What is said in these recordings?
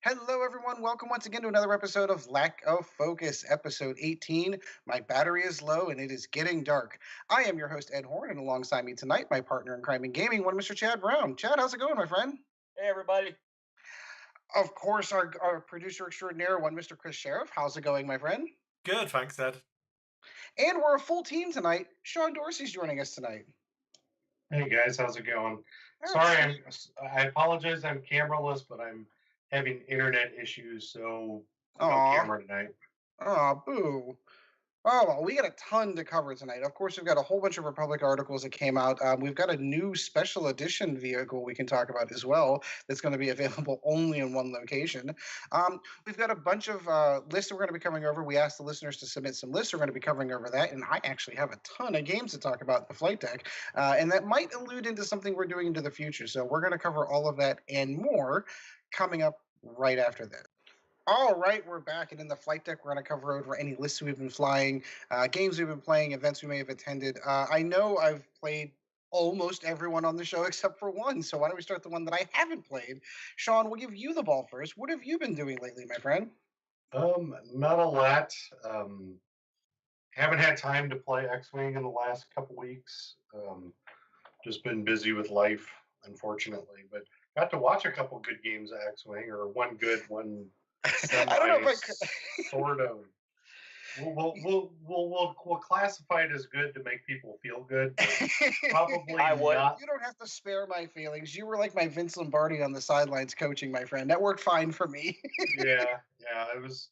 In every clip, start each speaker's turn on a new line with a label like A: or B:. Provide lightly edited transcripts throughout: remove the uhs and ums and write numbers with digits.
A: Hello, everyone. Welcome once again to another episode of Lack of Focus, episode 18. My battery is low and it is getting dark. I am your host, Ed Horne, and alongside me tonight, my partner in crime and gaming, one Mr. Chad Brown. Chad, how's it going, my friend?
B: Hey everybody.
A: Of course, our producer extraordinaire, one Mr. Kris Sheriff. How's it going, my friend?
C: Good, thanks, Ed.
A: And we're a full team tonight. Sean Dorsey's joining us tonight.
D: Hey guys, how's it going?
A: Oh,
D: Sorry, I apologize. I'm cameraless, but I'm having internet issues, so no
A: Aw.
D: camera tonight.
A: Oh, boo. Oh, well, we got a ton to cover tonight. Of course, we've got a whole bunch of Republic articles that came out. We've got a new special edition vehicle we can talk about as well that's going to be available only in one location. We've got a bunch of lists that we're going to be covering over. We asked the listeners to submit some lists. We're going to be covering over that. And I actually have a ton of games to talk about in the flight deck. And that might allude into something we're doing into the future. So we're going to cover all of that and more coming up right after this. All right, we're back, and in the flight deck, we're going to cover over any lists we've been flying, games we've been playing, events we may have attended. I know I've played almost everyone on the show except for one, so why don't we start the one that I haven't played? Sean, we'll give you the ball first. What have you been doing lately, my friend?
D: Not a lot. Haven't had time to play X-Wing in the last couple weeks. Just been busy with life, unfortunately, but got to watch a couple good games of X-Wing, or one good, one
A: I don't know if I could.
D: sort of. We'll classify it as good to make people feel good. But probably
B: I would.
D: not.
A: You don't have to spare my feelings. You were like my Vince Lombardi on the sidelines coaching, my friend. That worked fine for me.
D: Yeah, it was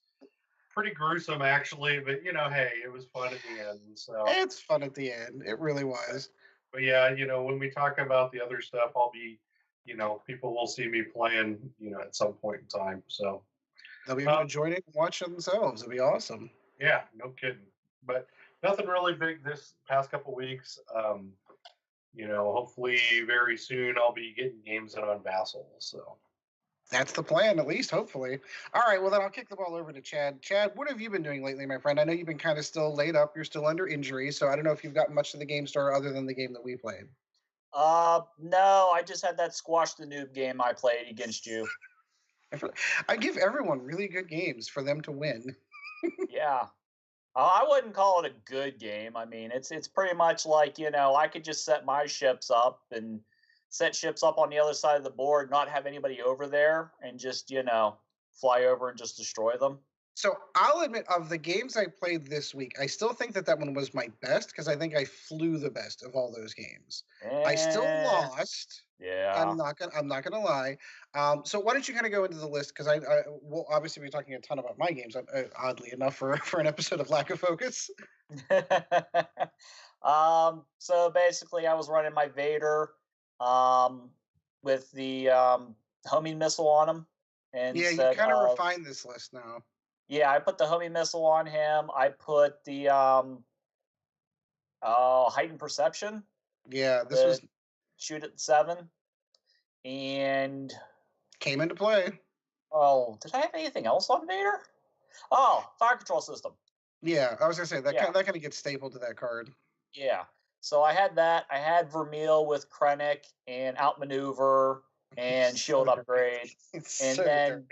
D: pretty gruesome actually, but hey, it was fun at the end. So,
A: It's fun at the end. It really was.
D: but yeah, when we talk about the other stuff, I'll be, people will see me playing, at some point in time. So,
A: They'll be able to join it and watch themselves. It'll be awesome.
D: yeah, no kidding. But nothing really big this past couple weeks. Hopefully very soon I'll be getting games in on Vassal. So.
A: That's the plan, at least, hopefully. All right, well, then I'll kick the ball over to Chad. Chad, what have you been doing lately, my friend? I know you've been kind of still laid up. You're still under injury, so I don't know if you've gotten much to the game store other than the game that we played.
B: No, I just had that squash the noob game I played against you.
A: I give everyone really good games for them to win.
B: Yeah. I wouldn't call it a good game. I mean, it's pretty much like, I could just set my ships up and set ships up on the other side of the board, not have anybody over there, and just, fly over and just destroy them.
A: So I'll admit, of the games I played this week, I still think that one was my best because I think I flew the best of all those games. I still lost.
B: Yeah.
A: I'm not gonna lie. So why don't you kind of go into the list because I will obviously be talking a ton about my games. Oddly enough, for an episode of Lack of Focus.
B: So basically, I was running my Vader, with the homing missile on him, and
A: Yeah, you kind of refined this list now.
B: Yeah, I put the homing missile on him. I put the heightened perception.
A: Yeah, this was
B: shoot at 7, and
A: came into play.
B: Oh, did I have anything else on Vader? Oh, fire control system.
A: Yeah, I was gonna say that that kind of gets stapled to that card.
B: Yeah, so I had that. I had Vermeil with Krennic and outmaneuver and shield upgrade, and then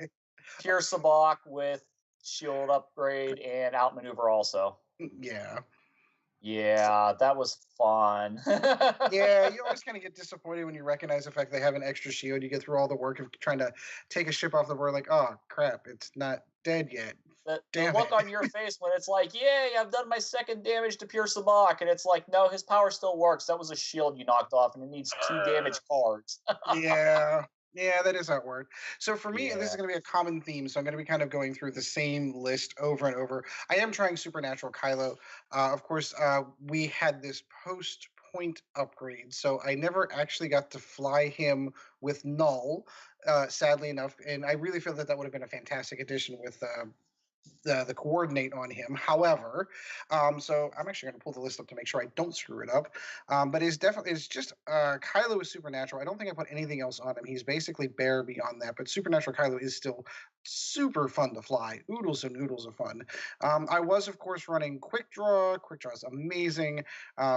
B: Pure Sabak with shield upgrade and outmaneuver also.
A: Yeah.
B: Yeah, that was fun.
A: Yeah, you always kind of get disappointed when you recognize the fact they have an extra shield. You get through all the work of trying to take a ship off the board, like, oh crap, it's not dead yet.
B: The look on your face when it's like, yay, I've done my second damage to Pure Sabak, and it's like, no, his power still works. That was a shield you knocked off, and it needs 2 damage cards.
A: Yeah, that is how it worked. So for me, this is going to be a common theme. So I'm going to be kind of going through the same list over and over. I am trying Supernatural Kylo. Of course, we had this post-point upgrade, so I never actually got to fly him with Null, sadly enough. And I really feel that would have been a fantastic addition with the coordinate on him. However, so I'm actually going to pull the list up to make sure I don't screw it up. But it's just Kylo is supernatural. I don't think I put anything else on him. He's basically bare beyond that. But supernatural Kylo is still super fun to fly. Oodles and oodles of fun. I was of course running quick draw. Quick draw is amazing.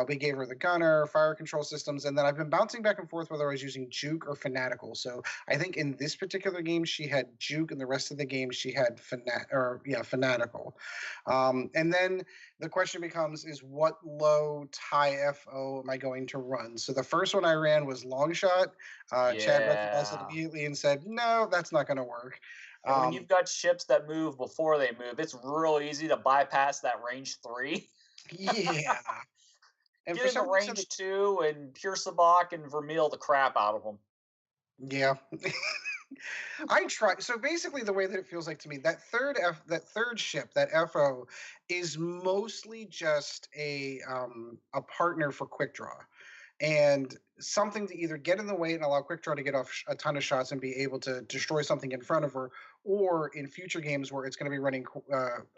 A: We gave her the gunner, fire control systems, and then I've been bouncing back and forth whether I was using juke or fanatical. So I think in this particular game she had juke, and the rest of the game she had fanatical. And then the question becomes: is what low tie FO am I going to run? So the first one I ran was long shot. Chad recognized it immediately and said, "No, that's not going to work."
B: And when you've got ships that move before they move, it's real easy to bypass that range 3.
A: Yeah. And
B: get in the range 2 and Pure Sabak and Vermeil the crap out of them.
A: Yeah. I try. So basically, the way that it feels like to me, that third ship, that FO, is mostly just a partner for quick draw, and something to either get in the way and allow quick draw to get off a ton of shots and be able to destroy something in front of her, or in future games where it's going to be running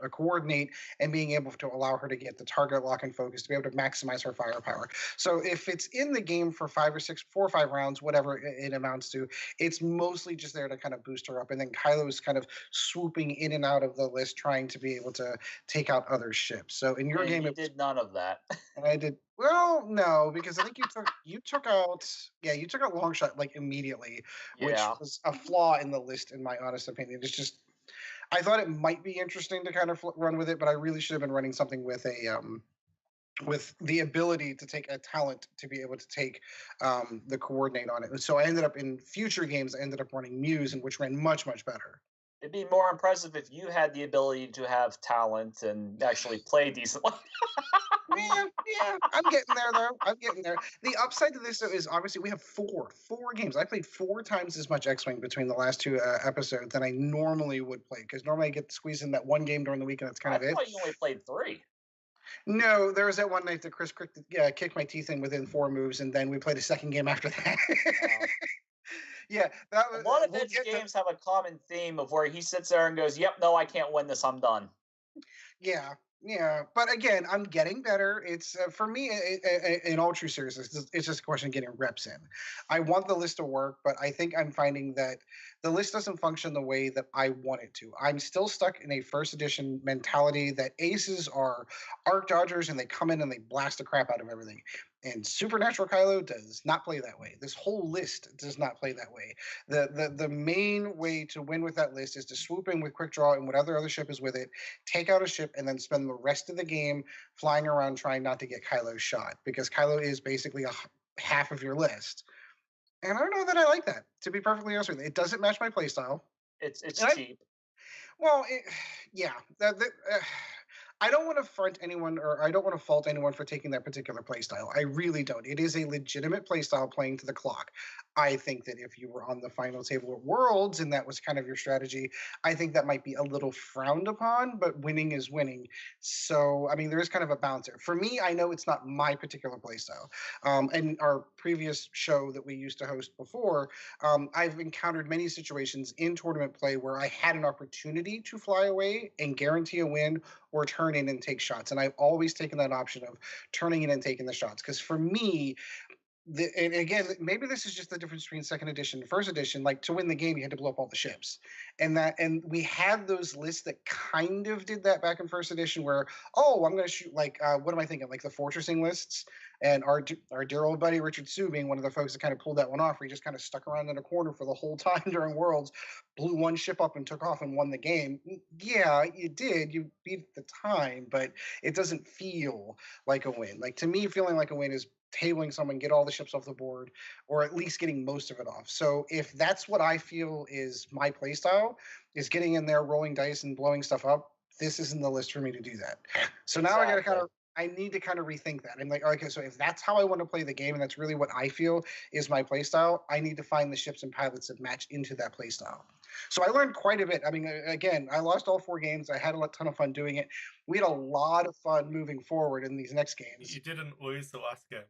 A: a coordinate and being able to allow her to get the target lock and focus to be able to maximize her firepower. So if it's in the game for 4 or 5 rounds, whatever it amounts to, it's mostly just there to kind of boost her up. And then Kylo is kind of swooping in and out of the list, trying to be able to take out other ships. So in your game,
B: you did none of that.
A: And I did well, no, because I think you took out long shot like immediately, which was a flaw in the list, in my honest opinion. It's just I thought it might be interesting to kind of run with it, but I really should have been running something with a with the ability to take a talent to be able to take the coordinate on it. And so I ended up in future games, I ended up running Muse, and which ran much better.
B: It'd be more impressive if you had the ability to have talent and actually play decently.
A: Yeah, I'm getting there though. I'm getting there. The upside to this though is obviously we have four games. I played 4 times as much X-Wing between the last 2 episodes than I normally would play, because normally I get squeezed in that one game during the week and that's kind of it.
B: I thought you only played 3.
A: No, there was that one night that Kris kicked my teeth in within 4 moves, and then we played a second game after that. Yeah, that was
B: a lot of Edge games have a common theme of where he sits there and goes, "Yep, no, I can't win this. I'm done."
A: Yeah, but again, I'm getting better. It's for me, in all true seriousness, it's just a question of getting reps in. I want the list to work, but I think I'm finding that the list doesn't function the way that I want it to. I'm still stuck in a first edition mentality that aces are arc dodgers and they come in and they blast the crap out of everything. And Supernatural Kylo does not play that way. This whole list does not play that way. The main way to win with that list is to swoop in with quick draw and whatever other ship is with it, take out a ship, and then spend the rest of the game flying around trying not to get Kylo shot, because Kylo is basically half of your list. And I don't know that I like that, to be perfectly honest with you. It doesn't match my playstyle.
B: It's cheap.
A: Yeah. I don't want to front anyone, or I don't want to fault anyone for taking that particular playstyle. I really don't. It is a legitimate playstyle playing to the clock. I think that if you were on the final table at Worlds and that was kind of your strategy, I think that might be a little frowned upon, but winning is winning. So, I mean, there is kind of a balance there. For me, I know it's not my particular playstyle. And our previous show that we used to host before, I've encountered many situations in tournament play where I had an opportunity to fly away and guarantee a win, or turn in and take shots. And I've always taken that option of turning in and taking the shots. Because for me, and again, maybe this is just the difference between second edition and first edition. Like, to win the game, you had to blow up all the ships, and we had those lists that kind of did that back in first edition. Where, oh, I'm going to shoot what am I thinking? Like the fortressing lists, and our dear old buddy Richard Sue being one of the folks that kind of pulled that one off. Where he just kind of stuck around in a corner for the whole time during Worlds, blew one ship up and took off and won the game. Yeah, you did. You beat the time, but it doesn't feel like a win. Like, to me, feeling like a win is tabling someone, get all the ships off the board, or at least getting most of it off. So if that's what I feel is my play style, is getting in there, rolling dice and blowing stuff up, this isn't the list for me to do that. So now I need to kind of rethink that. I'm like, okay, so if that's how I want to play the game, and that's really what I feel is my play style, I need to find the ships and pilots that match into that play style. So I learned quite a bit. I mean, again, I lost all 4 games. I had a ton of fun doing it. We had a lot of fun moving forward in these next games.
C: You didn't lose the last game.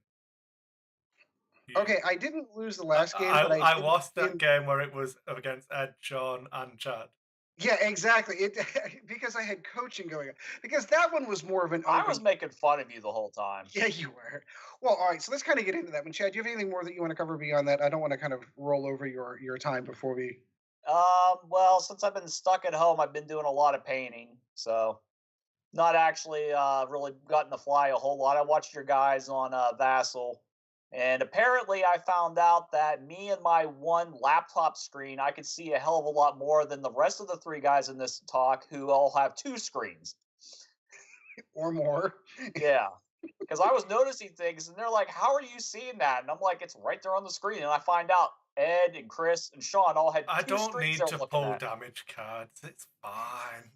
A: Okay, I didn't lose the last game.
C: I lost that game where it was against Ed, Sean, and Chad.
A: Yeah, exactly. It because I had coaching going on. Because that one was more of an
B: I
A: open.
B: was making fun of you the whole time.
A: Yeah, you were. Well, all right. So let's kind of get into that one. Chad, do you have anything more that you want to cover beyond that? I don't want to kind of roll over your time before we.
B: Well, since I've been stuck at home, I've been doing a lot of painting, so not actually really gotten to fly a whole lot. I watched your guys on Vassal, and apparently I found out that me and my one laptop screen, I could see a hell of a lot more than the rest of the three guys in this talk who all have two screens.
A: Or more.
B: Yeah. Because I was noticing things, and they're like, "How are you seeing that?" And I'm like, "It's right there on the screen." And I find out Ed and Kris and Sean all had
C: I
B: two
C: don't
B: screens
C: need
B: they're
C: to
B: looking
C: pull
B: at.
C: damage cards. It's fine.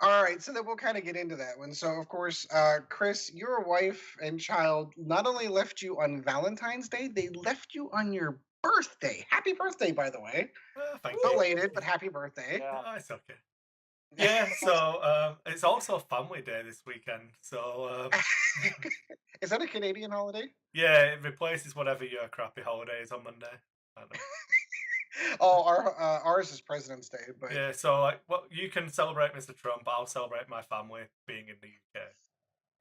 A: All right, so then we'll kind of get into that one. So, of course, Kris, your wife and child not only left you on Valentine's Day, they left you on your birthday. Happy birthday, by the way.
C: Thank you.
A: Belated, but happy birthday.
B: Yeah.
C: Oh, it's okay. Yeah, so it's also Family Day this weekend. So
A: Is that a Canadian holiday?
C: yeah, it replaces whatever your crappy holiday is on Monday. I don't know.
A: Oh, ours is President's Day, but
C: Yeah, so like, well, you can celebrate Mr. Trump. I'll celebrate my family being in the UK.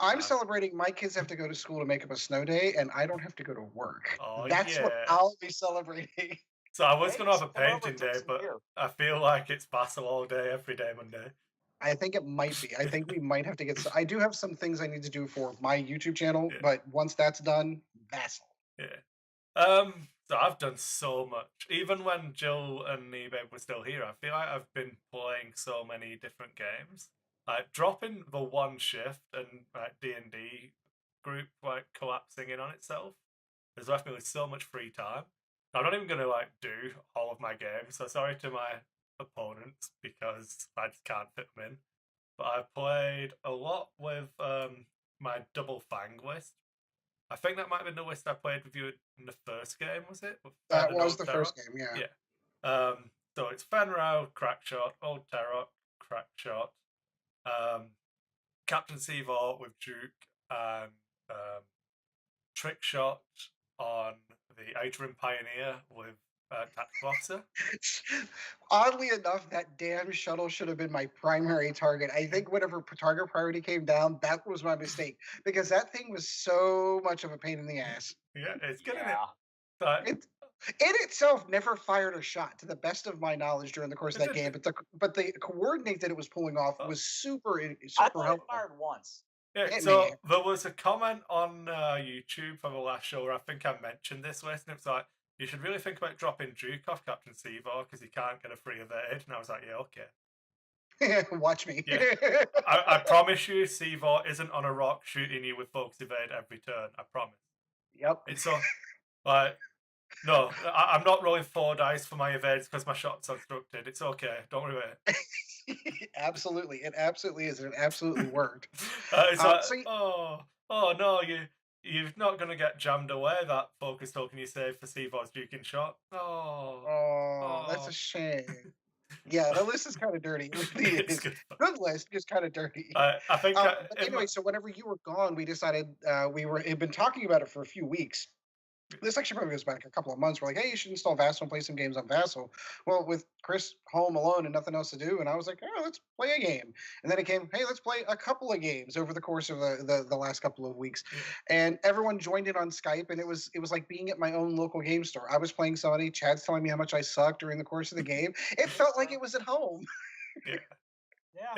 A: I'm celebrating my kids have to go to school to make up a snow day, and I don't have to go to work.
C: Oh,
A: That's what I'll be celebrating.
C: So I was
B: Hey,
C: going to have a
B: come over and
C: painting
B: drink
C: day,
B: some
C: but
B: beer.
C: I feel like it's Vassal all day, every day Monday.
A: I think it might be. I think we might have to get. I do have some things I need to do for my YouTube channel,
C: Yeah.
A: but once that's done, Vassal.
C: Yeah. So I've done so much. Even when Jill and eBay were still here, I feel like I've been playing so many different games. Like dropping the one shift and like D&D group like collapsing in on itself has left me with so much free time. I'm not even gonna like do all of my games, so sorry to my opponents because I just can't fit them in. But I've played a lot with my double fang list. I think that might have been the list I played with you in the first game, was it?
A: That was the first game, yeah.
C: Yeah. So it's Fenrow, Crackshot, Old Tarot, Crackshot, Captain Seavor with Duke, and Trickshot on the Adrian Pioneer with Tactical Officer.
A: Oddly enough, that damn shuttle should have been my primary target. I think whenever target priority came down, that was my mistake because that thing was so much of a pain in the ass.
C: Yeah, it's good
B: Yeah.
C: in it.
A: It itself never fired a shot, to the best of my knowledge, during the course of that game. But the coordinate that it was pulling off was super
B: I
A: super
B: thought
A: helpful.
B: it fired once.
C: Yeah, so there was a comment on YouTube from the last show where I think I mentioned this list, and it was like, you should really think about dropping Duke off Captain Seavor because he can't get a free evade. And I was like, yeah, okay.
A: Watch me.
C: Yeah. I promise you, Seavor isn't on a rock shooting you with focus evade every turn. I promise.
A: Yep.
C: It's so, like, no, I'm not rolling 4 dice for my evades because my shot's obstructed. It's okay. Don't worry about it.
A: Absolutely. It absolutely is. It absolutely worked.
C: It's like, oh no, you're not going to get jammed away, that focus token you saved for Seavor's duking shot.
A: Oh, that's a shame. Yeah, the list is kind of dirty. It really is. Good list, just kind of dirty.
C: I think.
A: But anyway, so whenever you were gone, we decided had been talking about it for a few weeks. This actually probably goes back a couple of months. We're like, hey, you should install Vassal and play some games on Vassal. Well, with Kris home alone and nothing else to do, and I was like, oh, let's play a game. And then it came, hey, let's play a couple of games over the course of the last couple of weeks. And everyone joined in on Skype, and it was like being at my own local game store. I was playing somebody, Chad's telling me how much I sucked during the course of the game. It felt like it was at home.
B: Yeah.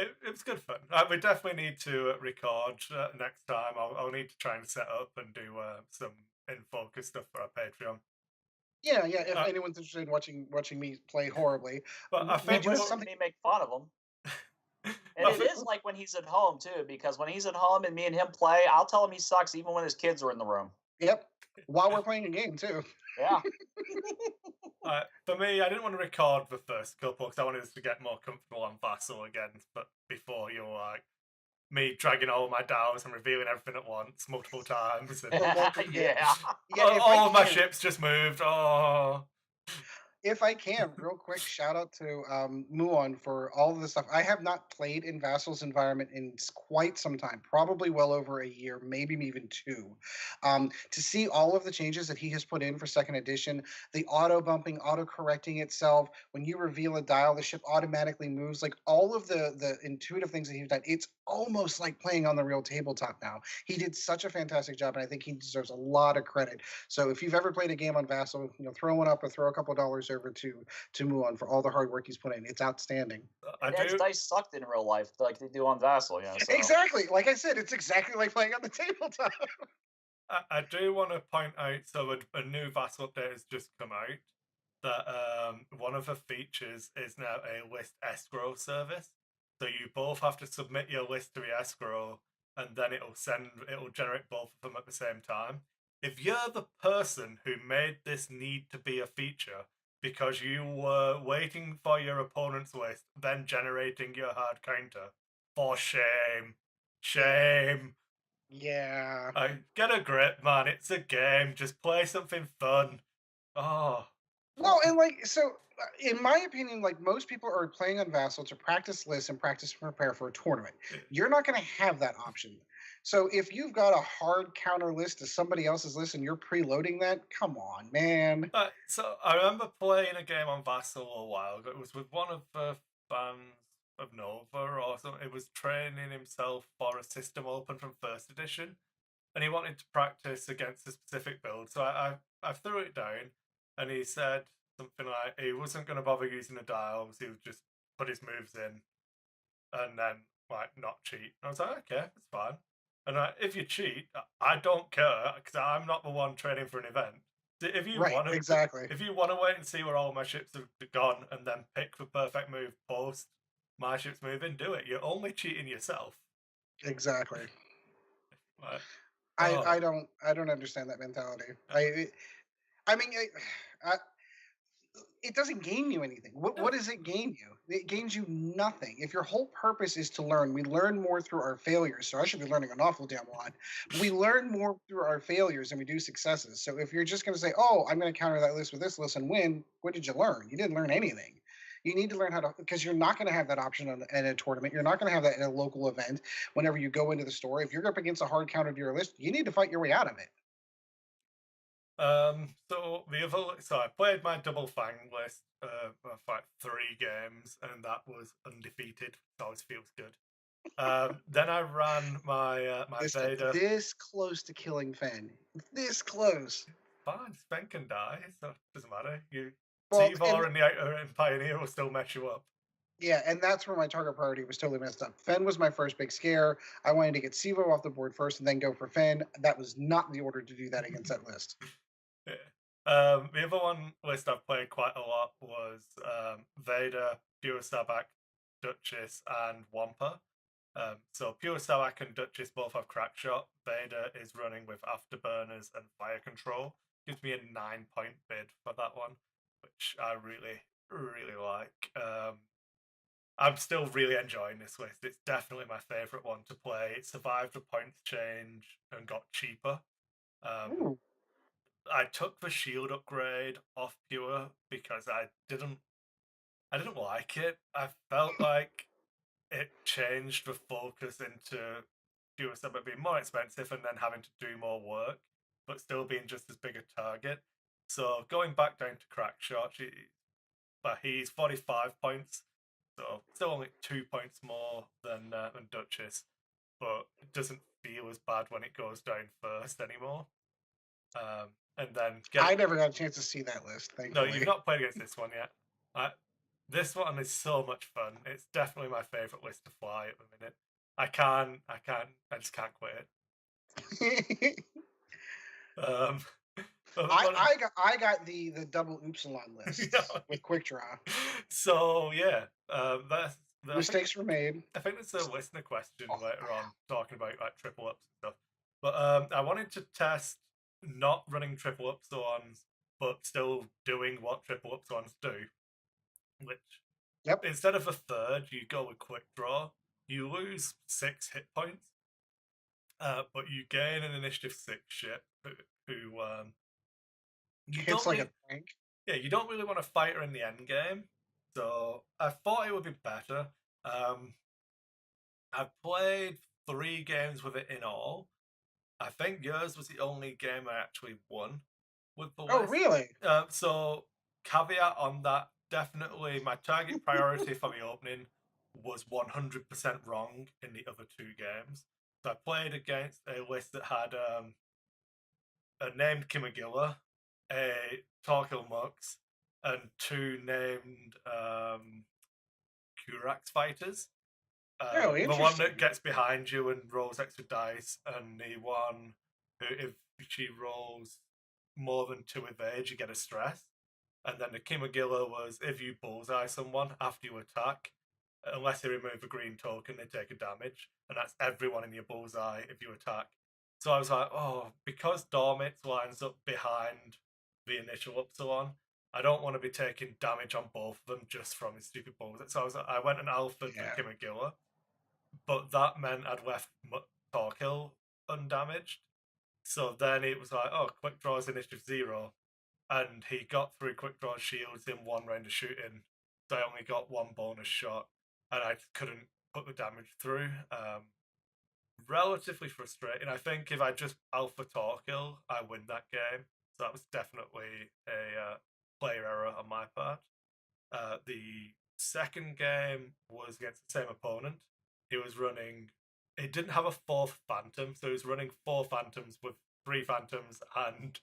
C: It was good fun. We definitely need to record next time. I'll need to try and set up and do some in-focus stuff for our Patreon.
A: Yeah. If anyone's interested in watching me play horribly,
C: but I think
B: something me make fun of him. And it is like when he's at home too, because when he's at home and me and him play, I'll tell him he sucks even when his kids are in the room.
A: Yep. While we're playing a game too.
B: Yeah.
C: For me, I didn't want to record the first couple because I wanted us to get more comfortable on Vassal again. But before you're like me dragging all my dials and revealing everything at once multiple times. And
B: yeah.
C: all of my ships just moved. Oh.
A: if I can, real quick, shout out to Muon for all of the stuff. I have not played in Vassal's environment in quite some time, probably well over a year, maybe even two. To see all of the changes that he has put in for second edition, the auto bumping, auto correcting itself, when you reveal a dial, the ship automatically moves, like all of the intuitive things that he's done, it's almost like playing on the real tabletop now. He did such a fantastic job, and I think he deserves a lot of credit. So if you've ever played a game on Vassal, throw one up or throw a couple dollars over to Muon for all the hard work he's put in. It's outstanding.
B: And Edge dice sucked in real life, like they do on Vassal. Yeah, so.
A: Exactly. Like I said, it's exactly like playing on the tabletop.
C: I do want to point out, so a new Vassal update has just come out, that one of the features is now a list escrow service. So you both have to submit your list to the escrow, and then it'll generate both of them at the same time. If you're the person who made this need to be a feature because you were waiting for your opponent's list, then generating your hard counter, for shame. Shame.
A: Yeah.
C: Get a grip, man. It's a game. Just play something fun. Oh.
A: Well, and like, so in my opinion, like most people are playing on Vassal to practice lists and practice and prepare for a tournament. You're not going to have that option. So if you've got a hard counter list to somebody else's list and you're preloading that, come on, man.
C: So I remember playing a game on Vassal a while ago. It was with one of the fans of Nova or something. It was training himself for a system open from first edition, and he wanted to practice against a specific build. So I threw it down, and he said something like he wasn't going to bother using the dials. He would just put his moves in, and then like not cheat. And I was like, okay, that's fine. And if you cheat, I don't care because I'm not the one training for an event. If you want to,
A: exactly.
C: If you want to wait and see where all my ships have gone and then pick the perfect move post my ship's moving, do it. You're only cheating yourself.
A: Exactly.
C: Right.
A: I don't understand that mentality. I mean, it doesn't gain you anything. What does it gain you? It gains you nothing. If your whole purpose is to learn, we learn more through our failures. So I should be learning an awful damn lot. We learn more through our failures than we do successes. So if you're just going to say, oh, I'm going to counter that list with this list and win, what did you learn? You didn't learn anything. You need to learn how to, because you're not going to have that option in a tournament. You're not going to have that in a local event. Whenever you go into the store, if you're up against a hard counter to your list, you need to fight your way out of it.
C: So I played my double fang list for 3 games, and that was undefeated. It always feels good. Then I ran my Vader.
A: This close to killing Fen. This close.
C: Fine, Fen can die, so it doesn't matter. Tivor and the Outer and Pioneer will still mess you up.
A: Yeah, and that's where my target priority was totally messed up. Fen was my first big scare. I wanted to get Sivo off the board first and then go for Fen. That was not the order to do that against that list.
C: Yeah. The other one list I've played quite a lot was Vader, Pure Sabak, Duchess, and Wampa. So Pure Sabak and Duchess both have Crackshot. Vader is running with Afterburners and Fire Control. Gives me a 9-point bid for that one, which I really, really like. I'm still really enjoying this list. It's definitely my favourite one to play. It survived the points change and got cheaper. I took the shield upgrade off Pure because I didn't like it. I felt like it changed the focus into Pure Sabak being more expensive and then having to do more work, but still being just as big a target. So going back down to Crackshot, he's 45 points, so still only 2 points more than Duchess, but it doesn't feel as bad when it goes down first anymore. And then
A: I never got a chance to see that list. Thankfully.
C: No, you've not played against this one yet. This one is so much fun. It's definitely my favourite list to fly at the minute. I just can't quit it.
A: I got the double Upsilon list with Quick Draw.
C: So yeah,
A: mistakes were made.
C: I think there's a listener question later on talking about like triple ups and stuff. But I wanted to test not running triple upsilons, but still doing what triple upsilons do. Which, instead of a third, you go with Quick Draw. You lose 6 hit points, but you gain an initiative 6 ship who
A: hits like a tank.
C: yeah, you don't really want to fight her in the end game. So I thought it would be better. I've played 3 games with it in all. I think yours was the only game I actually won with the
A: Oh,
C: list.
A: really?
C: So caveat on that, definitely my target priority for the opening was 100% wrong in the other 2 games. So I played against a list that had a named Kimagilla, a Torkil Mux, and 2 named Kurax fighters.
A: Oh,
C: The one
A: interesting.
C: that gets behind you and rolls extra dice, and the one who, if she rolls more than 2 evade, you get a stress. And then the Kimagilla was if you bullseye someone after you attack, unless they remove a green token, they take a damage, and that's everyone in your bullseye if you attack. So I was like, oh, because Dormit lines up behind the initial Upsilon, I don't want to be taking damage on both of them just from his stupid bullseye. So I went and alphaed the Kimagilla, but that meant I'd left Torkil undamaged. So then it was like, oh, quick draw is initiative 0. And he got 3 quick draw shields in 1 round of shooting. So I only got 1 bonus shot. And I couldn't put the damage through. Relatively frustrating. I think if I just alpha Torkil, I win that game. So that was definitely a player error on my part. The second game was against the same opponent. He was running. He didn't have a 4th Phantom, so he was running 4 Phantoms with 3 Phantoms, and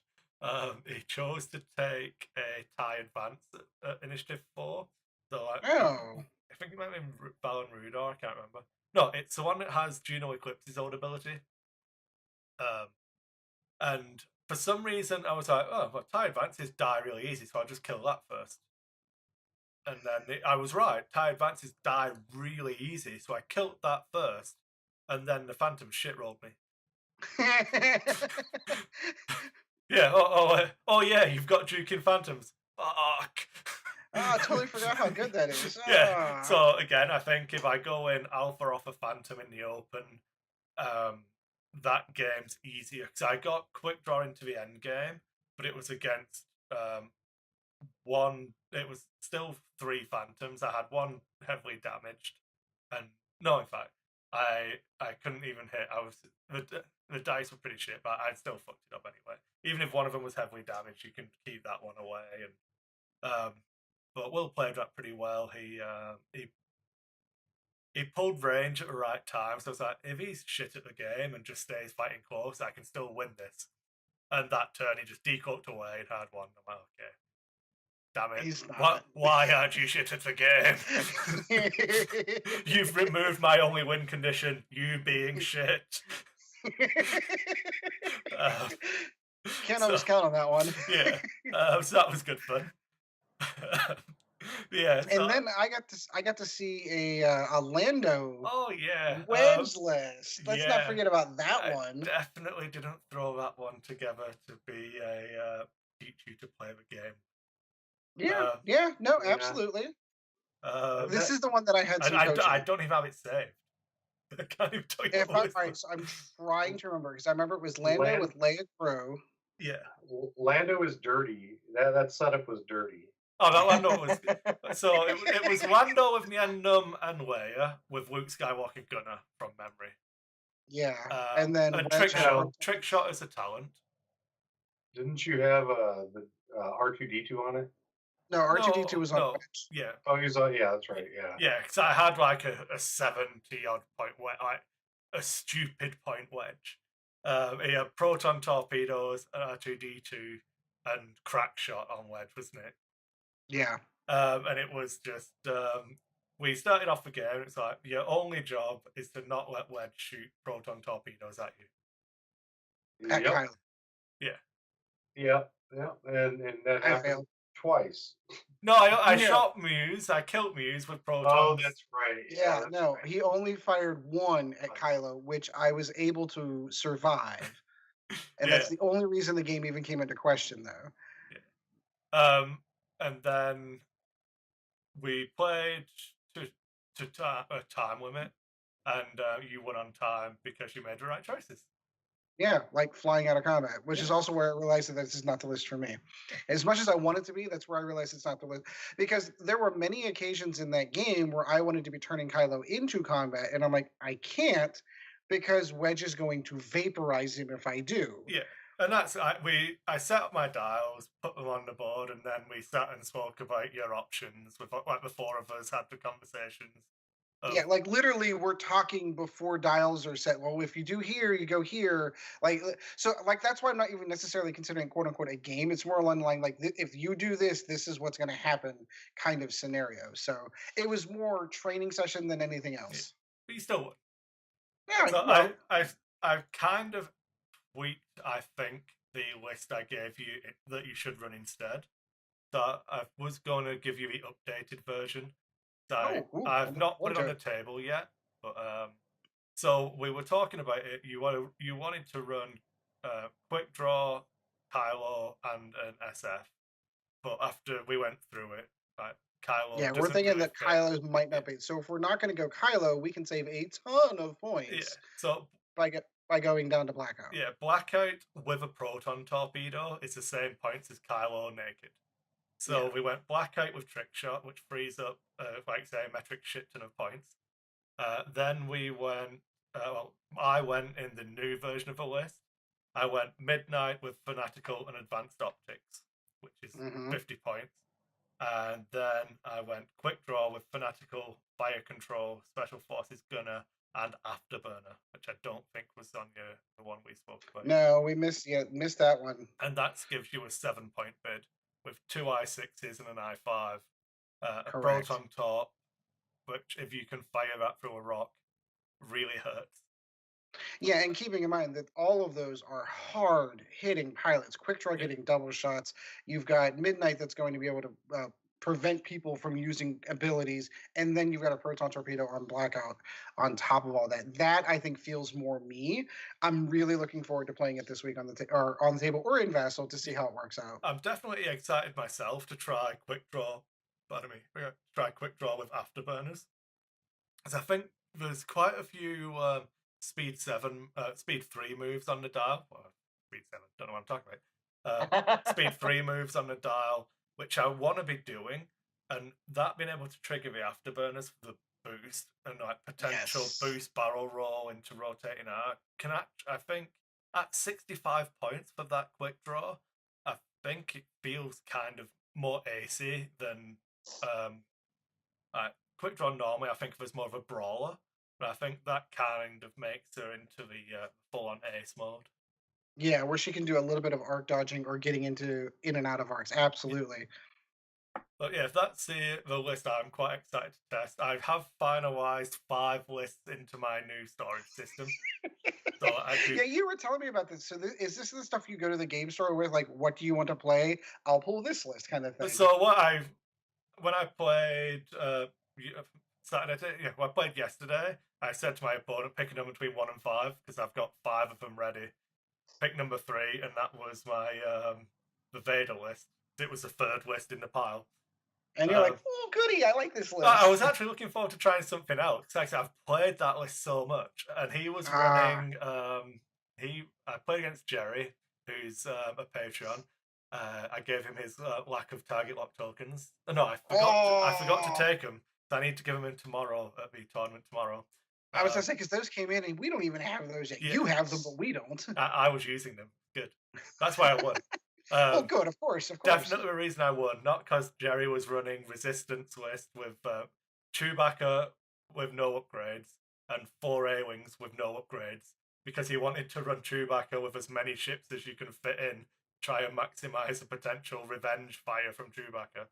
C: he chose to take a tie advance at initiative 4. So
A: Oh.
C: I think it might have been Balan Rudor. I can't remember. No, it's the one that has Juno Eclipse's old ability. And for some reason, I was like, oh, well, tie advances die really easy, so I'll just kill that first. And then I was right. Tie advances die really easy, so I killed that first, and then the Phantom shit rolled me. Yeah. Oh, yeah. You've got Jukin Phantoms. Fuck.
A: Oh, I totally forgot how good that is.
C: Yeah. So again, I think if I go in alpha off a Phantom in the open, that game's easier because I got quick draw into the end game, but it was against one. It was still 3 Phantoms. I had 1 heavily damaged, and no, in fact, I couldn't even hit. I was the dice were pretty shit, but I still fucked it up anyway. Even if one of them was heavily damaged, you can keep that one away. And but Will played that pretty well. He pulled range at the right time, so I was like, if he's shit at the game and just stays fighting close, I can still win this. And that turn, he just decloaked away and had 1. I'm like, okay. Damn it. Why aren't you shit at the game? You've removed my only win condition, you being shit.
A: Can't always count on that one.
C: Yeah. So that was good fun. Yeah.
A: And then I got to see a Lando.
C: Oh yeah.
A: Wedge list. Let's not forget about that
C: I
A: one.
C: Definitely didn't throw that one together to be a teach you to play the game.
A: Yeah, no, absolutely. This is the one that I had some coaching.
C: I don't even have it saved. I can't even tell you what
A: all right, so I'm trying to remember because I remember it was Lando with Leia Crow.
C: Yeah.
D: Lando was dirty. That setup was dirty.
C: Oh, that Lando was so it was Lando with Niandum and Leia with Luke Skywalker Gunner from memory.
A: Yeah, and then
C: trick shot is a talent.
D: Didn't you have the R2D2 on it?
A: No, R2D2 was on Wedge.
C: Yeah.
D: Oh, he's on. Yeah, that's right. Yeah.
C: Yeah, because I had like a 70-odd point wedge, like a stupid point wedge. He had proton torpedoes, R2D2, and crack shot on wedge, wasn't it?
A: Yeah.
C: And it was just we started off the game. It's like your only job is to not let wedge shoot proton torpedoes at you.
A: At Kylo.
C: Yeah.
D: Yeah. And that happened twice.
C: No, I shot Muse. I killed Muse with protons.
D: Oh, that's right.
A: Yeah, no, right. He only fired 1 at Kylo, which I was able to survive. And that's the only reason the game even came into question, though.
C: Yeah. And then we played to a time limit, and you won on time because you made the right choices.
A: Yeah, like flying out of combat, which is
C: Yeah.
A: also where I realized that this is not the list for me. As much as I want it to be, that's where I realized it's not the list. Because there were many occasions in that game where I wanted to be turning Kylo into combat, and I'm like, I can't because Wedge is going to vaporize him if I do.
C: Yeah, and I set up my dials, put them on the board, and then we sat and spoke about your options with like the four of us had the conversations.
A: Yeah, like literally, we're talking before dials are set. Well, if you do here, you go here. Like that's why I'm not even necessarily considering "quote unquote" a game. It's more along the line like if you do this, this is what's going to happen kind of scenario. So it was more training session than anything
C: Yeah.
A: else.
C: But you still won.
A: Yeah,
C: So
A: well,
C: I've kind of tweaked, I think, the list I gave you that you should run instead. So I was going to give you the updated version. So
A: ooh,
C: I've
A: I'm
C: not put
A: looking
C: it on
A: forward
C: the table yet, but so we were talking about it. You wanted to run quick draw, Kylo, and an SF, but after we went through it, like Kylo
A: yeah, we're
C: doesn't
A: thinking
C: really
A: that
C: fit.
A: Kylo's might not be. So if we're not going to go Kylo, we can save a ton of
C: Yeah.
A: points
C: So
A: by going down to Blackout.
C: yeah, Blackout with a proton torpedo is the same points as Kylo naked. So
A: Yeah.
C: we went Blackout with Trick Shot, which frees up, like say, a metric shit ton of points. Then we went, well, I went in the new version of the list. I went Midnight with Fanatical and Advanced Optics, which is 50 points. And then I went Quick Draw with Fanatical, Fire Control, Special Forces Gunner, and Afterburner, which I don't think was on the one we spoke about.
A: No, we missed that one.
C: And that gives you a 7-point bid with 2 I6s and an I5, a
A: Correct.
C: proton torp, which if you can fire that through a rock, really hurts.
A: Yeah, and keeping in mind that all of those are hard hitting pilots. Quick Draw getting double shots. You've got Midnight that's going to be able to prevent people from using abilities, and then you've got a proton torpedo on Blackout on top of all that. That I think feels more me. I'm really looking forward to playing it this week on the table or in Vassal to see how it works out.
C: I'm definitely excited myself to try Quick Draw. Pardon me. Try Quick Draw with Afterburners, because I think there's quite a few Speed 3 moves on the dial. Well, Speed 7, don't know what I'm talking about. Speed 3 moves on the dial, which I want to be doing, and that being able to trigger the Afterburners for the boost and like potential boost barrel roll into rotating arc I think at 65 points for that quick draw, I think it feels kind of more AC than quick draw normally I think of as more of a brawler, but I think that kind of makes her into the full-on ace mode.
A: Yeah, where she can do a little bit of arc dodging or getting in and out of arcs. Absolutely.
C: But yeah, if that's the list I'm quite excited to test. I have finalized 5 lists into my new storage system. So
A: yeah, you were telling me about this. So is this the stuff you go to the game store with? Like, what do you want to play? I'll pull this list kind of thing.
C: So when I played Saturday, I played yesterday. I said to my opponent, pick a number between 1 and 5 because I've got 5 of them ready. Pick number 3, and that was my the Vader list. It was the 3rd list in the pile.
A: And you're like, oh, goody, I like this list.
C: I was actually looking forward to trying something else. Actually, I've played that list so much. And he was running... I played against Jerry, who's a Patreon. I gave him his lack of target lock tokens. No, I forgot to take them. So I need to give them in tomorrow at the tournament tomorrow.
A: I was going to say, because those came in and we don't even have those yet. Yeah. You have them, but we don't.
C: I was using them. Good. That's why I won.
A: Oh, good, of course.
C: Definitely the reason I won, not because Jerry was running Resistance list with Chewbacca with no upgrades and 4 A-Wings with no upgrades, because he wanted to run Chewbacca with as many ships as you can fit in, try and maximize the potential revenge fire from Chewbacca.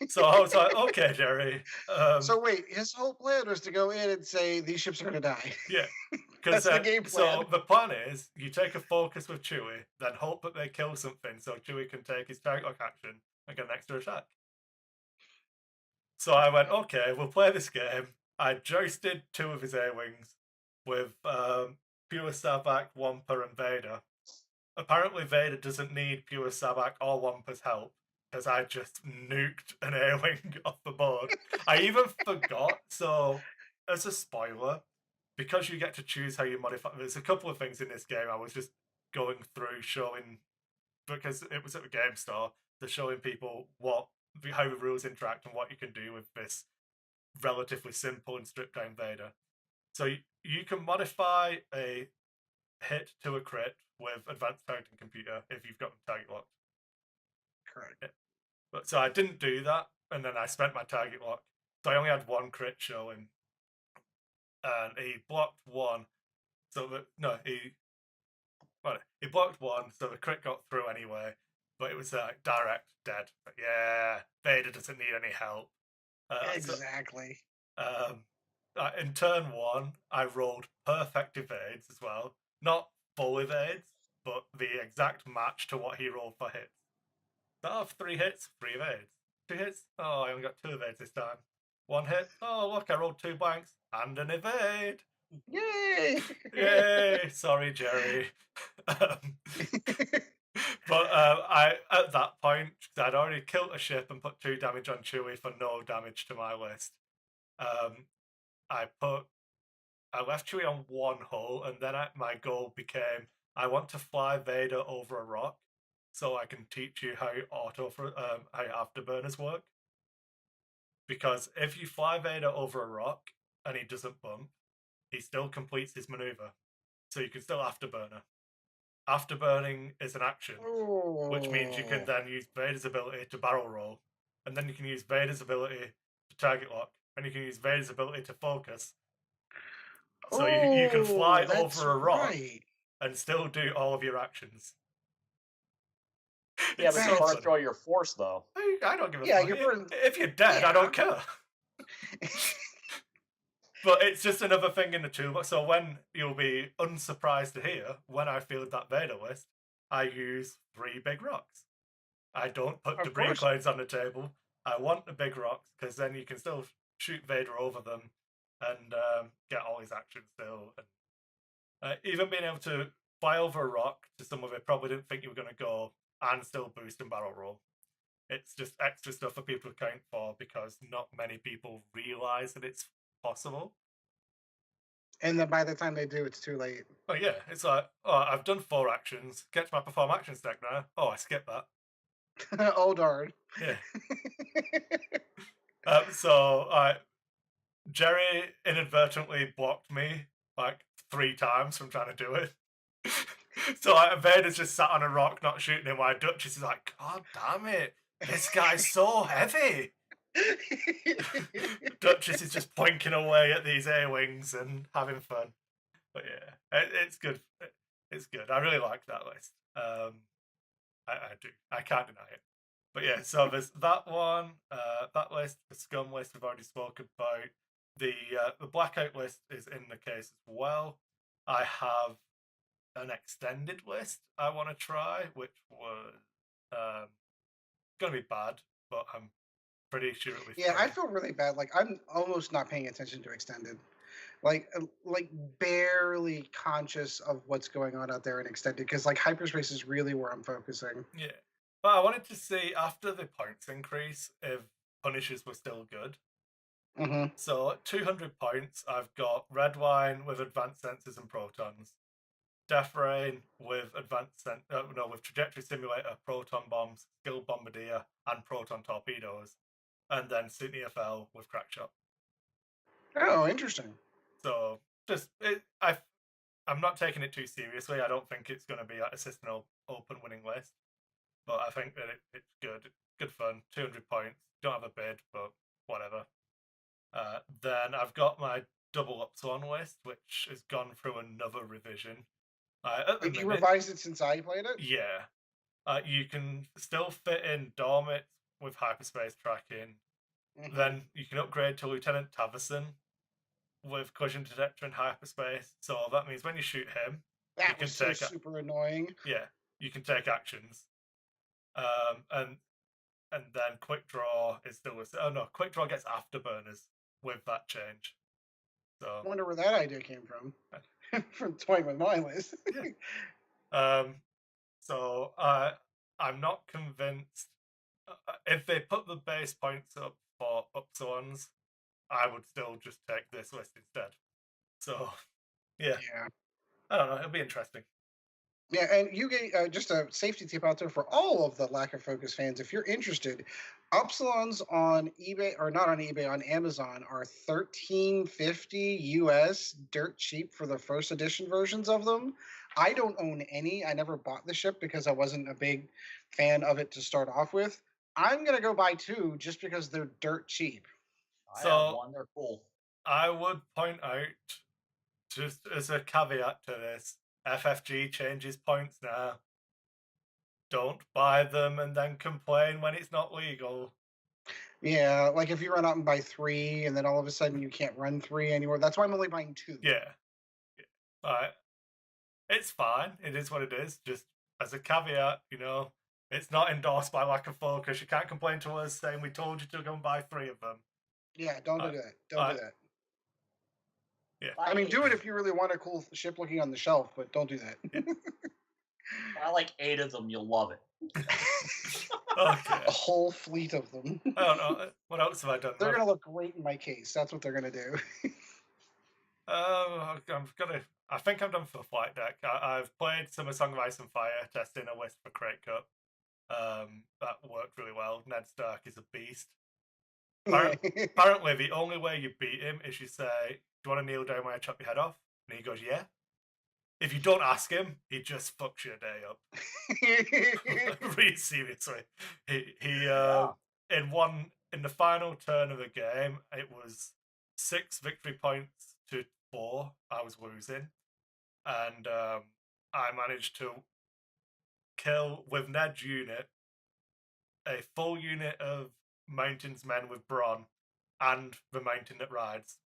C: So I was like, okay, Jerry.
A: So wait, his whole plan was to go in and say, these ships are going to die.
C: Yeah.
A: That's the game plan.
C: So the plan is, you take a focus with Chewie, then hope that they kill something so Chewie can take his target lock action and get an extra attack. So I went, okay, we'll play this game. I jousted 2 of his A-Wings with Pure Sabak, Wampa, and Vader. Apparently Vader doesn't need Pure Sabak or Wampa's help, because I just nuked an A-Wing off the board. I even forgot, so as a spoiler, because you get to choose how you modify. There's a couple of things in this game I was just going through showing, because it was at the game store, they're showing people how the rules interact and what you can do with this relatively simple and stripped down Vader. So you can modify a hit to a crit with advanced targeting computer if you've got the target locked.
A: Correct.
C: Yeah. But so I didn't do that, and then I spent my target lock. So I only had one crit showing, and he blocked one. So he blocked one, so the crit got through anyway. But it was direct dead. But yeah, Vader doesn't need any help.
A: Exactly.
C: In turn one, I rolled perfect evades as well. Not full evades, but the exact match to what he rolled for hits. So I have 3 hits, 3 evades. 2 hits, oh, I only got 2 evades this time. 1 hit, oh, look, I rolled 2 blanks and an evade.
A: Yay!
C: Yay! Sorry, Jerry. But I, at that point, I'd already killed a ship and put 2 damage on Chewie for no damage to my list. I left Chewie on 1 hull, and then my goal became I want to fly Vader over a rock, so I can teach you how how afterburners work. Because if you fly Vader over a rock and he doesn't bump, he still completes his maneuver, so you can still afterburner. Afterburning is an action, which means you can then use Vader's ability to barrel roll, and then you can use Vader's ability to target lock, and you can use Vader's ability to focus. So you can fly over a rock and still do all of your actions.
B: Yeah, but you burn through your force, though.
C: I don't give a fuck. If you're dead, I don't care. But it's just another thing in the toolbox. So when you'll be unsurprised to hear, when I field that Vader list, I use 3 big rocks. I don't put debris clouds on the table. I want the big rocks, because then you can still shoot Vader over them and get all his actions still. And even being able to fly over a rock to somewhere they probably didn't think you were going to go and still boost and barrel roll. It's just extra stuff for people to account for, because not many people realize that it's possible.
A: And then by the time they do, it's too late.
C: Oh yeah, it's like, oh, I've done 4 actions. Get to my perform action stack now. Oh, I skipped that.
A: Oh darn.
C: Yeah. Jerry inadvertently blocked me like 3 times from trying to do it. So Vader's just sat on a rock, not shooting him, while Duchess is like, God damn it, this guy's so heavy. Duchess is just pointing away at these A-wings and having fun. But yeah, it's good. It's good. I really like that list. I do. I can't deny it. But yeah, so there's that one, that list, the Scum list we've already spoken about. The Blackout list is in the case as well. I have an extended list I want to try, which was going to be bad, but I'm pretty sure it'll be
A: Yeah,
C: fun.
A: I feel really bad. Like, I'm almost not paying attention to extended. Like barely conscious of what's going on out there in extended, because like hyperspace is really where I'm focusing.
C: Yeah. But I wanted to see, after the points increase, if Punishers were still good.
A: Mm-hmm.
C: So at 200 points, I've got Red Wine with advanced sensors and protons, Death Rain with with Trajectory Simulator, proton bombs, Skill Bombardier, and proton torpedoes, and then Sydney FL with Crackshot.
A: Oh, interesting.
C: So I'm not taking it too seriously. I don't think it's going to be a system open winning list, but I think that it's good. Good fun. 200 points. Don't have a bid, but whatever. Then I've got my double Upsilon list, which has gone through another revision.
A: Have you revised it since I played it?
C: Yeah. You can still fit in Dormits with hyperspace tracking. Mm-hmm. Then you can upgrade to Lieutenant Taverson with collision detector in hyperspace. So that means when you shoot him,
A: that was so super annoying.
C: Yeah, you can take actions. And then quick draw is still quick draw gets afterburners with that change. So
A: I wonder where that idea came from. From toying with my list.
C: Yeah. So I'm not convinced. If they put the base points up for Upsilons, I would still just take this list instead. So, yeah,
A: Yeah.
C: I don't know. It'll be interesting.
A: Yeah, and you get just a safety tip out there for all of the Lack of Focus fans. If you're interested, Upsilons on eBay, or not on eBay, on Amazon are $13.50 US, dirt cheap for the first edition versions of them. I don't own any. I never bought the ship because I wasn't a big fan of it to start off with. I'm gonna go buy two just because they're dirt cheap.
B: I have
C: So
B: one. They're cool.
C: I would point out, just as a caveat to this, FFG changes points now. Don't buy them and then complain when it's not legal.
A: Yeah, like if you run out and buy three, and then all of a sudden you can't run three anymore. That's why I'm only buying two.
C: Yeah. Alright. It's fine. It is what it is. Just as a caveat, it's not endorsed by Lack of Focus. You can't complain to us saying we told you to go and buy 3 of them.
A: Yeah, don't do that. Don't do that.
C: Yeah.
A: I mean, do it if you really want a cool ship looking on the shelf, but don't do that.
C: Yeah.
B: I like 8 of them. You'll love it.
C: Okay.
A: A whole fleet of them.
C: I don't know. What else have I done?
A: They're going to look great in my case. That's what they're going to do.
C: I think I'm done for the flight deck. I've played some of Song of Ice and Fire, testing a list for Crate Cup. That worked really well. Ned Stark is a beast. Apparently, the only way you beat him is you say, "Do you want to kneel down when I chop your head off?" And he goes, "Yeah." If you don't ask him, he just fucks your day up. Really seriously. He in the final turn of the game, it was 6 victory points to 4. I was losing, and I managed to kill with Ned's unit a full unit of Mountains men with Bronn and the Mountain that rides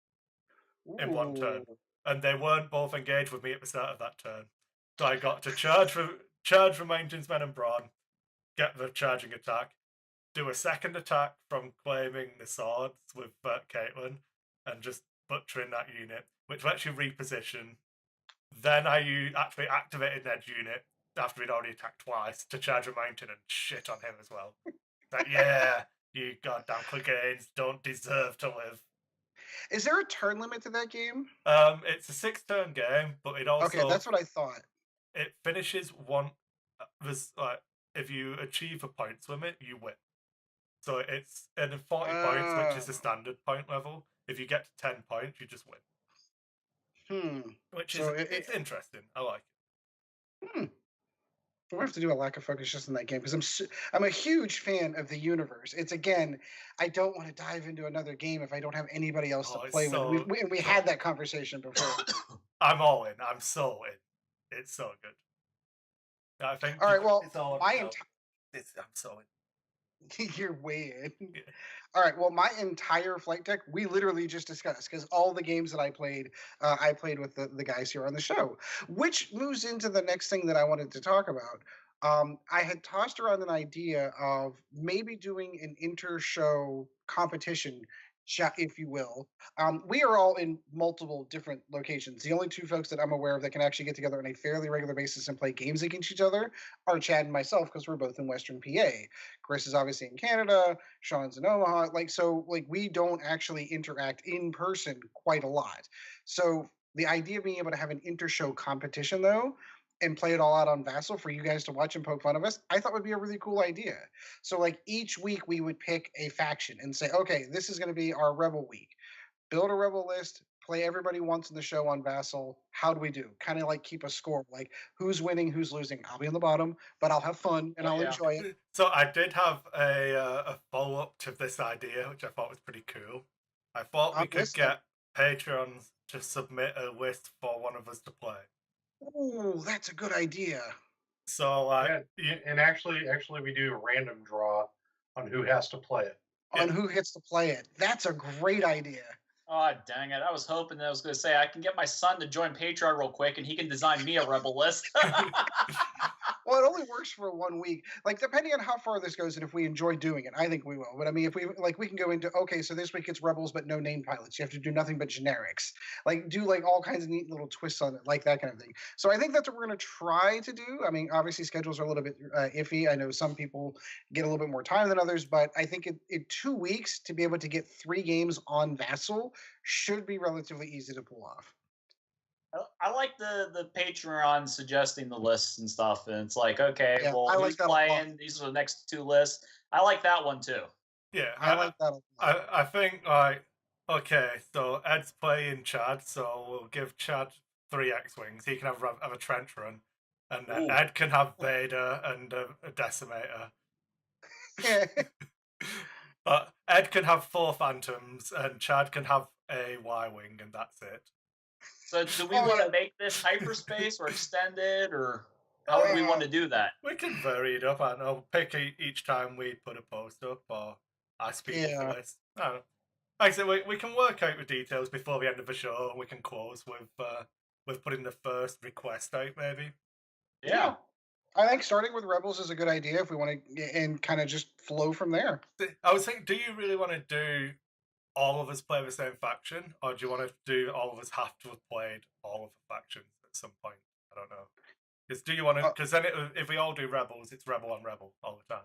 C: in one turn. And they weren't both engaged with me at the start of that turn. So I got to charge the Mountains men and Bronn, get the charging attack, do a second attack from claiming the swords with Caitlin, and just butchering that unit, which lets you reposition. Then I actually activated Ned's unit after he'd already attacked twice to charge a mountain and shit on him as well. Like, yeah, you goddamn Cleganes don't deserve to live.
A: Is there a turn limit to that game?
C: It's a 6-turn game, but it also...
A: Okay, that's what I thought.
C: It finishes one... There's, if you achieve a points limit, you win. So it's in 40 points, which is the standard point level. If you get to 10 points, you just win. Which is it's interesting. I like it.
A: We'll have to do a Lack of Focus just in that game because I'm a huge fan of the universe. It's, again, I don't want to dive into another game if I don't have anybody else to play with. We had that conversation before.
C: I'm all in. I'm so in. It's so good. I think.
A: All right. Well,
C: I'm so
A: in. You're way in.
C: Yeah.
A: All right. Well, my entire flight deck, we literally just discussed because all the games that I played with the guys here on the show, which moves into the next thing that I wanted to talk about. I had tossed around an idea of maybe doing an inter-show competition, if you will. We are all in multiple different locations. The only two folks that I'm aware of that can actually get together on a fairly regular basis and play games against each other are Chad and myself, because we're both in Western PA. Kris is obviously in Canada. Sean's in Omaha. We don't actually interact in person quite a lot. So the idea of being able to have an inter-show competition, though, and play it all out on Vassal for you guys to watch and poke fun of us, I thought would be a really cool idea. So each week we would pick a faction and say, okay, this is going to be our Rebel week. Build a Rebel list, play everybody once in the show on Vassal. How do we do? Kind of keep a score, who's winning, who's losing. I'll be on the bottom, but I'll have fun and I'll enjoy it.
C: So I did have a follow-up to this idea, which I thought was pretty cool. I thought we could get Patrons to submit a list for one of us to play.
A: Oh, that's a good idea.
C: So,
D: and actually, we do a random draw on who has to play it.
A: On who gets to play it. That's a great idea.
B: Oh, dang it. I was hoping that I was going to say I can get my son to join Patreon real quick and he can design me a Rebel list.
A: Well, it only works for 1 week. Depending on how far this goes and if we enjoy doing it, I think we will. But I mean, if we can go into, okay, so this week it's Rebels but no named pilots. You have to do nothing but generics. Do all kinds of neat little twists on it, that kind of thing. So I think that's what we're going to try to do. I mean, obviously schedules are a little bit iffy. I know some people get a little bit more time than others, but I think in 2 weeks to be able to get 3 games on Vassal should be relatively easy to pull off.
B: like the Patreon suggesting the lists and stuff, and it's like, okay,
A: Yeah,
B: well,
A: I like
B: who's
A: that a lot.
B: playing? These are the next 2 lists. I like that one too.
C: Yeah,
A: I like that a lot.
C: I think like okay, so Ed's playing Chad, so we'll give Chad 3 X-wings. He can have a trench run, and then
B: Ooh.
C: Ed can have Vader and a decimator. Ed can have 4 phantoms, and Chad can have a Y-wing, and that's it.
B: So do we want to make this hyperspace or extended, or how would we want to do that?
C: We can vary it up. I don't know. Pick each time we put a post up, or I speak up the list. I don't know. Like I said, we can work out the details before the end of the show. We can close with putting the first request out, maybe.
B: Yeah.
A: I think starting with Rebels is a good idea if we want to, and kind of just flow from there.
C: I was thinking, do you really want to do all of us play the same faction, or do you want to do all of us have to have played all of the factions at some point? I don't know. Because do you want to? Because then if we all do Rebels, it's Rebel on Rebel all the time.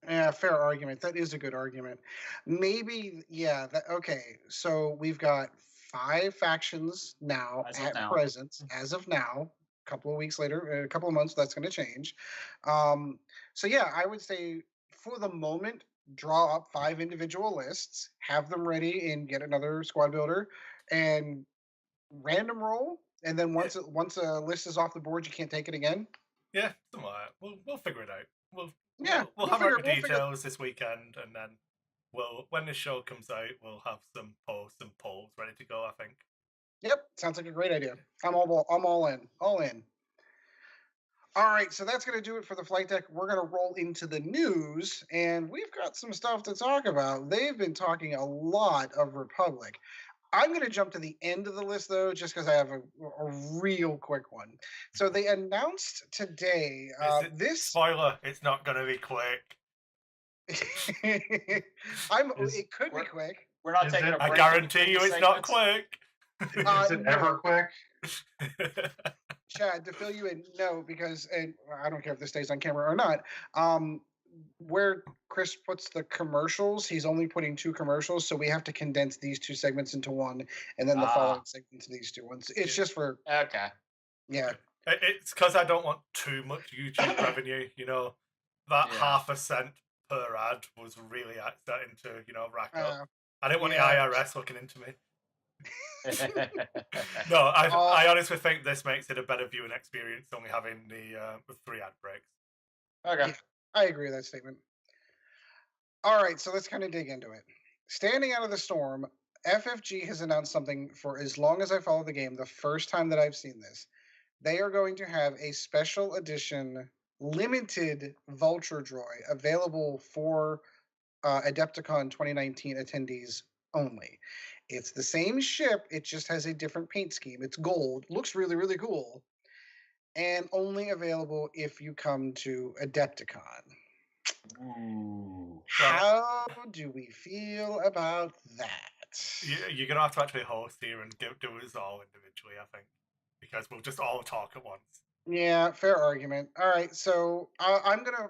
A: Yeah, fair argument. That is a good argument. Maybe, yeah. Okay, so we've got 5 factions now present. As of now, a couple of weeks later, a couple of months, that's going to change. So yeah, I would say for the moment, draw up 5 individual lists, have them ready, and get another squad builder, and random roll. And then once a list is off the board, you can't take it again.
C: Yeah, something like that. We'll figure it out. We'll have our details this weekend, and then when the show comes out, we'll have some posts and polls ready to go. I think.
A: Yep, sounds like a great idea. I'm all in. All right, so that's going to do it for the flight deck. We're going to roll into the news, and we've got some stuff to talk about. They've been talking a lot of Republic. I'm going to jump to the end of the list, though, just because I have a real quick one. So they announced today this...
C: Spoiler, it's not going to be quick.
A: It could be quick.
B: We're not taking a break.
C: I guarantee you it's not quick.
D: Is it ever quick?
A: Chad, to fill you in, no, because, and I don't care if this stays on camera or not, where Kris puts the commercials, he's only putting 2 commercials, so we have to condense these 2 segments into one, and then the following segment into these 2 ones. It's just for...
B: Okay.
A: Yeah.
C: It's because I don't want too much YouTube revenue, you know. That 0.5 cent per ad was really starting to, rack up. I didn't want the IRS looking into me. No, I honestly think this makes it a better viewing experience only having the 3 ad breaks.
B: Okay.
A: Yeah, I agree with that statement. All right, so let's kind of dig into it. Standing out of the storm, FFG has announced something for as long as I follow the game, the first time that I've seen this. They are going to have a special edition limited Vulture Droid available for Adepticon 2019 attendees only. It's the same ship, it just has a different paint scheme. It's gold, looks really, really cool, and only available if you come to Adepticon.
B: Ooh.
A: How do we feel about that?
C: You're going to have to actually host here and do us all individually, I think, because we'll just all talk at once.
A: Yeah, fair argument. All right, so I'm going to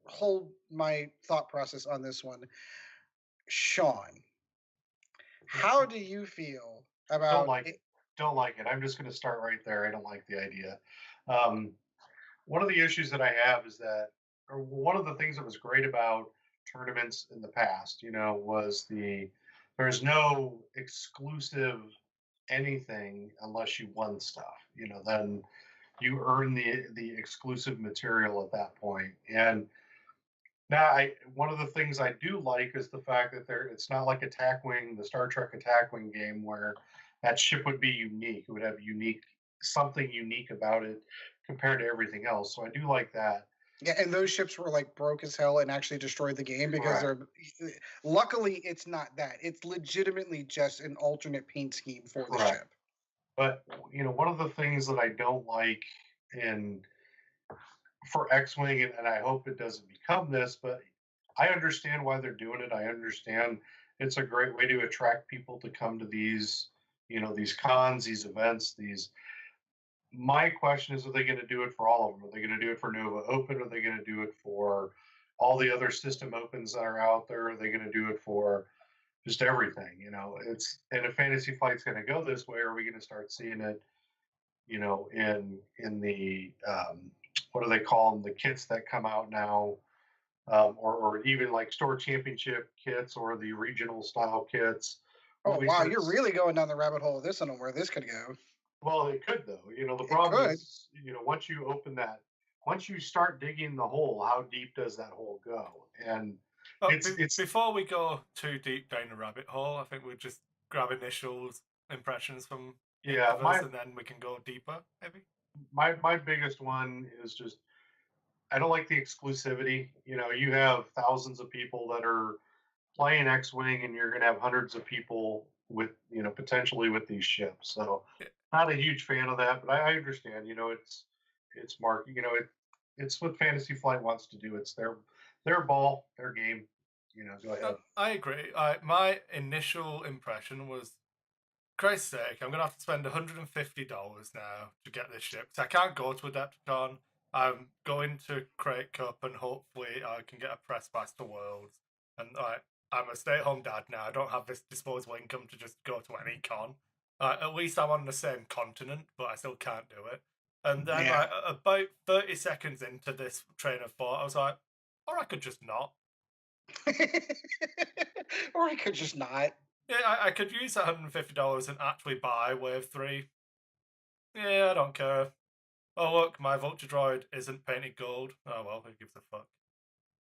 A: hold my thought process on this one. Sean, how do you feel about
D: Don't like it. I'm just going to start right there. I don't like the idea. One of the issues that I have is that, or one of the things that was great about tournaments in the past, was there's no exclusive anything unless you won stuff. Then you earn the exclusive material at that point. And now, one of the things I do like is the fact that it's not like Attack Wing, the Star Trek Attack Wing game, where that ship would be unique. It would have something unique about it compared to everything else. So I do like that.
A: Yeah, and those ships were like broke as hell and actually destroyed the game because luckily it's not that. It's legitimately just an alternate paint scheme for the ship.
D: But one of the things that I don't like for X-Wing, and I hope it doesn't become this, but I understand why they're doing it. I understand it's a great way to attract people to come to these, these cons, these events, My question is, are they going to do it for all of them? Are they going to do it for Nova Open? Are they going to do it for all the other system opens that are out there? Are they going to do it for just everything? And if Fantasy Flight's going to go this way, are we going to start seeing it in the what do they call them? The kits that come out now, or even like store championship kits or the regional style kits.
A: Oh
D: When we
A: wow,
D: start,
A: you're really going down the rabbit hole of this. I don't know where this could go.
D: well, it could though. The
A: It
D: problem
A: could.
D: is, once you open that, once you start digging the hole, how deep does that hole go? And it's
C: Before we go too deep down the rabbit hole, I think we'll just grab initials, impressions from each
D: yeah,
C: of us, and then we can go deeper, maybe.
D: my biggest one is just I don't like the exclusivity. You have thousands of people that are playing X-wing, and you're going to have hundreds of people with potentially with these ships. So
C: Yeah.
D: not a huge fan of that, but I understand. It's mark. It's what Fantasy Flight wants to do. It's their ball, their game. Go ahead.
C: I agree. My initial impression was, Christ's sake, I'm gonna have to spend $150 now to get this ship. Because I can't go to Adepticon. I'm going to Crate Cup, and hopefully I can get a press pass to Worlds. And I'm a stay-at-home dad now. I don't have this disposable income to just go to any con. At least I'm on the same continent, but I still can't do it. And then,
A: Yeah.
C: about 30 seconds into this train of thought, I was like, or I could just not.
A: Or I could just not.
C: Yeah, I could use that $150 and actually buy Wave 3. Yeah, I don't care. Oh, look, my Vulture Droid isn't painted gold. Oh, well, who gives a fuck?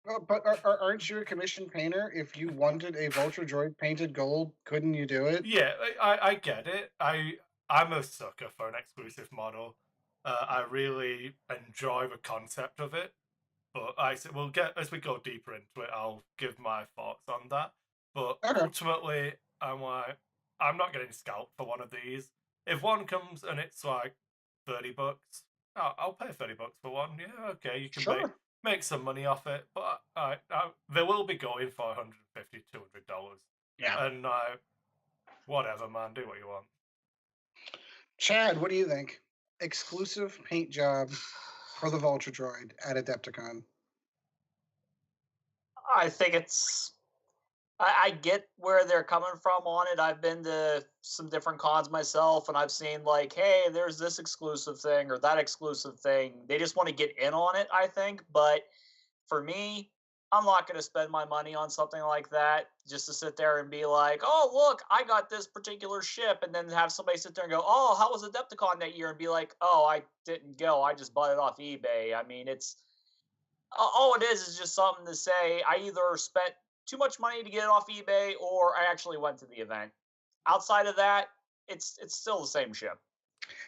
A: Well, but aren't you a commissioned painter? If you wanted a Vulture Droid painted gold, couldn't you do it?
C: Yeah, I get it. I'm a sucker for an exclusive model. I really enjoy the concept of it. But we'll get, as we go deeper into it, I'll give my thoughts on that. But
A: Okay.
C: ultimately, I'm like, I'm not getting scalped for one of these. If one comes and it's like $30, I'll pay $30 for one. Yeah, okay, you can
A: Sure.
C: make some money off it. But they will be going for $150, $200.
A: Yeah.
C: And whatever, man, do what you want.
A: Chad, what do you think? Exclusive paint job for the Vulture Droid at Adepticon.
B: I think it's. I get where they're coming from on it. I've been to some different cons myself, and I've seen like, hey, there's this exclusive thing or that exclusive thing. They just want to get in on it, I think. But for me, I'm not going to spend my money on something like that just to sit there and be like, oh, look, I got this particular ship, and then have somebody sit there and go, oh, how was Adepticon that year? And be like, oh, I didn't go. I just bought it off eBay. I mean, it's all it is just something to say. I either spent too much money to get it off eBay, or I actually went to the event. Outside of that, it's still the same ship.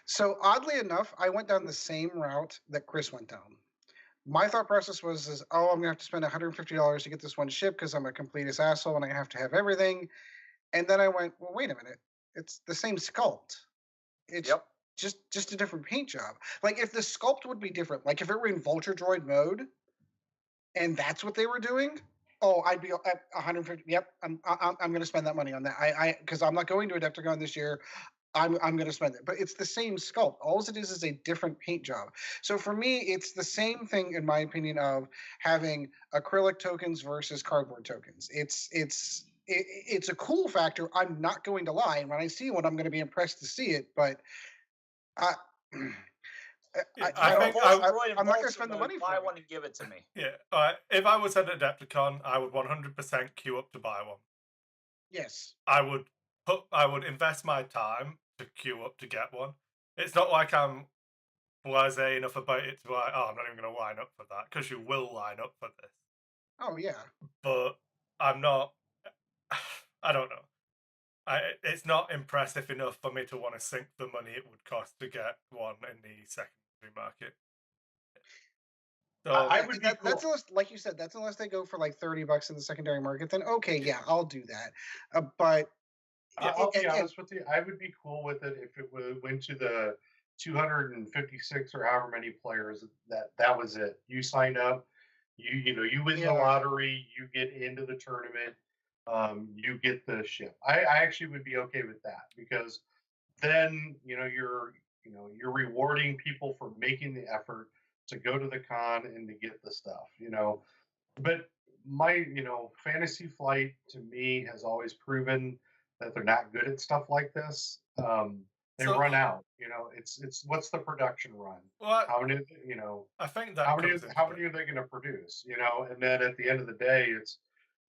A: So oddly enough, I went down the same route that Kris went down. My thought process was, oh, I'm gonna have to spend $150 to get this one ship because I'm a completist asshole and I have to have everything. And then I went, well, wait a minute, it's the same sculpt. It's
B: Yep.
A: just a different paint job. Like if the sculpt would be different, like if it were in Vulture Droid mode, and that's what they were doing, oh, I'd be at 150. Yep, I'm going to spend that money on that. Because I'm not going to Adepticon this year. I'm going to spend it. But it's the same sculpt. All it is a different paint job. So for me, it's the same thing, in my opinion, of having acrylic tokens versus cardboard tokens. It's a cool factor. I'm not going to lie. When I see one, I'm going to be impressed to see it. But I'm not going to spend the money for
B: I
A: it.
B: want to give it to me.
C: Yeah, if I was at Adepticon, I would 100% queue up to buy one.
A: Yes.
C: I would invest my time to queue up to get one. It's not like I'm blasé enough about it to be like, oh, I'm not even going to line up for that, because you will line up for this.
A: Oh yeah.
C: But I'm not. I don't know. It's not impressive enough for me to want to sink the money it would cost to get one in the secondary market. So
A: I would be cool. That's unless, like you said, that's unless they go for like $30 in the secondary market. Then okay, yeah, I'll do that. But
D: I'll be honest with you, I would be cool with it if it went to the 256 or however many players. That was it. You sign up, you win the lottery, you get into the tournament, you get the ship. I actually would be okay with that, because then you're rewarding people for making the effort to go to the con and to get the stuff. But my Fantasy Flight to me has always proven that they're not good at stuff like this. They
C: So,
D: run out. You know, it's what's the production run?
C: well,
D: How many? You know,
C: I think that
D: how many?
C: comes into
D: How
C: it.
D: many are they going to produce? You know, and then at the end of the day,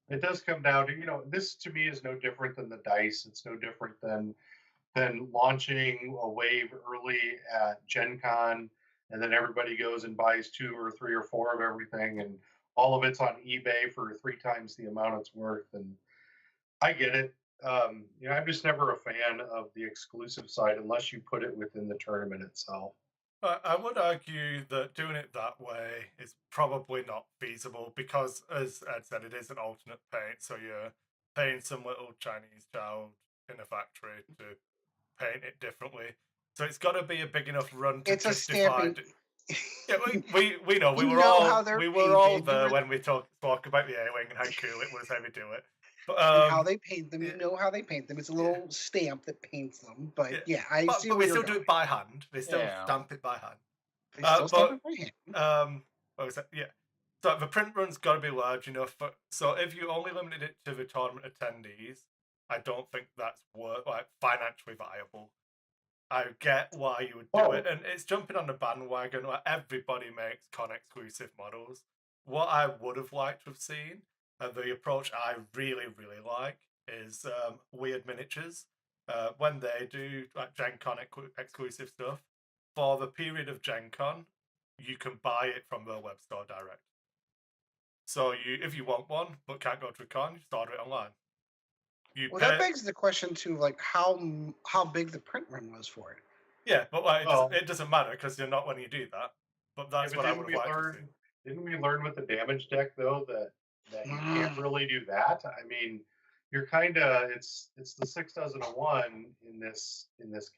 D: it does come down to, you know, this to me is no different than the dice. It's no different than launching a wave early at Gen Con, and then everybody goes and buys 2 or 3 or 4 of everything, and all of it's on eBay for 3 times the amount it's worth. And I get it. You know, I'm just never a fan of the exclusive side unless you put it within the tournament itself.
C: I would argue that doing it that way is probably not feasible because, as Ed said, it is an alternate paint. So you're paying some little Chinese child in a factory to paint it differently. So it's got to be a big enough run to
A: It's a
C: justify.
A: stamping.
C: Yeah, we know
A: You know how they're
C: we were all
A: painted.
C: there when we talk about the A-wing and how cool it was how we do it. But
A: And how they paint them.
C: yeah.
A: You know how they paint them. It's a little stamp that paints them. But
C: yeah,
A: I see
C: but
A: where
C: we
A: you're
C: still do
A: going.
C: it by hand. We still
B: Yeah.
C: stamp it by hand.
A: They still stamp it by hand.
C: What was that? Yeah. So the print run's got to be large enough. So if you only limited it to the tournament attendees, I don't think that's financially viable. I get why you would do it, and it's jumping on the bandwagon where everybody makes con exclusive models. What I would have liked to have seen, and the approach I really, really like, is Weird Miniatures. When they do like Gen Con exclusive stuff, for the period of Gen Con, you can buy it from their web store direct. So if you want one but can't go to a con, you just order it online.
A: That begs the question too, like how big the print run was for it.
C: Yeah, but it doesn't matter because you're not when you do that. But that's what I would have liked to see.
D: Didn't we learn with the damage deck though that you can't really do that? I mean, you're kind of it's the 6 dozen of 1 in this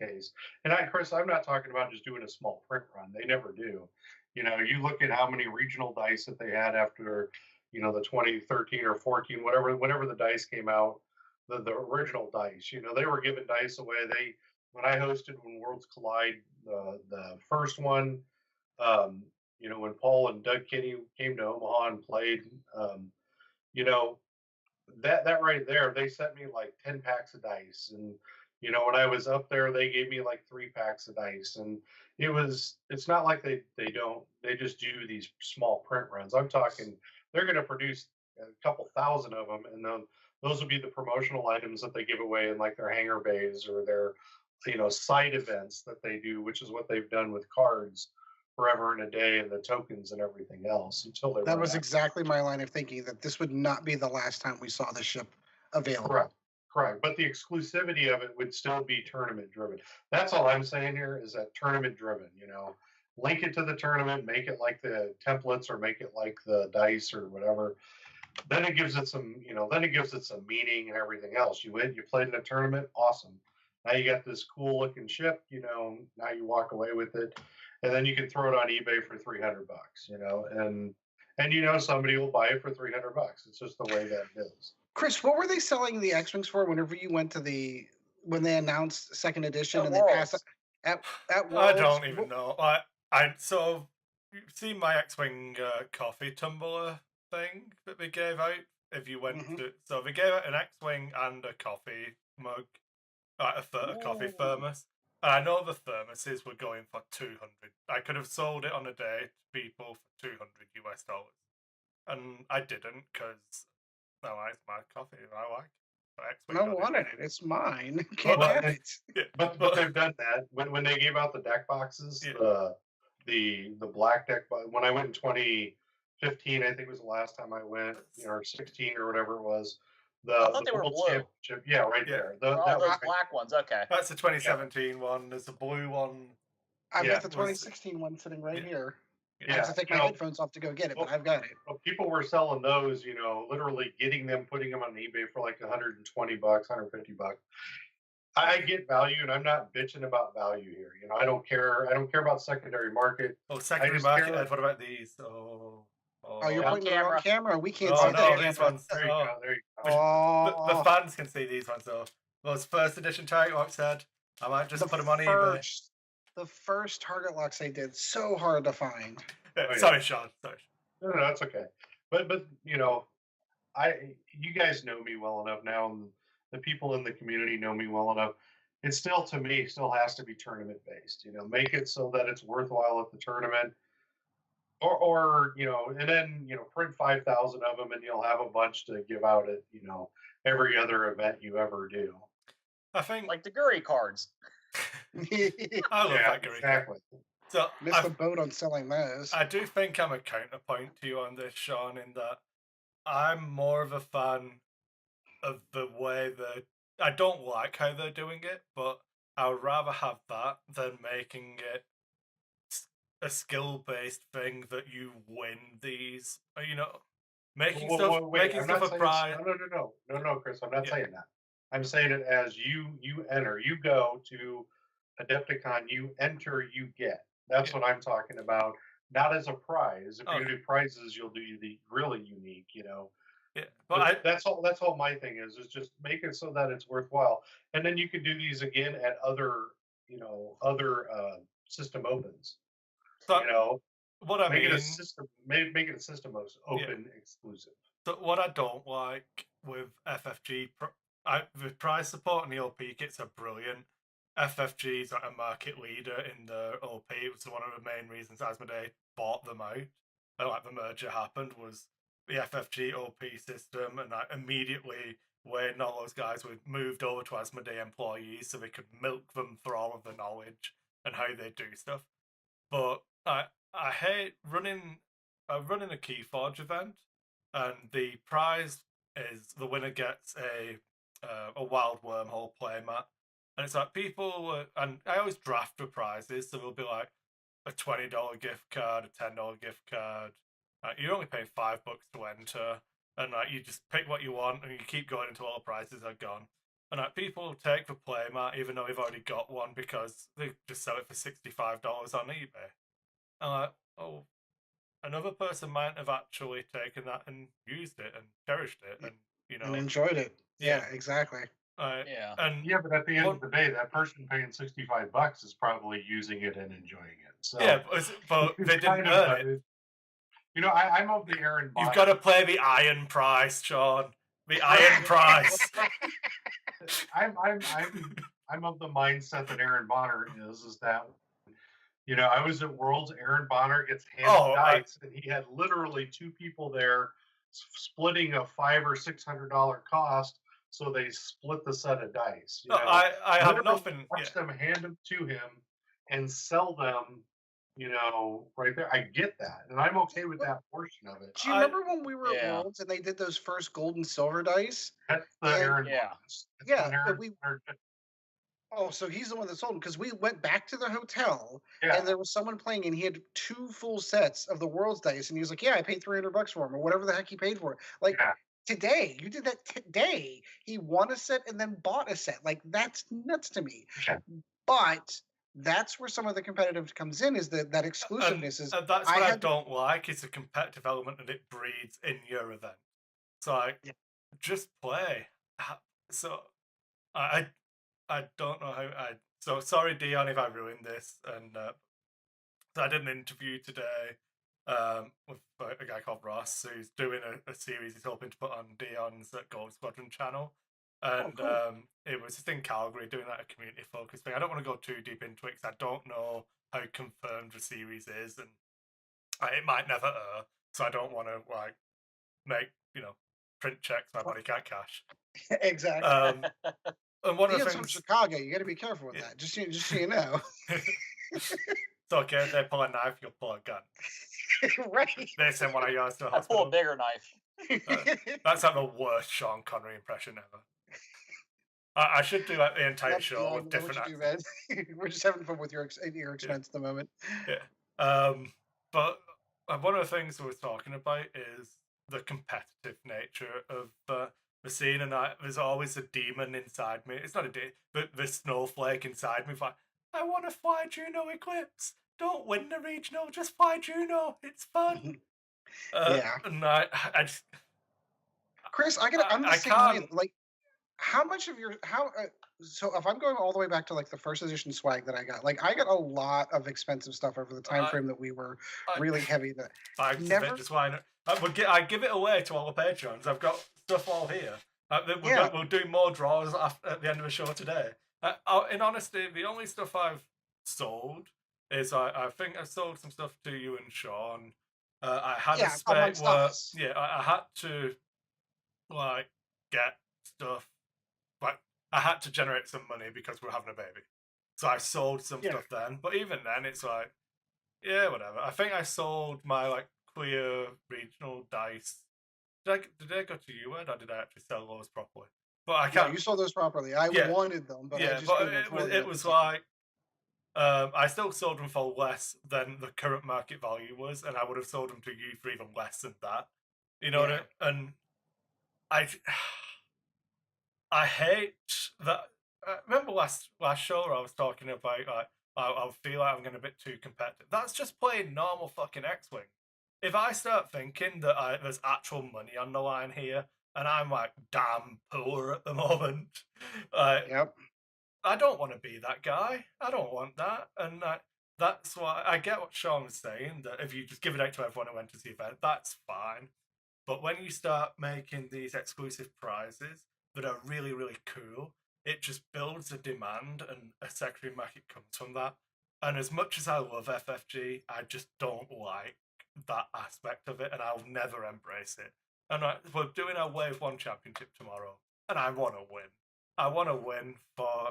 D: case. And Chris, I'm not talking about just doing a small print run. They never do. You know, you look at how many regional dice that they had after, you know, the 2013 or 14, whenever the dice came out, the original dice. You know, they were giving dice away. When I hosted when Worlds Collide, the first one, you know, when Paul and Doug Kinney came to Omaha and played, you know, that right there, they sent me like 10 packs of dice. And, you know, when I was up there, they gave me like 3 packs of dice. And it's not like they just do these small print runs. I'm talking, they're going to produce a couple thousand of them. And then those will be the promotional items that they give away in like their hangar bays or their, you know, side events that they do, which is what they've done with cards forever and a day and the tokens and everything else until they.
A: That was exactly my line of thinking, that this would not be the last time we saw the ship available.
D: Correct. But the exclusivity of it would still be tournament driven. That's all I'm saying here is that tournament driven, you know, link it to the tournament, make it like the templates or make it like the dice or whatever. Then it gives it some, you know, some meaning and everything else. You win, you played in a tournament, awesome. Now you got this cool looking ship, you know, now you walk away with it. And then you can throw it on eBay for $300, you know, and you know somebody will buy it for $300. It's just the way that it is.
A: Chris, what were they selling the X-Wings for whenever you went to when they announced second edition and
B: Worlds.
A: they passed at Worlds?
C: I don't even know. So you've seen my X-Wing coffee tumbler thing that they gave out. If you went to, so they gave out an X-Wing and a coffee mug, a coffee thermos. And I know the thermoses were going for $200. I could have sold it on a day to people for $200 US, and I didn't because it's my coffee. I like.
A: I wanted it. It's mine.
D: Can't have it. Yeah, but they've done that when they gave out the deck boxes. Yeah. The black deck. When I went in 2015, I think was the last time I went, you know, or 16 or whatever it was.
B: I thought they were blue.
D: Yeah, right there.
B: Those black ones. Okay.
C: That's the 2017 one. There's a blue one.
A: I've got the 2016 one sitting right here. I have to take my headphones off to go get it, but I've got it.
D: Well, people were selling those, you know, literally getting them, putting them on eBay for like $120, $150. I get value, and I'm not bitching about value here. You know, I don't care about secondary market.
C: Oh, secondary market. What about these?
A: You're pointing the wrong camera. We can't see
C: these ones.
D: There you go.
C: The fans can see these ones, though. Those first edition target locks said. I might just put them on eBay.
A: The first target locks they did, so hard to find.
C: Sorry, Sean. Sorry.
D: No, that's okay. But you know, you guys know me well enough now, and the people in the community know me well enough. it still, to me, still has to be tournament based. Make it so that it's worthwhile at the tournament, or and then print 5,000 of them, and you'll have a bunch to give out at every other event you ever do.
C: I think
B: like the Guri cards.
C: I love that Guri
D: exactly.
C: So
A: Missed the boat on selling those.
C: I do think I'm a counterpoint to you on this, Sean, in that I'm more of a fan of the way that I don't like how they're doing it, but I would rather have that than making it a skill-based thing that you win these. Making stuff a prize.
D: No, Chris. I'm not saying that. I'm saying it as you enter. You go to Adepticon. You enter. You get. That's what I'm talking about. Not as a prize. If you do prizes, you'll do the really unique.
C: Yeah,
D: but that's all. That's all my thing is just make it so that it's worthwhile, and then you can do these again at other system opens.
C: So, what I
D: make
C: mean,
D: it a system. Make it a system open exclusive.
C: So what I don't like with FFG, the prize support and the OP kits are brilliant. FFG is like a market leader in the OP. It was one of the main reasons Asmodee bought them out. Like the merger happened was the FFG OP system, and immediately Wade and all those guys were moved over to Asmodee employees so they could milk them for all of the knowledge and how they do stuff. But I hate running a Keyforge event, and the prize is the winner gets a wild wormhole playmat. And it's like people, and I always draft the prizes, so there'll be like a $20 gift card, a $10 gift card. You're only paying $5 to enter, and you just pick what you want, and you keep going until all the prizes are gone. And people take the playmat even though they've already got one because they just sell it for $65 on eBay. And oh, another person might have actually taken that and used it and cherished it, and
A: and enjoyed it. Yeah, exactly.
C: But
D: at the end of the day, that person paying $65 is probably using it and enjoying it. So
C: but they didn't earn it.
D: I'm of the Aaron Bonner.
C: You've got to play the iron price, Sean. The iron price.
D: I'm of the mindset that Aaron Bonner is that I was at Worlds. Aaron Bonner gets handed dice, and he had literally two people there splitting a $500 or $600 cost, so they split the set of dice.
C: I have nothing.
D: Watch them hand them to him and sell them. Right there. I get that, and I'm okay with that portion of it.
A: Do you remember when we were at Worlds and they did those first gold and silver dice?
D: That's the Aaron.
A: Oh, so he's the one that sold them, because we went back to the hotel and there was someone playing and he had 2 full sets of the World's dice and he was like, I paid $300 for them, or whatever the heck he paid for it. Today, you did that today. He won a set and then bought a set. That's nuts to me. But that's where some of the competitive comes in, is that exclusiveness.
C: And that's what I don't like, is the competitive element that it breeds in your event. So just play. So I don't know how so sorry, Dion, if I ruined this. And so I did an interview today with a guy called Ross, who's doing a series he's hoping to put on Dion's Gold Squadron channel. And it was just in Calgary, doing a community focus thing. I don't want to go too deep into it because I don't know how confirmed the series is, and it might never air. So I don't want to make print checks my body can't cash.
A: Exactly.
C: And one of the things
A: from Chicago, you got to be careful with that. Just so you know.
C: It's okay. If they pull a knife, you'll pull a gun.
A: Right.
C: They send one of yours to the hospital.
B: I pull a bigger knife.
C: That's the worst Sean Connery impression ever. I should do the entire show with different accents.
A: We're just having fun with your expense at the moment.
C: Yeah. But one of the things we're talking about is the competitive nature of the scene, and there's always a demon inside me. It's not a demon, but the snowflake inside me. I want to fly Juno Eclipse. Don't win the regional, just fly Juno. It's fun. And I just,
A: Chris, I'm the same way. How much of your so if I'm going all the way back to the first edition swag that I got, I got a lot of expensive stuff over the time frame that we were really heavy. That I give it away to all the patrons. I've got stuff all here. We'll do more draws at the end of the show today.
C: In honesty, the only stuff I've sold is I think I sold some stuff to you and Sean. I had a
A: Yeah,
C: spate
A: amongst
C: where
A: us.
C: I had to like get stuff like I had to generate some money because we're having a baby. So I sold some
A: Yeah.
C: stuff then. But even then it's like, yeah, whatever. I think I sold my like clear regional dice. Did I go to you, Ed, or did I actually sell those properly? But I
A: Yeah,
C: can't.
A: you sold those properly. I
C: Yeah,
A: wanted them, but I
C: yeah.
A: just
C: But
A: couldn't afford them
C: it
A: at the
C: was
A: time.
C: like I still sold them for less than the current market value was, and I would have sold them to you for even less than that. You know,
A: Yeah.
C: and I I hate that. Remember last show where I was talking about like I feel like I'm getting a bit too competitive. That's just playing normal fucking X-wing. If I start thinking that there's actual money on the line here, and I'm like damn poor at the moment,
A: Yep.
C: I don't want to be that guy. I don't want that, and that's why I get what Sean was saying. That if you just give it out to everyone who enters the event, that's fine. But when you start making these exclusive prizes that are really, really cool, it just builds a demand and a secondary market comes from that. And as much as I love FFG, I just don't like that aspect of it and I'll never embrace it. And we're doing our Wave 1 championship tomorrow and I want to win. I want to win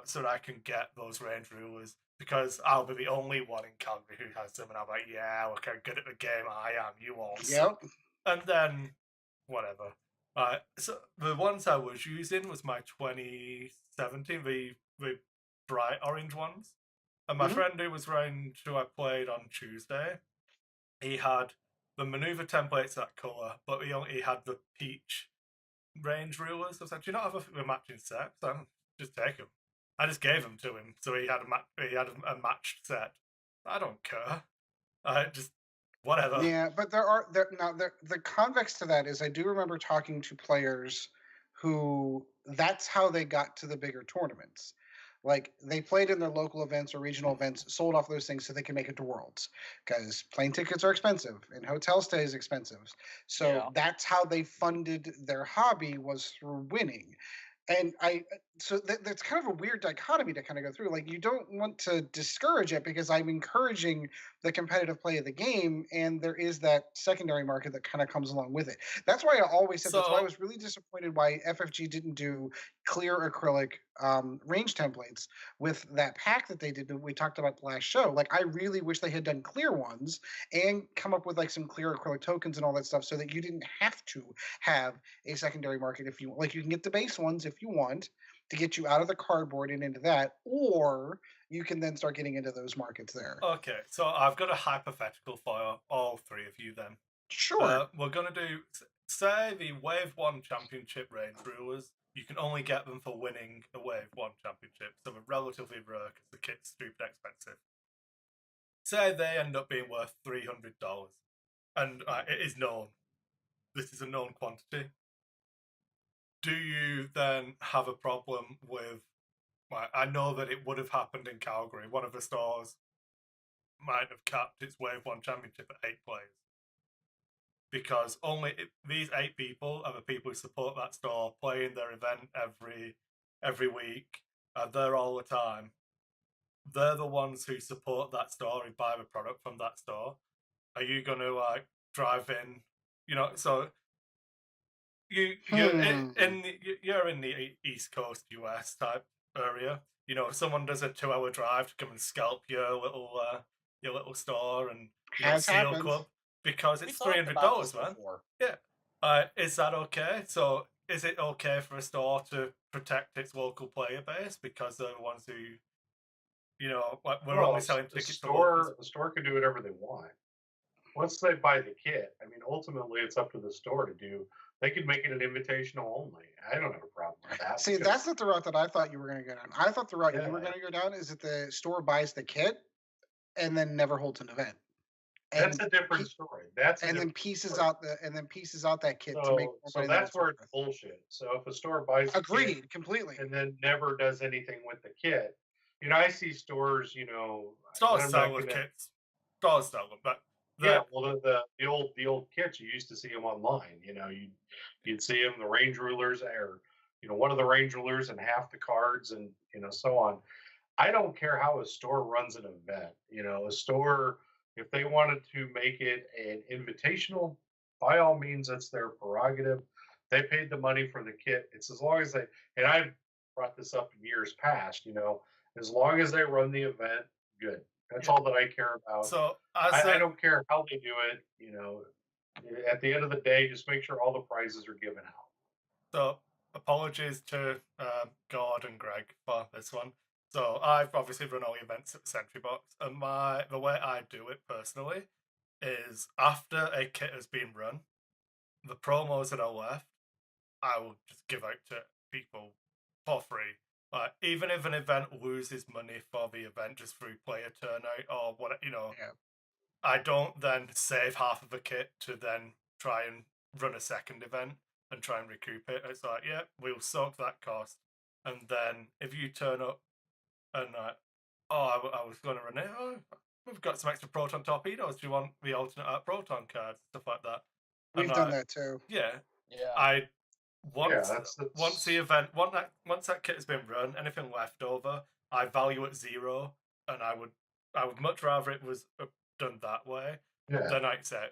C: so that I can get those range rulers because I'll be the only one in Calgary who has them. And I'm like, yeah, look how good at the game I am. You all suck.
A: Yep.
C: And then whatever. So the ones I was using was my 2017, the bright orange ones. And my friend who was around, who I played on Tuesday, he had the maneuver templates that color, but he had the peach range rulers. I was like, do you not have a matching set? So just take them. I just gave them to him, so he had a matched set. I don't care. I just whatever.
A: Yeah, but the convex to that is I do remember talking to players who that's how they got to the bigger tournaments. Like they played in their local events or regional events, sold off those things so they can make it to Worlds because plane tickets are expensive and hotel stays expensive. So that's how they funded their hobby was through winning. And so that's kind of a weird dichotomy to kind of go through. Like you don't want to discourage it because I'm encouraging the competitive play of the game, and there is that secondary market that kind of comes along with it. That's why I always said. That's why I was really disappointed why FFG didn't do clear acrylic range templates with that pack that they did that we talked about the last show. Like I really wish they had done clear ones and come up with like some clear acrylic tokens and all that stuff, so that you didn't have to have a secondary market if you like. You can get the base ones if you want to get you out of the cardboard and into that, or you can then start getting into those markets there.
C: Okay, so I've got a hypothetical for all three of you then.
A: Sure.
C: We're going to do, say, the Wave 1 Championship range rulers. You can only get them for winning a Wave 1 Championship, so they're relatively rare because the kit's stupid expensive. Say they end up being worth $300, and it is known. This is a known quantity. Do you then have a problem with... I know that it would have happened in Calgary. One of the stores might have capped its Wave 1 Championship at 8 players. Because these 8 people are the people who support that store, playing their event every week, are there all the time. They're the ones who support that store, who buy the product from that store. Are you going to like drive in? You know, so you're in the East Coast US type area. You know, if someone does a 2-hour drive to come and scalp your little store and seal club because it's $300, man. Yeah. Is that okay? So is it okay for a store to protect its local player base because they're the ones who, we're only selling tickets to locals?
D: The store can do whatever they want. Once they buy the kit, I mean, ultimately it's up to the store to do. They could make it an invitational only. I don't have a problem with that.
A: See, that's not the route that I thought you were going to go down. I thought the route you were going to go down is that the store buys the kit and then never holds an event.
D: And that's a different story.
A: Then pieces out that kit to make more money.
D: So that's where it's bullshit. So if a store buys
A: agreed completely
D: and then never does anything with the kit, I see stores,
C: stores sell the kits. Stores sell them, but
D: well, the old kits, you used to see them online. You'd see them, the range rulers, or one of the range rulers and half the cards, and so on. I don't care how a store runs an event. A store, if they wanted to make it an invitational, by all means, that's their prerogative. They paid the money for the kit. It's as long as they, and I've brought this up in years past, as long as they run the event, good. That's all that I care about.
C: So
D: I don't care how they do it. At the end of the day, just make sure all the prizes are given out.
C: So apologies to Gord and Greg for this one. So I've obviously run all the events at the Sentry Box, and the way I do it personally is after a kit has been run, the promos that are left, I will just give out to people for free. Even if an event loses money for the event just through player turnout or what, I don't then save half of a kit to then try and run a second event and try and recoup it. It's like, yeah, we'll soak that cost. And then if you turn up and I was going to run it, we've got some extra proton torpedoes. Do you want the alternate art proton cards? Stuff like that.
A: We've done that too.
C: Yeah.
B: Yeah.
C: Once the event, once that kit has been run, anything left over, I value at 0, and I would much rather it was done that way than I'd say.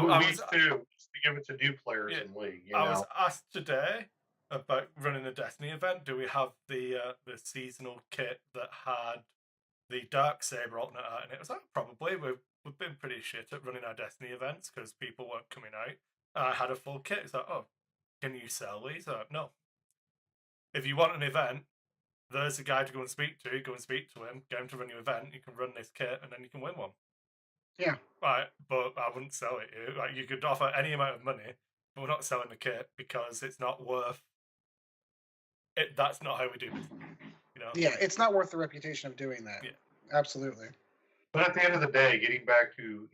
D: We just to give it to new players in League.
C: I was asked today about running a Destiny event. Do we have the seasonal kit that had the Darksaber alternate art in it? I was like, probably. We've been pretty shit at running our Destiny events because people weren't coming out. I had a full kit. It's like, oh, can you sell these? Like, no. If you want an event, there's a guy to go and speak to. Go and speak to him. Get him to run your event. You can run this kit, and then you can win one.
A: Yeah.
C: Right, but I wouldn't sell it. Like, you could offer any amount of money, but we're not selling the kit because it's not worth it. That's not how we do business.
A: Yeah, it's not worth the reputation of doing that. Yeah. Absolutely.
D: But at the end of the day, getting back to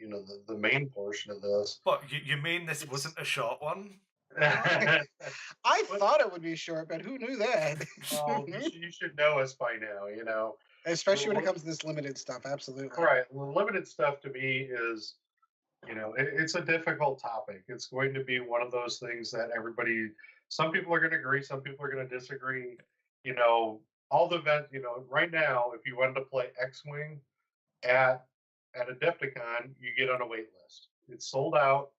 D: the main portion of this.
C: What you mean? This wasn't a short one?
A: I thought it would be short, but who knew that?
D: Well, you should know us by now.
A: Especially when it comes to this limited stuff, absolutely.
D: Right. Well, limited stuff to me is, it's a difficult topic. It's going to be one of those things that some people are going to agree, some people are going to disagree. All the events, right now, if you wanted to play X-Wing at Adepticon, you get on a wait list. It's sold out.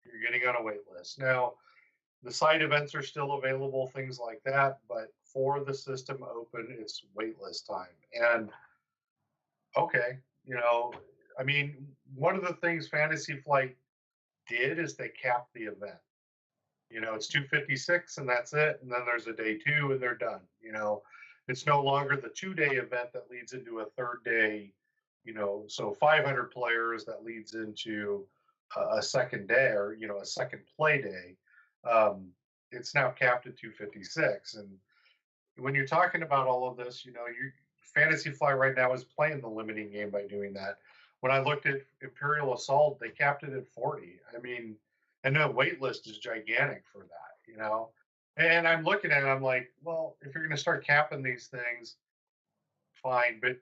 D: You're getting on a wait list. Now, the side events are still available, things like that, but for the system open, it's waitlist time. And okay, one of the things Fantasy Flight did is they capped the event. It's 256 and that's it. And then there's a day 2 and they're done. It's no longer the 2-day event that leads into a 3rd day, so 500 players that leads into a second day or, a second play day. It's now capped at 256. And when you're talking about all of this, Fantasy Fly right now is playing the limiting game by doing that. When I looked at Imperial Assault, they capped it at 40. And the wait list is gigantic for that, And I'm looking at it, I'm like, well, if you're going to start capping these things, fine. But,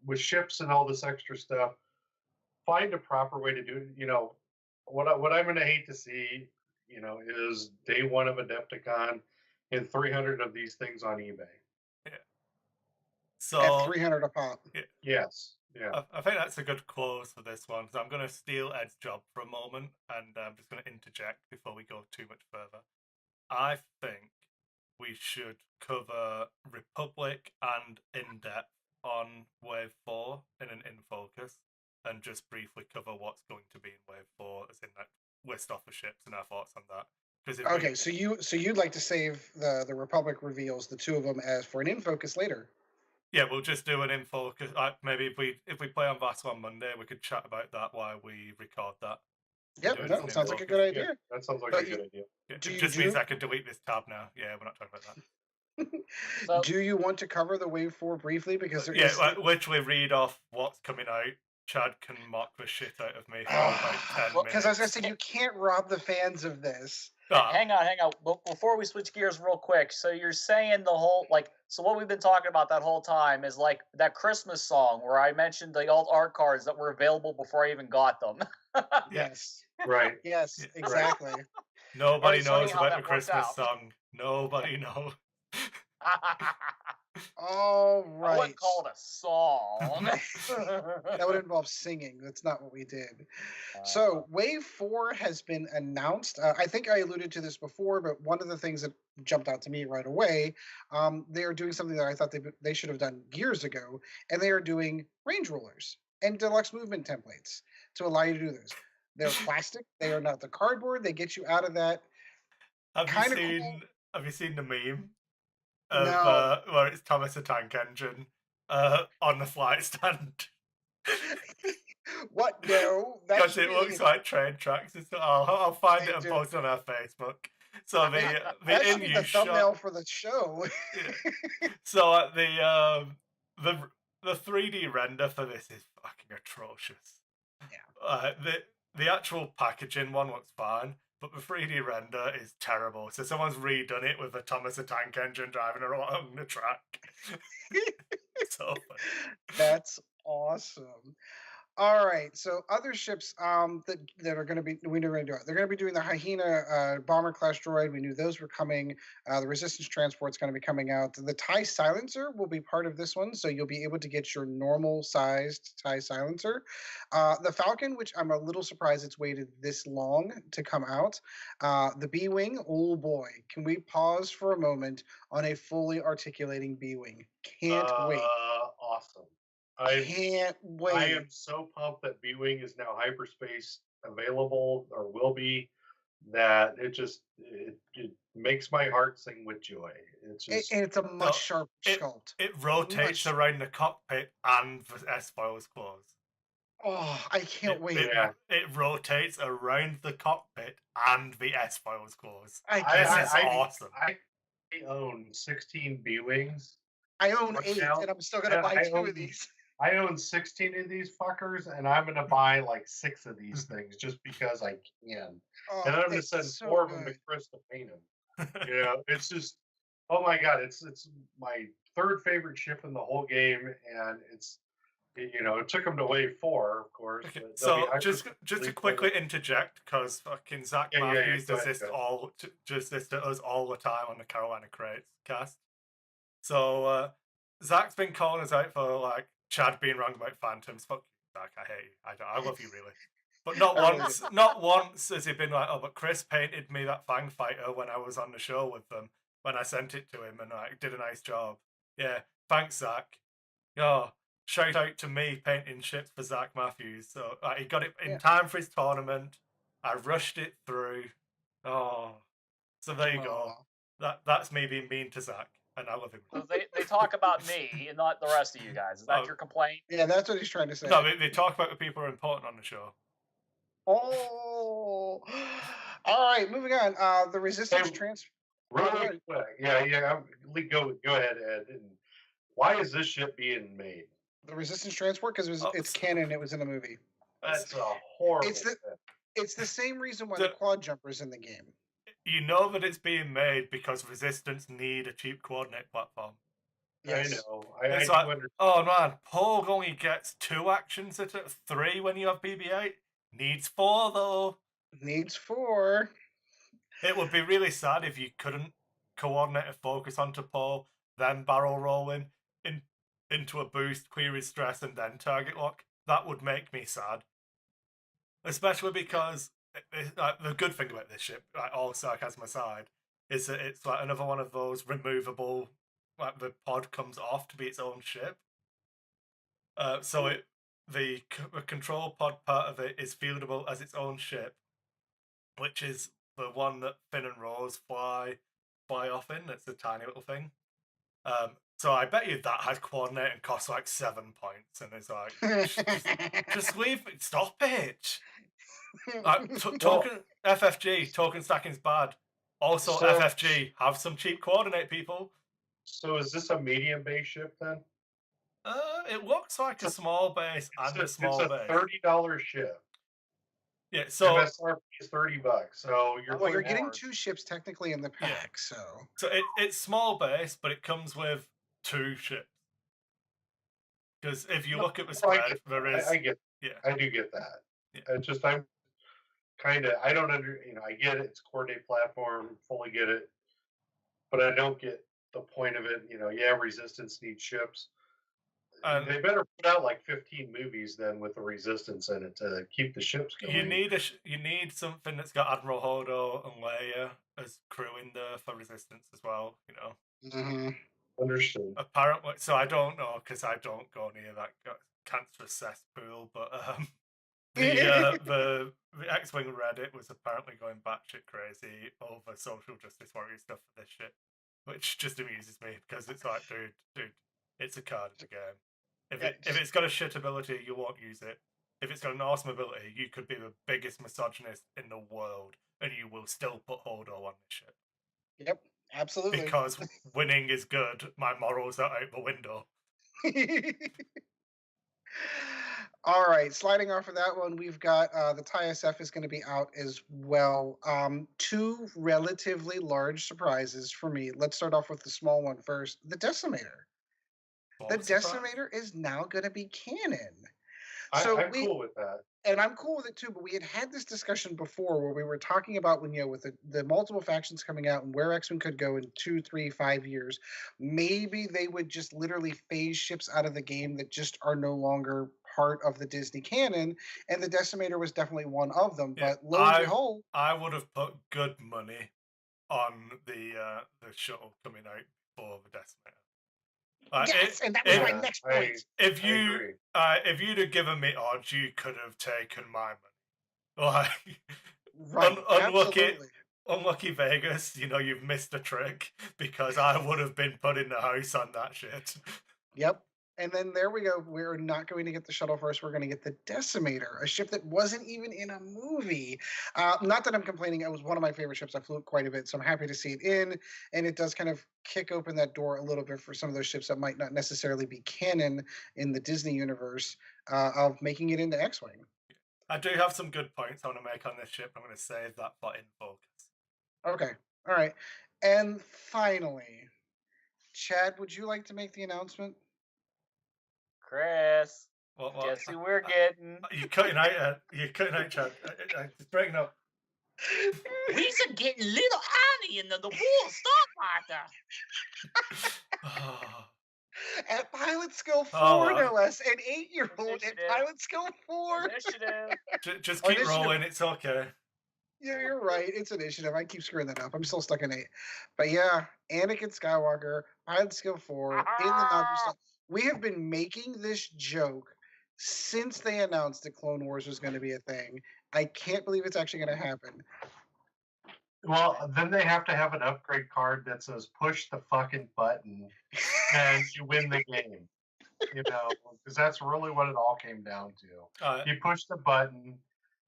D: with ships and all this extra stuff, find a proper way to do it. What I'm going to hate to see, is day 1 of Adepticon and 300 of these things on eBay.
C: Yeah. So
A: at 300 a pop.
C: Yeah.
D: Yes. Yeah.
C: I think that's a good close for this one. So I'm going to steal Ed's job for a moment, and I'm just going to interject before we go too much further. I think we should cover Republic and in-depth on Wave 4 in an in-focus, and just briefly cover what's going to be in Wave 4, as in that list off the ships and our thoughts on that.
A: Okay, so you'd like to save the Republic reveals, the 2 of them, as for an in-focus later.
C: Yeah, we'll just do an in-focus. Maybe if we play on Vassal on Monday, we could chat about that while we record that.
A: Yep, that sounds like a good idea.
D: Yeah, that sounds like a good idea.
C: Yeah, just means I can delete this tab now. Yeah, we're not talking about
A: that. Do you want to cover the Wave 4 briefly? Because
C: literally read off what's coming out. Chad can mock the shit out of me for about 10 minutes.
A: Because I was going to say, you can't rob the fans of this.
B: Hang on. Before we switch gears real quick, so you're saying the whole, so what we've been talking about that whole time is that Christmas song where I mentioned the alt art cards that were available before I even got them.
A: Yes.
D: Right.
A: Yes, exactly.
C: Nobody knows about the Christmas song. Nobody knows.
A: All
B: I
A: right.
B: wouldn't call it a song.
A: That would involve singing. That's not what we did.
B: Uh,
A: So, Wave 4 has been announced. I think I alluded to this before, but one of the things that jumped out to me right away, they are doing something that I thought they should have done years ago, and they are doing range rulers and deluxe movement templates to allow you to do this. They're plastic. They are not the cardboard. They get you out of that.
C: Have you
A: Kinda
C: seen?
A: cool.
C: Have you seen the meme of
A: No.
C: where it's Thomas the Tank Engine on the flight stand?
A: What? No. That
C: Because
A: should
C: it
A: be
C: looks like train tracks and stuff. I'll find
A: They
C: it and
A: do.
C: post it on our Facebook. So the
A: That should be the
C: in-use
A: thumbnail
C: shot.
A: for the show.
C: Yeah. So the 3D render for this is fucking atrocious.
A: Yeah.
C: The actual packaging one looks fine, but the 3D render is terrible. So someone's redone it with a Thomas the Tank Engine driving along the track. So funny.
A: That's awesome. All right. So other ships that are going to be we knew were going to do it. They're going to be doing the Hyena bomber class droid. We knew those were coming. The Resistance transport's going to be coming out. The TIE silencer will be part of this one, so you'll be able to get your normal sized TIE silencer. The Falcon, which I'm a little surprised it's waited this long to come out. The B-wing. Oh boy, can we pause for a moment on a fully articulating B-wing? Can't wait.
D: Awesome. I
A: Can't wait.
D: I am so pumped that B-Wing is now hyperspace available or will be, that it makes my heart sing with joy. It's just
A: And it's a much sharper sculpt.
C: It rotates around the cockpit and the S-foils close.
A: Oh, I can't wait.
C: It rotates around the cockpit and the S-foils close.
A: This
C: is awesome.
D: I own 16 B-Wings.
A: I own 8, and I'm still going to buy 2 of these.
D: I own 16 of these fuckers, and I'm going to buy like 6 of these things just because I can. And I'm going to send 4 of them to Kris to paint them. You know, it's just, oh my God, it's my 3rd favorite ship in the whole game, and it's, you know, it took them to Wave 4, of course.
C: Okay, so just to quickly interject, because fucking Zach Matthews does this to us all the time on the Carolina Crates cast. So Zach's been calling us out for like Chad being wrong about Phantoms. Fuck you, Zach. I hate you. I love you really. But not once has he been like, oh, but Kris painted me that Fang Fighter when I was on the show with them, when I sent it to him, and like did a nice job. Yeah, thanks, Zach. Oh, shout out to me painting ships for Zach Matthews. So he got it in time for his tournament. I rushed it through. Oh, so there you go. That's me being mean to Zach. And I love him.
B: So they talk about me and not the rest of you guys. Is that your complaint?
A: Yeah, that's what he's trying to say.
C: No, they talk about the people who are important on the show.
A: Oh, all right. Moving on. The Resistance transfer.
D: Really quick. Yeah. Go ahead, Ed. And why is this ship being made?
A: The Resistance transport, because it's canon. It was in the movie.
D: That's a horrible.
A: It's the same reason why the quad jumper's in the game.
C: You know that it's being made because Resistance need a cheap coordinate platform.
D: Yes. I know.
C: It's like, oh man, Pogue only gets 2 actions at 3 when you have BB-8. Needs 4 though.
A: Needs 4.
C: It would be really sad if you couldn't coordinate a focus onto Poe, then barrel rolling into a boost, query stress, and then target lock. That would make me sad. Especially because the good thing about this ship, like all sarcasm aside, is that it's like another one of those removable, like the pod comes off to be its own ship. So the control pod part of it is fieldable as its own ship, which is the one that Finn and Rose fly off in. It's a tiny little thing. So I bet you that had coordinate and cost like 7 points, and it's like, just leave it, stop it. FFG, token stacking's bad. Also, FFG, have some cheap coordinate, people.
D: So is this a medium base ship then?
C: It looks like a small base and a small base.
D: It's a $30 ship.
C: Yeah, so
D: MSRP is $30. So
A: you're getting 2 ships technically in the pack.
C: Yeah. So it's small base, but it comes with 2 ships. Because if you look at the spread, there is.
D: I do get that.
C: Yeah.
D: It's just I don't I get it. It's coordinate platform. Fully get it. but I don't get the point of it. Yeah, Resistance needs ships.
C: And
D: They better put out like 15 movies then with the Resistance in it to keep the ships going.
C: you need something that's got Admiral Holdo and Leia as crew in there for Resistance as well.
D: Understood.
C: Apparently, so I don't know because I don't go near that cancerous cesspool, but the X-Wing Reddit was apparently going batshit crazy over social justice warrior stuff for this shit, which just amuses me because it's like, dude, it's a card in the game. If it's got a shit ability, you won't use it. If it's got an awesome ability, you could be the biggest misogynist in the world, and you will still put Holdo on this shit.
A: Yep, absolutely.
C: Because winning is good. My morals are out the window.
A: All right, sliding off of that one, we've got the TIE SF is going to be out as well. Two relatively large surprises for me. Let's start off with the small one first. The Decimator. The Decimator is now going to be canon.
D: I'm cool with that.
A: And I'm cool with it too, but we had this discussion before where we were talking about when, with the multiple factions coming out and where X-Wing could go in 2, 3, 5 years, maybe they would just literally phase ships out of the game that just are no longer part of the Disney canon, and the Decimator was definitely one of them. Yeah, but lo and behold,
C: I would have put good money on the shuttle coming out for the Decimator.
A: Yes, and that was my next point.
C: If you'd have given me odds, you could have taken my money. Like, unlucky Vegas. You've missed a trick because I would have been putting the house on that shit.
A: Yep. And then there we go. We're not going to get the shuttle first. We're going to get the Decimator, a ship that wasn't even in a movie. Not that I'm complaining. It was one of my favorite ships. I flew it quite a bit, so I'm happy to see it in. And it does kind of kick open that door a little bit for some of those ships that might not necessarily be canon in the Disney universe of making it into X-Wing.
C: I do have some good points I want to make on this ship. I'm going to save that for in focus.
A: Okay. All right. And finally, Chad, would you like to make the announcement?
B: Kris, guess who we're getting?
C: You're cutting out, Chad. It's breaking up.
B: We're getting little Annie into the Wool Starfighter.
A: At pilot skill 4, no less. An 8-year-old at pilot skill 4.
C: Initiative. Just keep rolling. It's okay.
A: Yeah, you're right. It's initiative. I keep screwing that up. I'm still stuck in 8. But yeah, Anakin Skywalker, pilot skill 4, in the non-stuff. We have been making this joke since they announced that Clone Wars was going to be a thing. I can't believe it's actually going to happen.
D: Well, then they have to have an upgrade card that says push the fucking button and you win the game. Because that's really what it all came down to. He pushed the button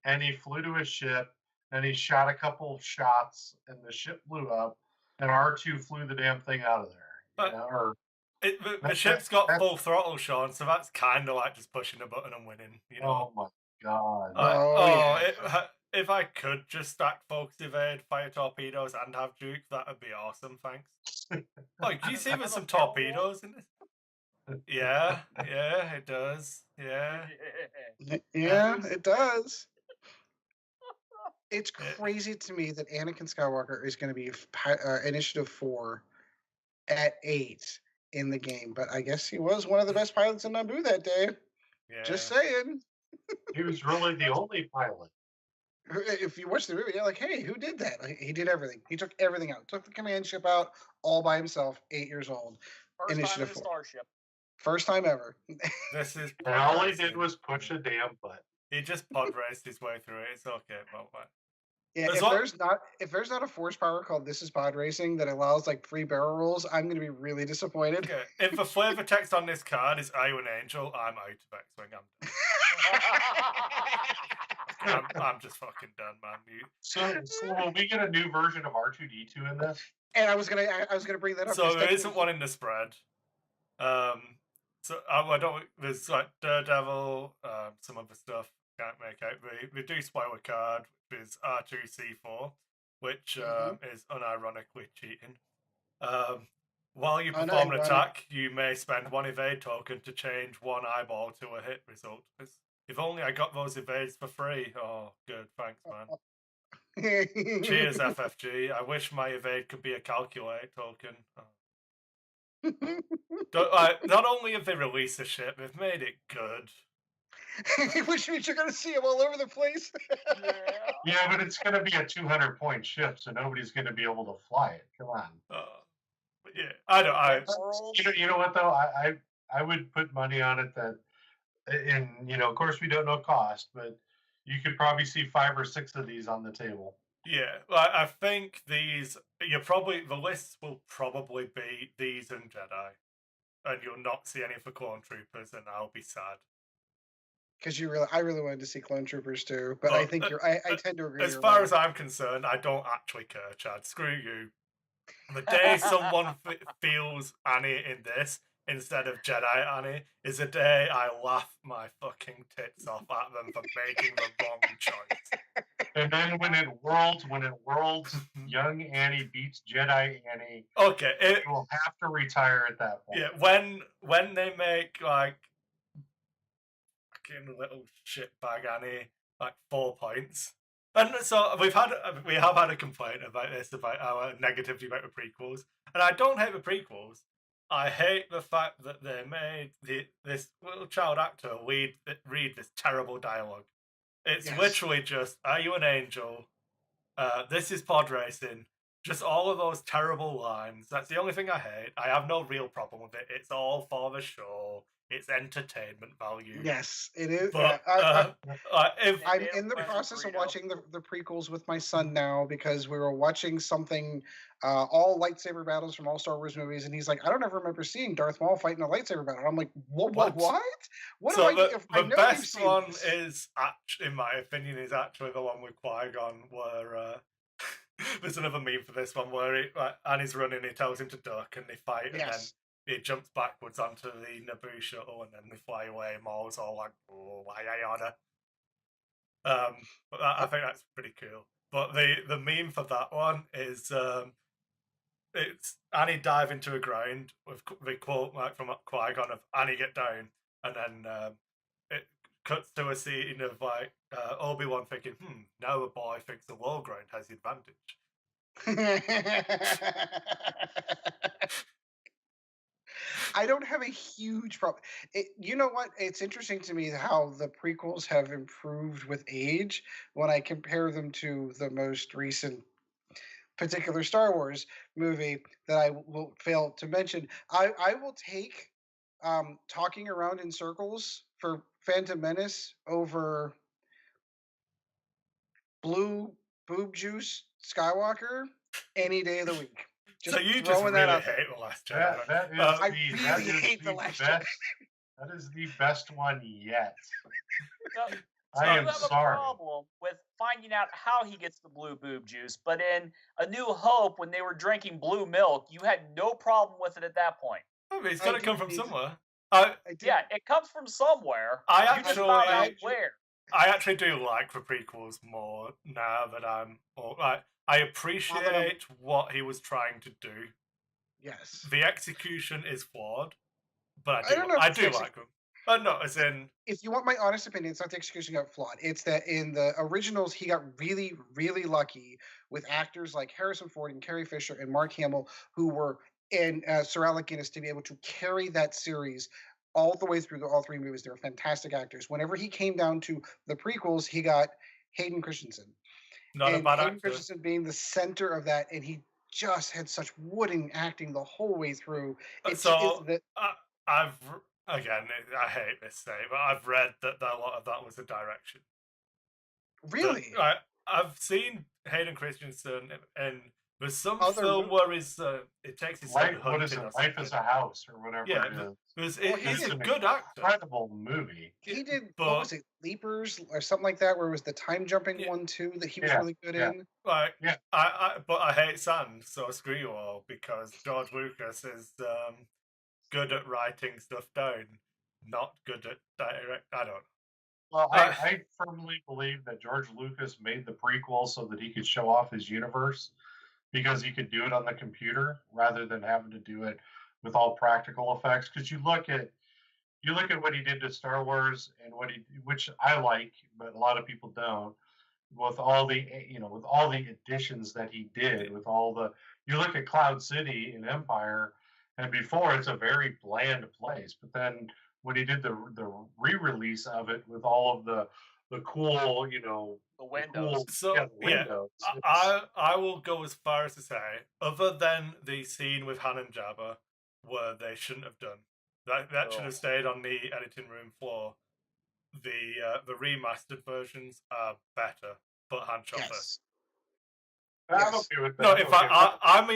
D: and he flew to his ship and he shot a couple shots and the ship blew up and R2 flew the damn thing out of there.
C: The ship's got full throttle, Sean, so that's kind of like just pushing a button and winning.
D: Oh my god!
C: If I could just stack focus evade, fire torpedoes, and have Duke, that would be awesome. Thanks. Do you see there's some torpedoes in this? Yeah, it does. Yeah,
A: it does. It's crazy to me that Anakin Skywalker is going to be Initiative 4 at 8 in the game, but I guess he was one of the best pilots in Naboo that day. Yeah. Just saying.
D: He was really the only pilot.
A: If you watch the movie, you're like, hey, who did that? Like, he did everything. He took everything out. Took the command ship out all by himself, 8 years old.
B: First Initiative time in a starship.
A: First time ever.
D: And all he did was push a damn button.
C: He just pod raced his way through it. It's okay, but what?
A: Yeah, if there's not a force power called This Is Pod Racing that allows like free barrel rolls, I'm going to be really disappointed.
C: Okay. If the flavor text on this card is "Are you an angel?" I'm out of X-Wing. I'm just fucking done, man.
D: So will we get a new version of R2-D2 in this?
A: And I was gonna bring that up.
C: So there isn't one in the spread. So I don't. There's like Daredevil, some other stuff. Can't make out. They do spoil a card, which is R2C4, which is unironically cheating. While you perform an attack, you may spend 1 evade token to change 1 eyeball to a hit result. If only I got those evades for free. Oh, good. Thanks, man. Cheers, FFG. I wish my evade could be a calculate token. Not only have they released the ship, they've made it good.
A: Which means you're gonna see them all over the place.
D: Yeah, but it's going to be a 200-point ship, so nobody's going to be able to fly it. Come on.
C: Yeah, I don't.
D: You know what though? I would put money on it that, and of course we don't know cost, but you could probably see 5 or 6 of these on the table.
C: Yeah, I think the list will probably be these and Jedi, and you'll not see any for Clone Troopers, and I'll be sad.
A: Because I really wanted to see Clone Troopers too, but I think I tend to agree.
C: As far as I'm concerned, I don't actually care, Chad. Screw you. The day someone feels Annie in this instead of Jedi Annie is the day I laugh my fucking tits off at them for making the wrong choice.
D: And then when it worlds, young Annie beats Jedi Annie.
C: Okay,
D: it will have to retire at that point.
C: Yeah, when they make like fucking little shitbag Annie like 4 points. And so we have had a complaint about this, about our negativity about the prequels, and I don't hate the prequels. I hate the fact that they made this little child actor read this terrible dialogue. It's literally just, "Are you an angel? This is pod racing." Just all of those terrible lines. That's the only thing I hate. I have no real problem with it. It's all for the show. It's entertainment value.
A: Yes, it is.
C: But,
A: I'm in the process of watching the prequels with my son now, because we were watching something, all lightsaber battles from all Star Wars movies, and he's like, "I don't ever remember seeing Darth Maul fighting a lightsaber battle." I'm like, "What? What?
C: So the best one is, in my opinion, is actually the one with Qui-Gon, where there's another meme for this one where Annie's running, he tells him to duck, and they fight, and then he jumps backwards onto the Naboo shuttle, and then they fly away. Maul's all like, "Oh, why I order?" But I think that's pretty cool. But the meme for that one is it's Annie diving to the ground with the quote like from Qui-Gon of "Annie, get down," and then it cuts to a scene of like Obi-Wan thinking, now the boy thinks the low ground has the advantage.
A: I don't have a huge problem. You know what? It's interesting to me how the prequels have improved with age when I compare them to the most recent particular Star Wars movie that I will fail to mention. I will take talking around in circles for Phantom Menace over blue boob juice Skywalker any day of the week.
C: So you just really hate The Last Jedi.
A: I really hate The Last Jedi.
D: That is the best one yet.
B: So
D: I am
B: you have
D: sorry.
B: a problem with finding out how he gets the blue boob juice, but in A New Hope, when they were drinking blue milk, you had no problem with it at that point.
C: I mean, it's got to come from somewhere.
B: Yeah, it comes from somewhere.
C: I actually do like the prequels more now that I'm like. I appreciate what he was trying to do.
A: Yes.
C: The execution is flawed, but I do like them. No, as in...
A: If you want my honest opinion, it's not the execution got flawed. It's that in the originals, he got really, really lucky with actors like Harrison Ford and Carrie Fisher and Mark Hamill, who were in Sir Alec Guinness, to be able to carry that series all the way through all 3 movies. They were fantastic actors. Whenever he came down to the prequels, he got Hayden Christensen.
C: Not a bad actor.
A: Hayden Christensen being the center of that, and he just had such wooden acting the whole way through.
C: I hate this saying, but I've read that a lot of that was a direction.
A: Really?
C: I've seen Hayden Christensen in there's some film where it takes his
D: life. What is it? Life is a House or whatever.
C: Yeah, he's a good actor.
D: Incredible movie.
A: He did. What was it? Leapers or something like that, where it was the time jumping one too that he was really good in.
C: But I hate Sand, so screw you all, because George Lucas is good at writing stuff down, not good at direct. I don't.
D: Well, I firmly believe that George Lucas made the prequel so that he could show off his universe, because he could do it on the computer rather than having to do it with all practical effects. Because you look at what he did to Star Wars and which I like, but a lot of people don't. with all the with all the additions that he did, with all the you look at Cloud City in Empire, and before it's a very bland place, but then when he did the re-release of it with all of the cool
B: The windows.
C: So
D: the windows,
C: I will go as far as to say, other than the scene with Han and Jabba, where they shouldn't have done that should have stayed on the editing room floor. The remastered versions are better, but Han shot first.
D: I'm okay with that.
C: No, in fact, I'm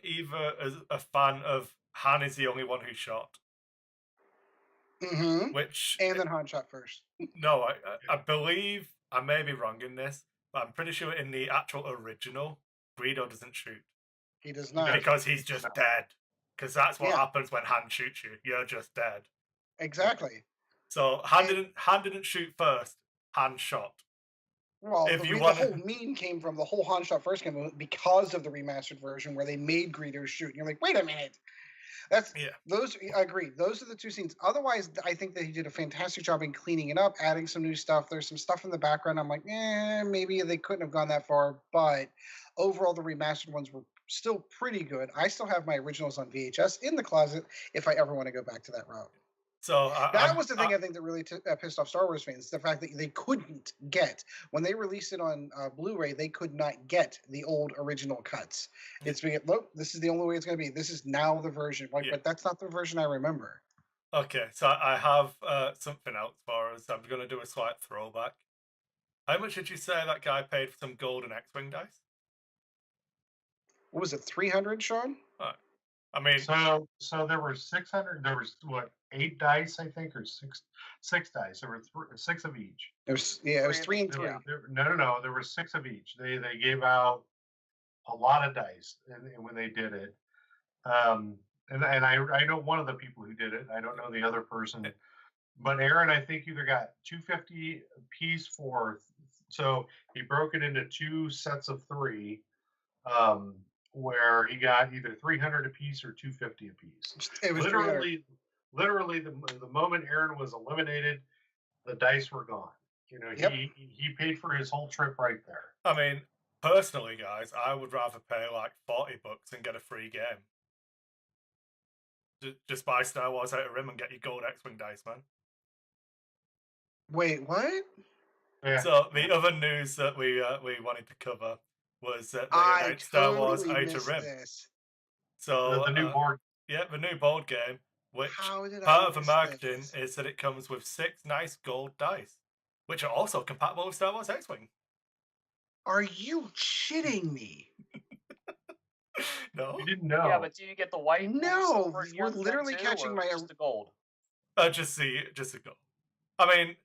C: either as a fan of Han is the only one who shot. Which
A: and then Han shot first.
C: No, I believe I may be wrong in this, but I'm pretty sure in the actual original, Greedo doesn't shoot.
A: He does not,
C: because he's just dead. Because that's what happens when Han shoots you. You're just dead.
A: Exactly.
C: So Han didn't shoot first. Han shot.
A: Well, the whole meme came from the whole Han shot first game because of the remastered version where they made Greedo shoot. And you're like, wait a minute. Those I agree. Those are the two scenes. Otherwise, I think that he did a fantastic job in cleaning it up, adding some new stuff. There's some stuff in the background. I'm like, maybe they couldn't have gone that far. But overall, the remastered ones were still pretty good. I still have my originals on VHS in the closet if I ever want to go back to that route.
C: So
A: that was the thing I think that really pissed off Star Wars fans. The fact that they couldn't get, when they released it on Blu-ray, they could not get the old original cuts. It's being, look, this is the only way it's going to be. This is now the version. But that's not the version I remember.
C: Okay, so I have something else for us. I'm going to do a slight throwback. How much did you say that guy paid for some golden X-Wing dice?
A: What was it, 300, Sean?
C: I mean,
D: so there were 600. There was 8 dice, I think, or six dice. There were 6 of each.
A: It was 3 and 3.
D: No. There were 6 of each. They gave out a lot of dice when they did it. And I know one of the people who did it. I don't know the other person, but Aaron, I think, either got $250 a piece for. So he broke it into 2 sets of 3. Where he got either 300 a piece or 250 a piece. It was literally the moment Aaron was eliminated, the dice were gone. He paid for his whole trip right there.
C: I mean, personally, guys, I would rather pay like $40 and get a free game. Just buy Star Wars Outer Rim and get your gold X-Wing dice, man.
A: Wait, what?
C: Yeah. So the other news that we wanted to cover was that they announced Star Wars Outer Rim. So
D: the new board,
C: the new board game, which part of the marketing is that it comes with 6 nice gold dice, which are also compatible with Star Wars X-Wing.
A: Are you shitting me?
C: No,
D: you didn't know.
B: Yeah, but do you get the white?
A: No, we're literally catching my
B: just the gold.
C: Just the gold. I mean,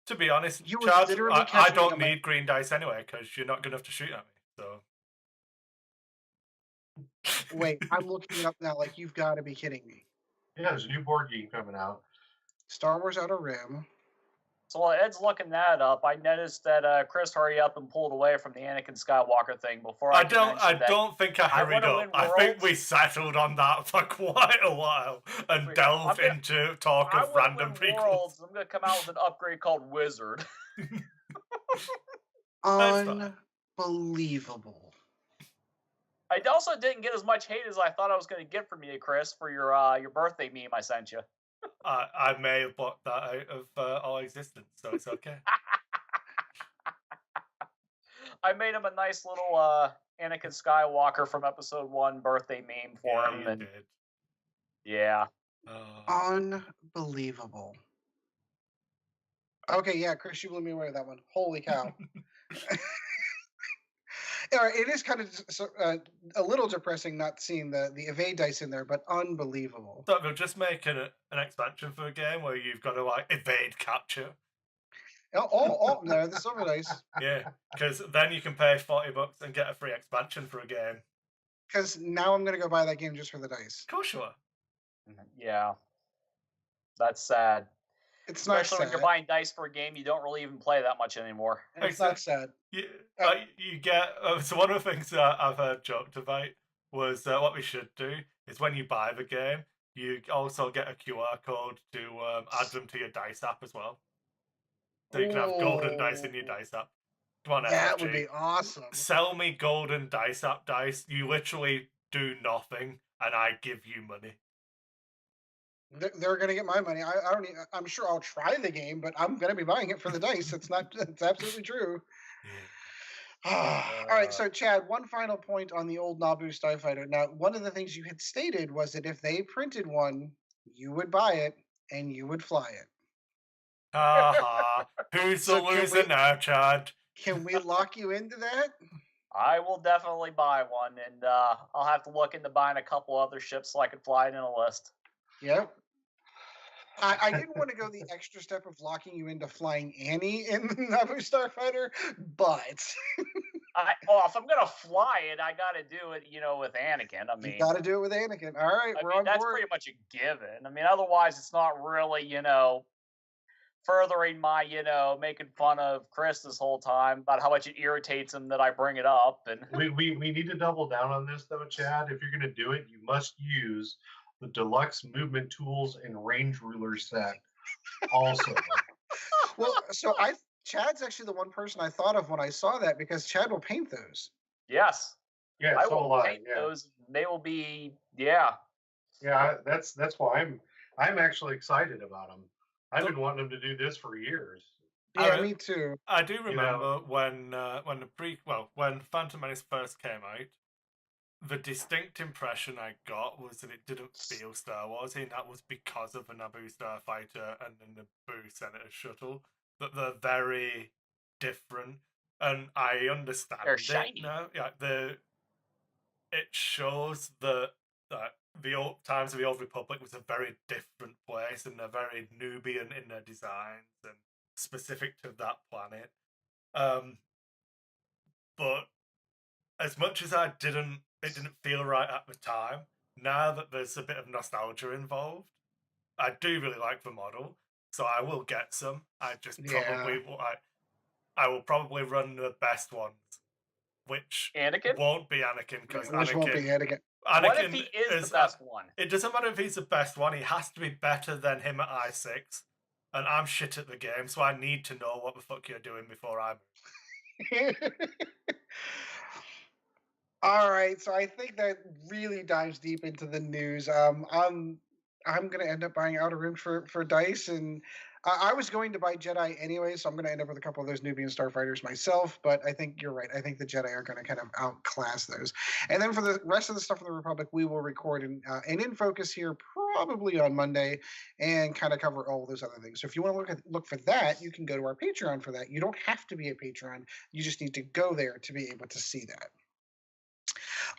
C: to be honest,
A: Chad,
C: I don't need green dice anyway because you're not good enough to shoot at me. So.
A: Wait, I'm looking it up now. Like, you've got to be kidding me.
D: Yeah, there's a new board game coming out.
A: Star Wars Outer Rim.
B: So while Ed's looking that up, I noticed that Kris hurried up and pulled away from the Anakin Skywalker thing before.
C: I don't think I hurried up. I think we settled on that for quite a while and delved into talk of random prequels.
B: I'm going to come out with an upgrade called Wizard.
A: Unbelievable.
B: I also didn't get as much hate as I thought I was going to get from you, Kris, for your birthday meme I sent you.
C: I may have blocked that out of all existence, so it's okay.
B: I made him a nice little Anakin Skywalker from Episode 1 birthday meme for him.
C: You did.
B: Yeah.
A: Unbelievable. Okay, yeah, Kris, you blew me away with that one. Holy cow. It is kind of a little depressing not seeing the evade dice in there, but unbelievable.
C: So they'll just make an expansion for a game where you've got to like evade capture.
A: Oh, no, the silver dice.
C: Yeah, because then you can pay $40 and get a free expansion for a game.
A: Because now I'm going to go buy that game just for the dice.
C: Of course you are.
B: Yeah. That's sad.
A: It's not sad.
B: Especially when you're buying dice for a game you don't really even play that much anymore.
A: It's not sad.
C: You get so one of the things that I've heard joked about was what we should do is when you buy the game, you also get a QR code to add them to your dice app as well. So you can have golden dice in your dice app. Come on,
A: That would
C: FFG.
A: be awesome.
C: Sell me golden dice app dice. You literally do nothing, and I give you money.
A: They're going to get my money. I don't. I'm sure I'll try the game, but I'm going to be buying it for the dice. It's not. It's absolutely true.
C: Yeah.
A: All right, so Chad, one final point on the old Naboo Starfighter. Now, one of the things you had stated was that if they printed one, you would buy it and you would fly it.
C: Haha. Who's
A: So
C: the
A: can
C: loser
A: we-
C: now, Chad?
A: Can we lock you into that?
B: I will definitely buy one, and I'll have to look into buying a couple other ships so I can fly it in a list.
A: Yep. I didn't want to go the extra step of locking you into flying Annie in the Naboo Starfighter, but
B: If I'm gonna fly it, I got to do it, with Anakin. I mean,
A: you got to do it with Anakin. All right, we're on
B: that's
A: board.
B: pretty much a given. I mean, otherwise, it's not really, furthering my, making fun of Kris this whole time about how much it irritates him that I bring it up. And
D: We need to double down on this though, Chad. If you're going to do it, you must use the deluxe movement tools and range ruler set also.
A: Well, so Chad's actually the one person I thought of when I saw that because Chad will paint those.
B: yes,
D: Yeah,
B: I
D: so
B: will
D: will I.
B: paint
D: Yeah.
B: those. They will be,
D: Yeah, that's why I'm actually excited about them. I've been wanting them to do this for years.
A: Yeah, me too.
C: I do remember when Phantom Menace first came out, the distinct impression I got was that it didn't feel Star Wars, and that was because of the Naboo Starfighter and the Naboo Senator shuttle. That they're very different, and I understand
B: They're shiny.
C: now. Yeah, it shows that the old times of the Old Republic was a very different place, and they're very Nubian in their designs and specific to that planet. But as much as it didn't feel right at the time. Now that there's a bit of nostalgia involved, I do really like the model, so I will get some. I just probably I will probably run the best ones, which
B: Anakin
C: won't be Anakin because
A: Which won't be Anakin.
B: What if he is the best one?
C: It doesn't matter if he's the best one. He has to be better than him at I6, and I'm shit at the game, so I need to know what the fuck you're doing before I move.
A: All right, so I think that really dives deep into the news. I'm gonna end up buying Outer Rim for dice, and I was going to buy Jedi anyway, so I'm gonna end up with a couple of those Nubian Starfighters myself. But I think you're right. I think the Jedi are gonna kind of outclass those. And then for the rest of the stuff in the Republic, we will record an in focus here probably on Monday and kind of cover all those other things. So if you want to look for that, you can go to our Patreon for that. You don't have to be a Patreon. You just need to go there to be able to see that.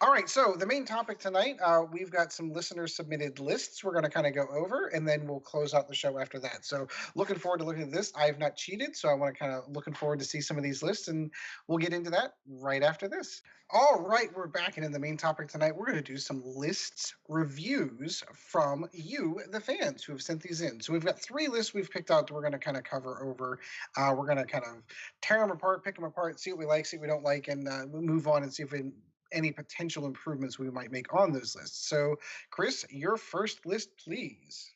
A: All right, so the main topic tonight, we've got some listener submitted lists we're going to kind of go over, and then we'll close out the show after that. So looking forward to looking at this. I have not cheated, so I want to kind of looking forward to see some of these lists, and we'll get into that right after this. All right, we're back, and in the main topic tonight, we're going to do some lists reviews from you, the fans, who have sent these in. So we've got 3 lists we've picked out that we're going to kind of cover over. We're going to kind of tear them apart, pick them apart, see what we like, see what we don't like, and move on and see if we any potential improvements we might make on those lists. So, Kris, your first list, please.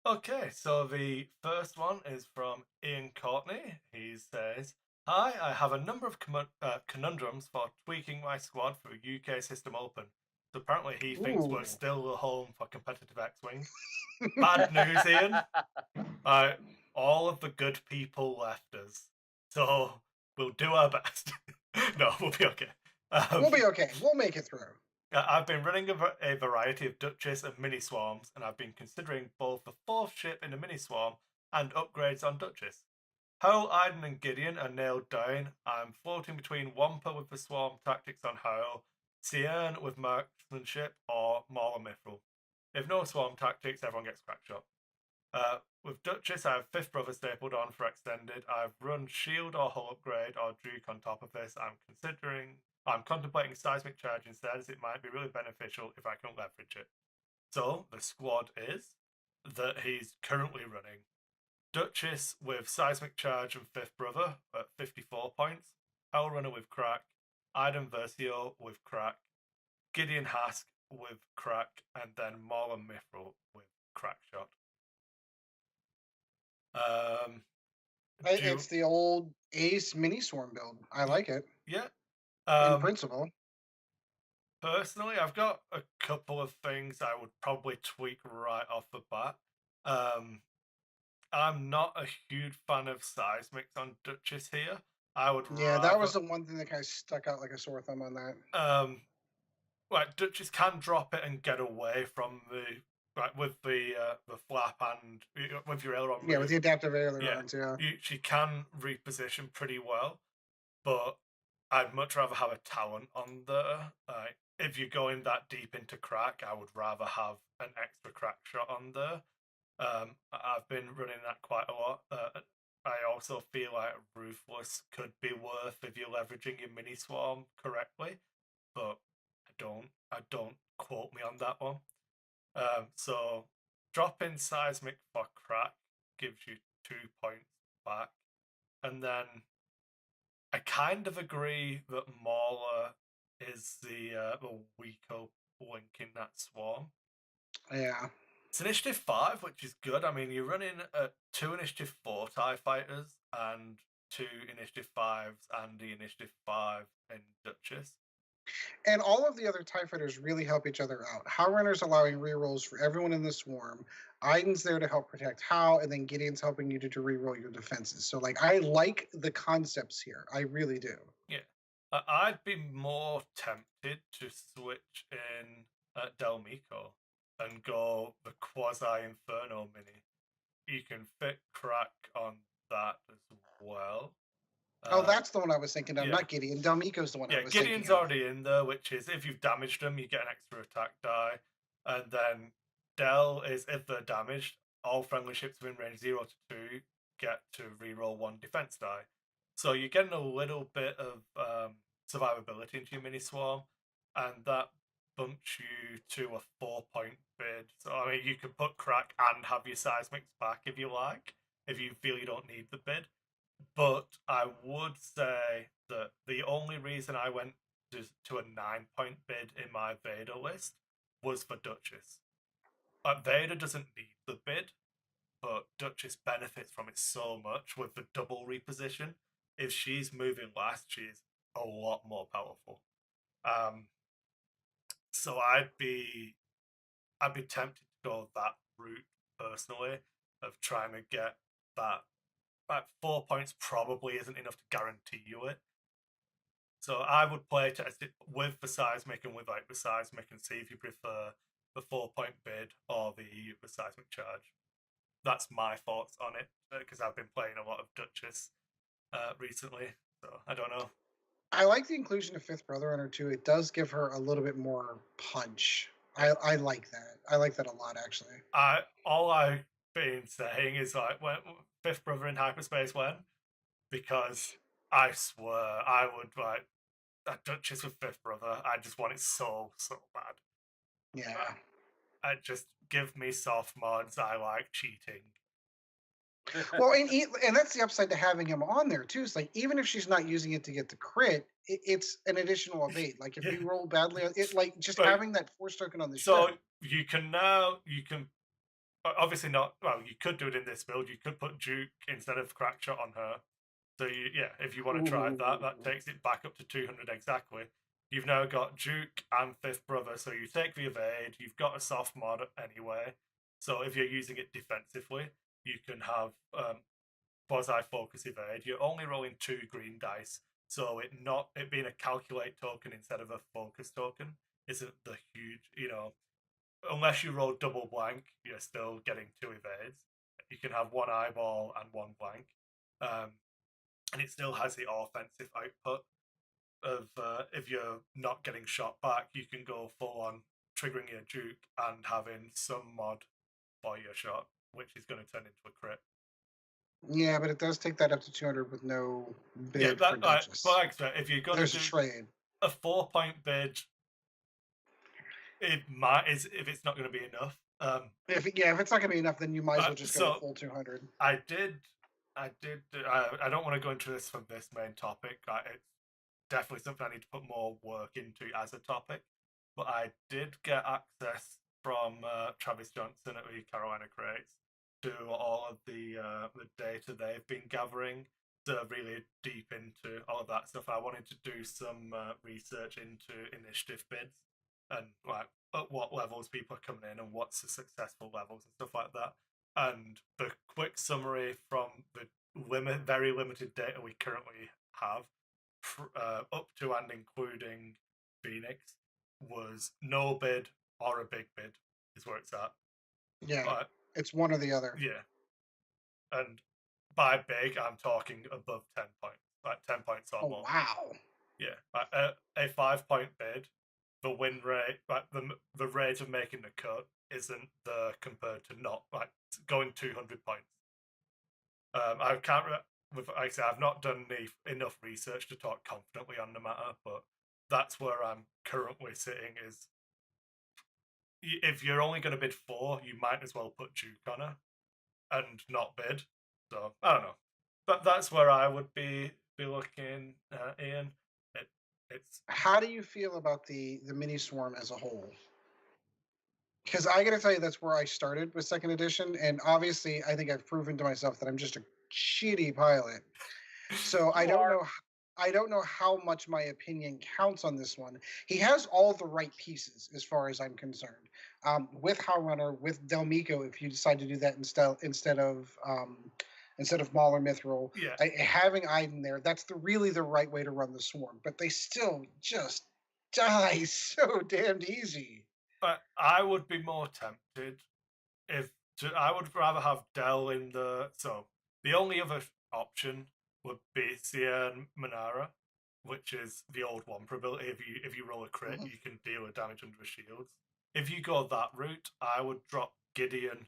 C: Okay, so the first one is from Ian Courtney. He says, "Hi, I have a number of conundrums for tweaking my squad for UK System Open. So apparently he thinks we're still the home for competitive X-Wing. Bad news, Ian. All of the good people left us. So we'll do our best. No, we'll be okay.
A: We'll be okay. We'll make it through.
C: I've been running a variety of Duchess and mini swarms, and I've been considering both the 4th ship in a mini swarm and upgrades on Duchess. Hoult, Iden, and Gideon are nailed down. I'm floating between Wampa with the swarm tactics on Hoult, Cierne with marksmanship, or Maul and Mithril. If no swarm tactics, everyone gets crack shot. With Duchess, I have 5th Brother stapled on for extended. I've run Shield or Hull upgrade or Duke on top of this. I'm contemplating Seismic Charge instead, as it might be really beneficial if I can leverage it. So, the squad is that he's currently running Duchess with Seismic Charge and 5th Brother at 54 points, Hell Runner with Crack, Iden Versio with Crack, Gideon Hask with Crack, and then Maul and Mithril with Crack Shot.
A: It's the old Ace mini swarm build. I like it
C: Yeah.
A: in principle.
C: Personally, I've got a couple of things I would probably tweak right off the bat. I'm not a huge fan of seismics on Duchess here. I would
A: Yeah,
C: rather...
A: that was the one thing that kind of stuck out like a sore thumb on that.
C: Like Duchess can drop it and get away from the with the flap and with your aileron.
A: Yeah, with the adaptive ailerons. Yeah.
C: She can reposition pretty well, but I'd much rather have a talent on there. If you're going that deep into crack, I would rather have an extra crack shot on there. I've been running that quite a lot. I also feel like Ruthless could be worth if you're leveraging your mini swarm correctly, but I don't quote me on that one. So dropping seismic for crack gives you 2 points back, and then I kind of agree that Mauler is the weaker link in that swarm.
A: Yeah.
C: It's initiative 5, which is good. I mean, you're running 2 initiative 4 TIE fighters and 2 initiative 5s and the initiative 5 in Duchess.
A: And all of the other TIE fighters really help each other out. Howl Runner's allowing rerolls for everyone in the swarm. Iden's there to help protect Howl, and then Gideon's helping you to reroll your defenses. So, like, I like the concepts here. I really do.
C: Yeah. I'd be more tempted to switch in Del Mico and go the Quasi-Inferno mini. You can fit crack on that as well.
A: Oh, that's the one I was thinking of,
C: yeah.
A: not Gideon. Del Mico's the one I was
C: Gideon's
A: thinking of.
C: already in there, which is if you've damaged them, you get an extra attack die. And then Del is, if they're damaged, all friendly ships within range 0 to 2 get to reroll 1 defense die. So you're getting a little bit of survivability into your mini swarm, and that bumps you to a 4-point bid. So I mean, you can put crack and have your seismics back if you like, if you feel you don't need the bid. But I would say that the only reason I went to a 9-point bid in my Vader list was for Duchess. Vader doesn't need the bid, but Duchess benefits from it so much with the double reposition. If she's moving last, she's a lot more powerful. So I'd be tempted to go that route personally of trying to get that. 4 points probably isn't enough to guarantee you it. So I would play test it with the seismic and without the seismic and see if you prefer the 4-point bid or the seismic charge. That's my thoughts on it, because I've been playing a lot of Duchess recently, so I don't know.
A: I like the inclusion of Fifth Brother on her too. It does give her a little bit more punch. I like that. I like that a lot, actually.
C: All I've been saying is like, when Fifth Brother in hyperspace when? Because I swear I would like a Duchess with Fifth Brother. I just want it so bad.
A: Yeah.
C: I just give me soft mods. I like cheating.
A: Well, and that's the upside to having him on there too. It's like, even if she's not using it to get the crit, it's an additional evade. Like if you roll badly, it like just having that force token on the
C: so
A: ship.
C: you can obviously not. Well, you could do it in this build. You could put Duke instead of Crackshot on her. So if you want to try that takes it back up to 200 exactly. You've now got Duke and Fifth Brother, so you take the evade. You've got a soft mod anyway. So if you're using it defensively, you can have quasi-focus evade. You're only rolling 2 green dice, so it being a calculate token instead of a focus token isn't the huge, unless you roll double blank, you're still getting 2 evades. You can have 1 eyeball and 1 blank. And it still has the offensive output of if you're not getting shot back, you can go full on triggering your Duke and having some mod for your shot, which is going to turn into a crit.
A: Yeah, but it does take that up to 200 with no bid for Duchess.
C: But like I said, if you're going
A: There's
C: to do
A: a trade.
C: A 4-point bid, it might if it's not going to be enough.
A: If it's not going to be enough, then you might as well just go full 200.
C: I don't want to go into this from this main topic. It's definitely something I need to put more work into as a topic. But I did get access from Travis Johnson at the Carolina Crates to all of the data they've been gathering to really deep into all of that stuff. I wanted to do some research into initiative bids and like at what levels people are coming in and what's the successful levels and stuff like that. And the quick summary from the very limited data we currently have, up to and including Phoenix, was no bid or a big bid is where it's at.
A: Yeah,
C: But,
A: it's one or the other.
C: yeah. And by big, I'm talking above 10 points, like 10 points or more.
A: Wow.
C: Yeah, like a 5-point bid, the win rate, like the rate of making the cut isn't there compared to not like going 200 points. I can't. Like I said, I've not done enough research to talk confidently on the matter, but that's where I'm currently sitting. Is if you're only going to bid 4, you might as well put Duke on her and not bid. So I don't know, but that's where I would be looking, Ian. It's
A: How do you feel about the mini swarm as a whole? Because I got to tell you, that's where I started with second edition, and obviously, I think I've proven to myself that I'm just a shitty pilot. So I don't know how much my opinion counts on this one. He has all the right pieces as far as I'm concerned. With Howrunner, with Delmico, if you decide to do that instead of Maul or Mithril,
C: yeah.
A: Having Iden there, that's really the right way to run the swarm. But they still just die so damned easy.
C: But I would be more tempted I would rather have Del in the. So the only other option would be Cien Manara, which is the old Wampa ability. If you roll a crit, you can deal a damage under the shields. If you go that route, I would drop Gideon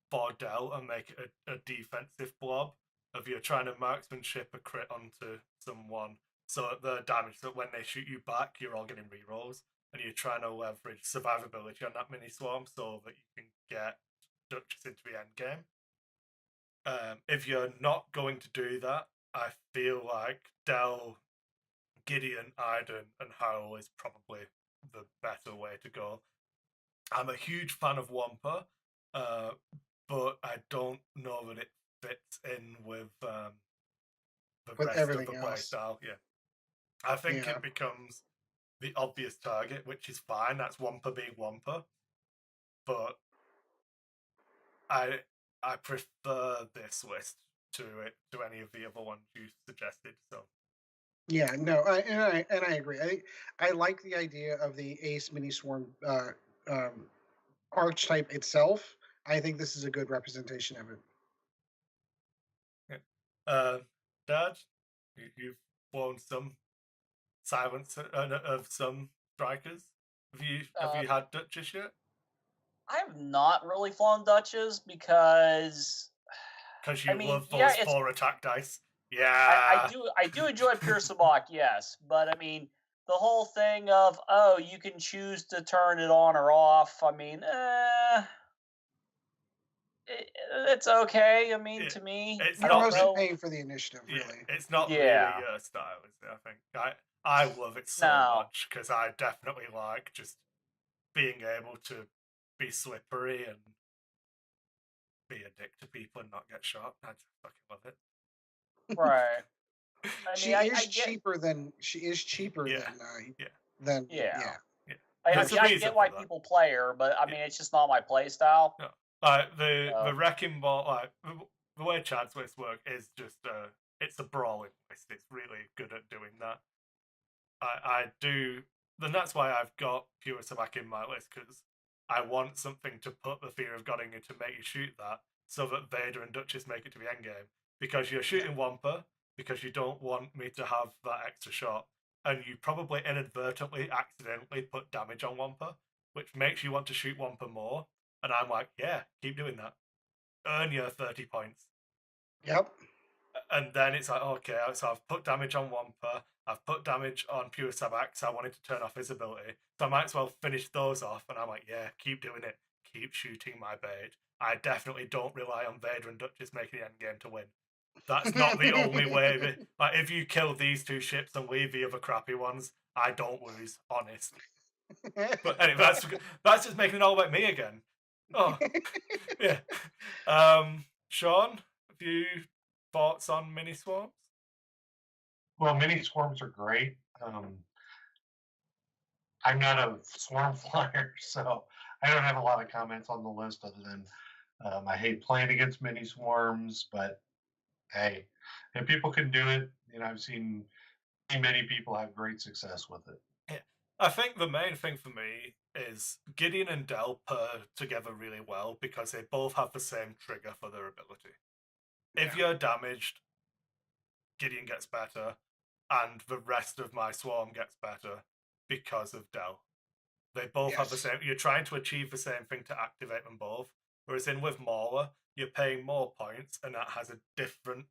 C: for Del and make it a defensive blob. If you're trying to marksmanship a crit onto someone, so the damage that when they shoot you back, you're all getting rerolls, and you're trying to leverage survivability on that mini swarm so that you can get Duchess into the end game. If you're not going to do that, I feel like Del, Gideon, Iden, and Howl is probably the better way to go. I'm a huge fan of Wampa, but I don't know that it fits in with the rest of the playstyle. Yeah, I think it becomes the obvious target, which is fine. That's Wampa being Wampa, but I prefer this list to any of the other ones you suggested. So
A: yeah, no, I agree. I like the idea of the Ace mini swarm archetype itself. I think this is a good representation of it.
C: Dad, you've flown some silence of some strikers. Have you had Duchess yet?
B: I have not really flown Duchess because
C: you love those 4 attack dice. Yeah,
B: I do enjoy Pure Sabak, yes, but I mean the whole thing of you can choose to turn it on or off. I mean, it's okay. I mean, to me,
A: you're mostly paying for the initiative, really.
C: Yeah, it's not really your style, is it? I think I love it so much because I definitely like just being able to be slippery and be a dick to people and not get shot. I just fucking love it.
B: Right.
A: She is cheaper than
B: I get why people play her, but I mean it's just not my play style.
C: No. The wrecking ball, the way Chad's list work is just it's a brawling list. It's really good at doing that. I do, then that's why I've got Pure Sabak in my list, because I want something to put the fear of God in you to make you shoot that, so that Vader and Duchess make it to the end game. Because you're shooting Wampa, because you don't want me to have that extra shot, and you probably inadvertently, accidentally put damage on Wampa, which makes you want to shoot Wampa more. And I'm like, yeah, keep doing that. Earn your 30 points.
A: Yep.
C: And then it's like, okay, so I've put damage on Wampa, I've put damage on Pure Sabak, so I wanted to turn off his ability. So I might as well finish those off. And I'm like, yeah, keep doing it. Keep shooting my bait. I definitely don't rely on Vader and Duchess making the end game to win. That's not the only way. Like, if you kill these 2 ships and leave the other crappy ones, I don't lose, honest. But anyway, that's just making it all about me again. Oh, Yeah. Sean, a few thoughts on mini swarms?
D: Well, mini swarms are great. I'm not a swarm flyer, so I don't have a lot of comments on the list other than I hate playing against mini swarms, but hey, if people can do it, I've seen many people have great success with it.
C: Yeah. I think the main thing for me is Gideon and Del pair together really well because they both have the same trigger for their ability. If you're damaged, Gideon gets better, and the rest of my swarm gets better because of Del. They both have the
A: Yes.
C: same. You're trying to achieve the same thing to activate them both. Whereas in with Mauler, you're paying more points, and that has a different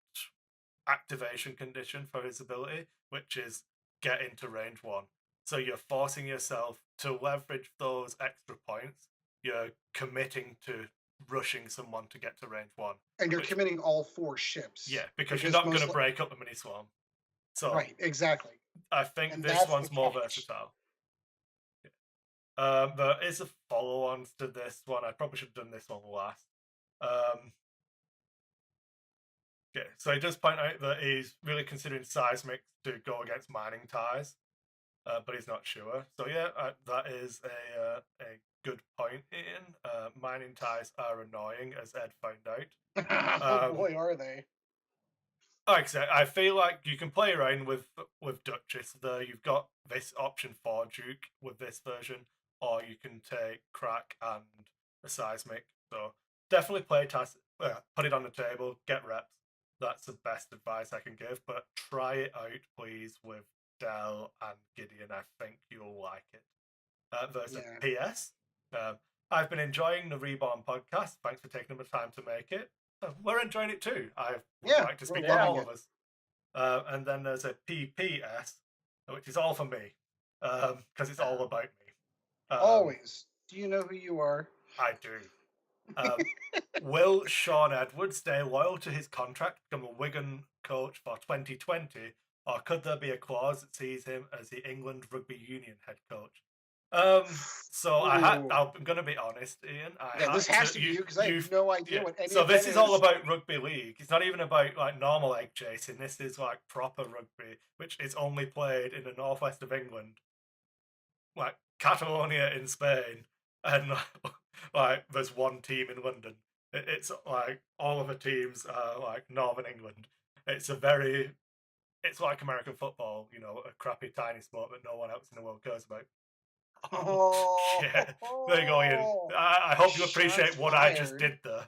C: activation condition for his ability, which is get into range 1. So you're forcing yourself to leverage those extra points. You're committing to rushing someone to get to range 1.
A: And you're committing all 4 ships.
C: Yeah, because you're not going to break up the mini swarm. So
A: right, exactly.
C: I think
A: And
C: this one's more versatile. There is a follow-on to this one. I probably should have done this one last. Okay, so he does point out that he's really considering seismic to go against mining ties, but he's not sure. So yeah, that is a good point, Ian. Mining ties are annoying, as Ed found out.
A: Oh boy, are they.
C: Like I said, I feel like you can play around with Duchess there. You've got this option for Duke with this version, or you can take Crack and a Seismic. So definitely play test, put it on the table, get reps. That's the best advice I can give. But try it out, please, with Del and Gideon. I think you'll like it. There's a PS. I've been enjoying the Reborn podcast. Thanks for taking the time to make it. We're enjoying it too. I would like to speak to all of us. And then there's a PPS, which is all for me, because it's all about me.
A: Always. Do you know who you are?
C: I do. Will Sean Edwards stay loyal to his contract, become a Wigan coach for 2020, or could there be a clause that sees him as the England Rugby Union head coach? So I'm going to be honest, Ian.
A: This has to be you because I have no idea what any of
C: So this
A: is
C: all about rugby league. It's not even about like normal egg chasing. This is like proper rugby, which is only played in the northwest of England, like Catalonia in Spain, and like there's one team in London. It's like all of the teams are like Northern England. It's like American football, a crappy tiny sport that no one else in the world cares about.
A: Oh,
C: yeah. There you go, Ian. I hope you appreciate what I just did there.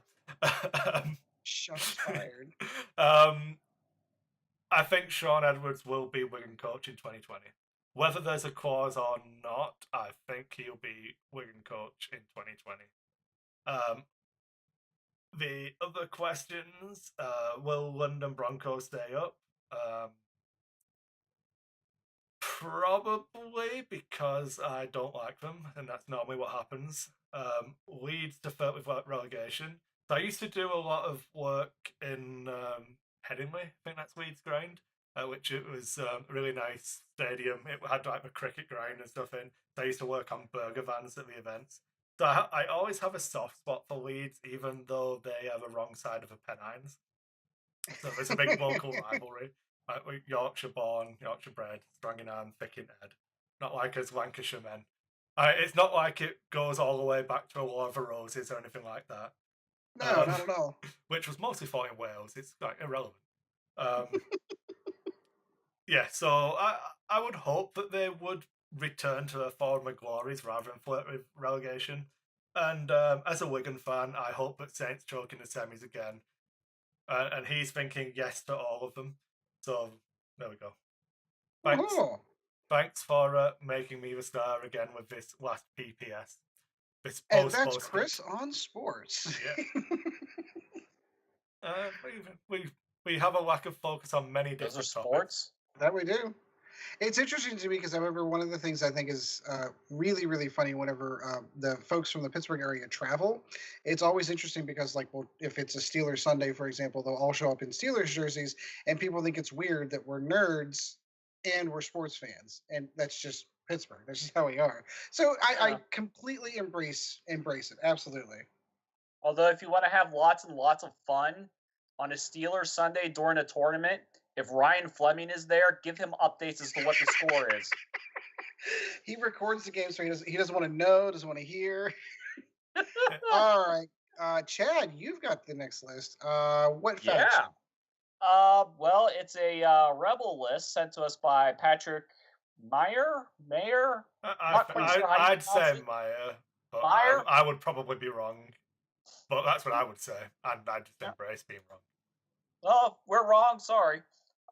A: Shots fired.
C: I think Sean Edwards will be Wigan coach in 2020. Whether there's a clause or not, I think he'll be Wigan coach in 2020. The other questions, will London Broncos stay up? Probably because I don't like them, and that's normally what happens. Leeds to flirt with relegation. So I used to do a lot of work in Headingley, I think that's Leeds ground, which it was a really nice stadium. It had like the cricket ground and stuff in. So I used to work on burger vans at the events. So I always have a soft spot for Leeds, even though they are the wrong side of the Pennines. So there's a big local rivalry. Yorkshire born, Yorkshire bred, strong in arm, thick in head. Not like us Lancashire men. It's not like it goes all the way back to a War of the Roses or anything like that.
A: No, not at all.
C: Which was mostly fought in Wales. It's like irrelevant. Yeah, so I would hope that they would return to their former glories rather than flirt with relegation. And as a Wigan fan, I hope that Saints choke in the semis again. And he's thinking yes to all of them. So there we go. Thanks. Thanks for making me the star again with this last PPS.
A: And that's Kris on sports.
C: Yeah. We have a lack of focus on many different
B: Those are sports.
A: That we do. It's interesting to me because I remember one of the things I think is really, really funny whenever the folks from the Pittsburgh area travel. It's always interesting because, like, well, if it's a Steelers Sunday, for example, they'll all show up in Steelers jerseys, and people think it's weird that we're nerds and we're sports fans, and that's just Pittsburgh. That's just how we are. So I completely embrace it. Absolutely.
B: Although, if you want to have lots and lots of fun on a Steelers Sunday during a tournament, if Ryan Fleming is there, give him updates as to what the score is.
A: He records the game, so he doesn't want to know, doesn't want to hear. All right, Chad, you've got the next list. What faction?
B: Well, it's a rebel list sent to us by Patrick Mayer. Not quite sure how you
C: I'd
B: pronounce
C: say
B: it.
C: Meyer, but
B: Meyer?
C: I would probably be wrong. But that's what I would say, and I just
B: Yeah.
C: embrace being wrong.
B: Oh, we're wrong. Sorry.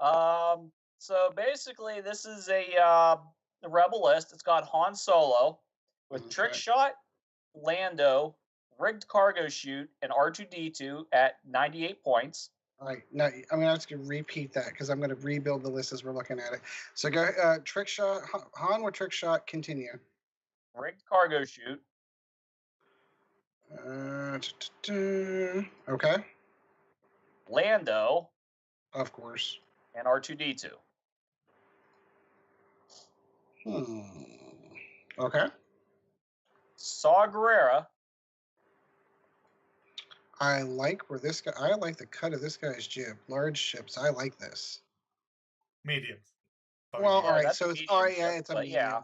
B: So basically, this is a rebel list. It's got Han Solo with trick shot, Lando, rigged cargo chute, and R2D2 at 98 points.
A: All right, now I'm going to ask you to repeat that because I'm going to rebuild the list as we're looking at it. So go trick shot, Han with trick shot, continue.
B: Rigged cargo chute.
A: Okay.
B: Lando.
A: Of course.
B: And R2D2.
A: Okay.
B: Saw Gerrera.
A: I like where this guy. I like the cut of this guy's jib. Large ships. I like this.
C: Mediums.
A: Well, all right. So it's all right. Yeah, it's a medium.
B: Yeah.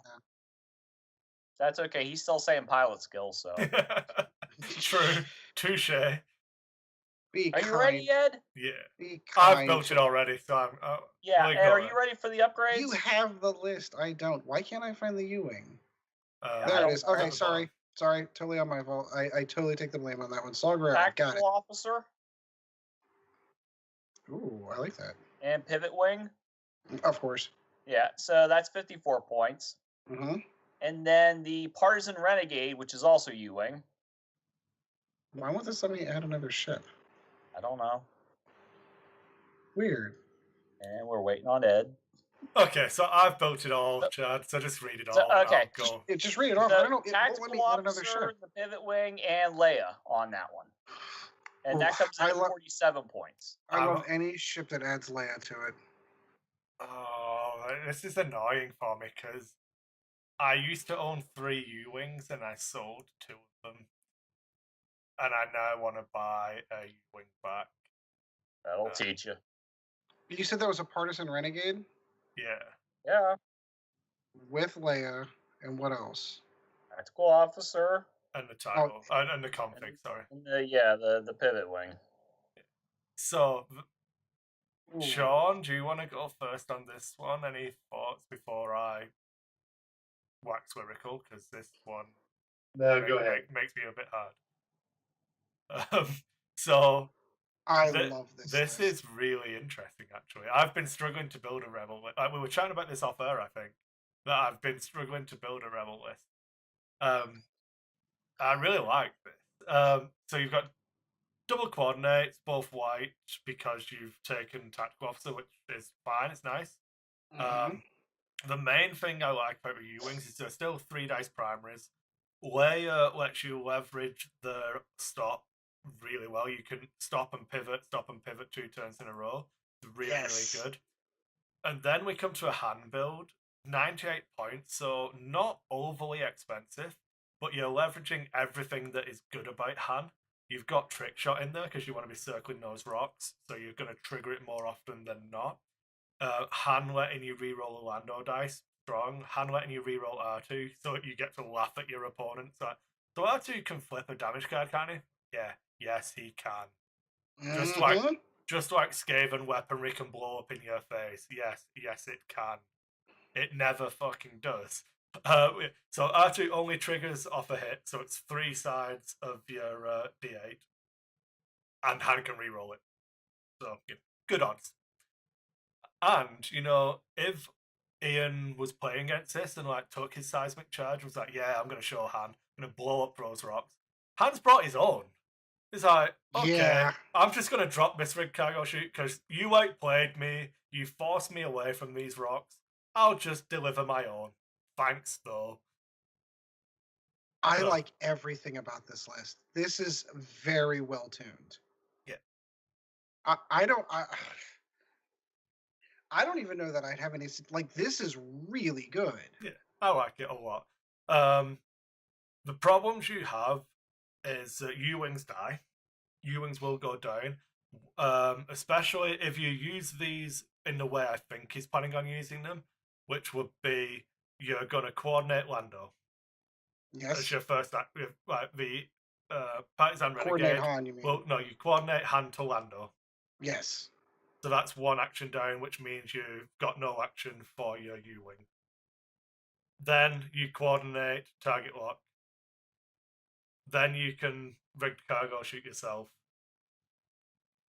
B: That's okay. He's still saying pilot skills, so.
C: True. Touche.
B: Are you ready, Ed?
C: Yeah. I've built it already, so I'm.
B: Yeah. Ed, are you ready for the upgrades?
A: You have the list. I don't. Why can't I find the U-wing?
C: There
A: it is. Okay, sorry. Totally on my fault. I totally take the blame on that one. Saw Gerrera. Got it.
B: Tactical officer.
A: Ooh, I like that.
B: And pivot wing.
A: Of course.
B: Yeah. So that's 54 points.
A: Mm-hmm.
B: And then the partisan renegade, which is also U-wing.
A: Why won't this let me add another ship?
B: I don't know.
A: Weird.
B: And we're waiting on Ed.
C: Okay, so I've built it all, Chad. So just read it all.
B: Okay.
A: Just read it off. I don't know.
B: Tactical
A: let me add another ship.
B: The pivot wing, and Leia on that one. And that comes in at 47 points.
A: I love any ship that adds Leia to it.
C: Oh, this is annoying for me because I used to own 3 U-wings and I sold 2 of them. And I now want to buy a U-wing back.
B: That'll teach you.
A: You said there was a partisan renegade?
C: Yeah.
B: Yeah.
A: With Leia, and what else?
B: Tactical officer.
C: And the title. And the config, sorry.
B: And the pivot wing.
C: So, Sean, do you want to go first on this one? Any thoughts before I wax lyrical? Because this one
D: go ahead.
C: Makes me a bit hard. So
A: I love this.
C: This is really interesting, actually. I've been struggling to build a rebel list. We were chatting about this off air, I think. That I've been struggling to build a rebel list. I really like this. So you've got double coordinates, both white, because you've taken tactical officer, which is fine. It's nice. The main thing I like about the U-wings is they're still 3 dice primaries. Leia lets you leverage the stop really well. You can stop and pivot 2 turns in a row. It's really good. And then we come to a Han build, 98 points, so not overly expensive, but you're leveraging everything that is good about Han. You've got trick shot in there because you want to be circling those rocks, so you're going to trigger it more often than not. Han letting you reroll a Lando dice, strong. Han letting you reroll R2, so you get to laugh at your opponent. So R2 can flip a damage card, can't he? Yeah. Yes, he can. Just like Skaven weaponry can blow up in your face. Yes, it can. It never fucking does. So R2 only triggers off a hit, so it's 3 sides of your D8, and Han can reroll it. So good odds. And if Ian was playing against this and took his seismic charge, was like, yeah, I'm gonna show Han, I'm gonna blow up those rocks. Han's brought his own. It's like, okay, I'm just going to drop this rig cargo chute because you outplayed me. You forced me away from these rocks. I'll just deliver my own. Thanks, though.
A: I like everything about this list. This is very well tuned.
C: Yeah.
A: I don't even know that I'd have any... this is really good.
C: Yeah, I like it a lot. The problems you have is that U-wings die. U-wings will go down, especially if you use these in the way I think he's planning on using them, which would be you're going to coordinate Lando.
A: Yes.
C: As your first act. Like the Partisan
A: Coordinate
C: Renegade.
A: Han, you mean?
C: Well, no, you coordinate Han to Lando.
A: Yes.
C: So that's one action down, which means you've got no action for your U-wing. Then you coordinate target lock. Then you can rigged cargo shoot yourself.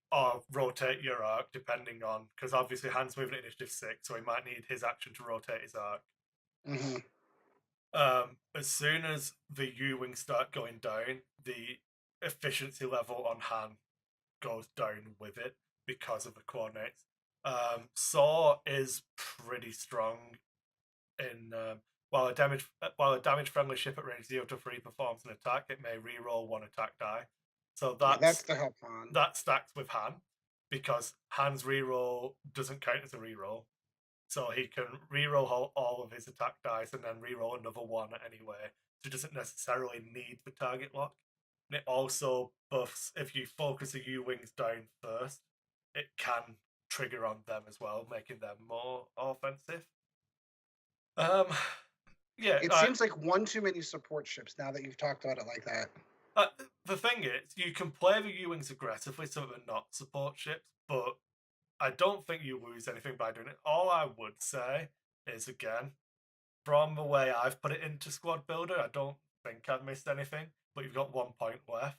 C: Or rotate your arc, depending on, because obviously Han's moving at initiative 6, so he might need his action to rotate his arc.
A: Mm-hmm.
C: As soon as the U-wings start going down, the efficiency level on Han goes down with it because of the coordinates. Saw is pretty strong in while a damage friendly ship at range 0 to 3 performs an attack, it may reroll 1 attack die. So
A: that's to help Han.
C: That stacks with Han because Han's reroll doesn't count as a reroll. So he can reroll all of his attack dice and then reroll another one anyway. So he doesn't necessarily need the target lock. And it also buffs, if you focus the U-wings down first, it can trigger on them as well, making them more offensive. Yeah.
A: It seems like one too many support ships now that you've talked about it like that.
C: The thing is, you can play the U-wings aggressively so they're not support ships, but I don't think you lose anything by doing it. All I would say is, again, from the way I've put it into Squad Builder, I don't think I've missed anything, but you've got 1 point left,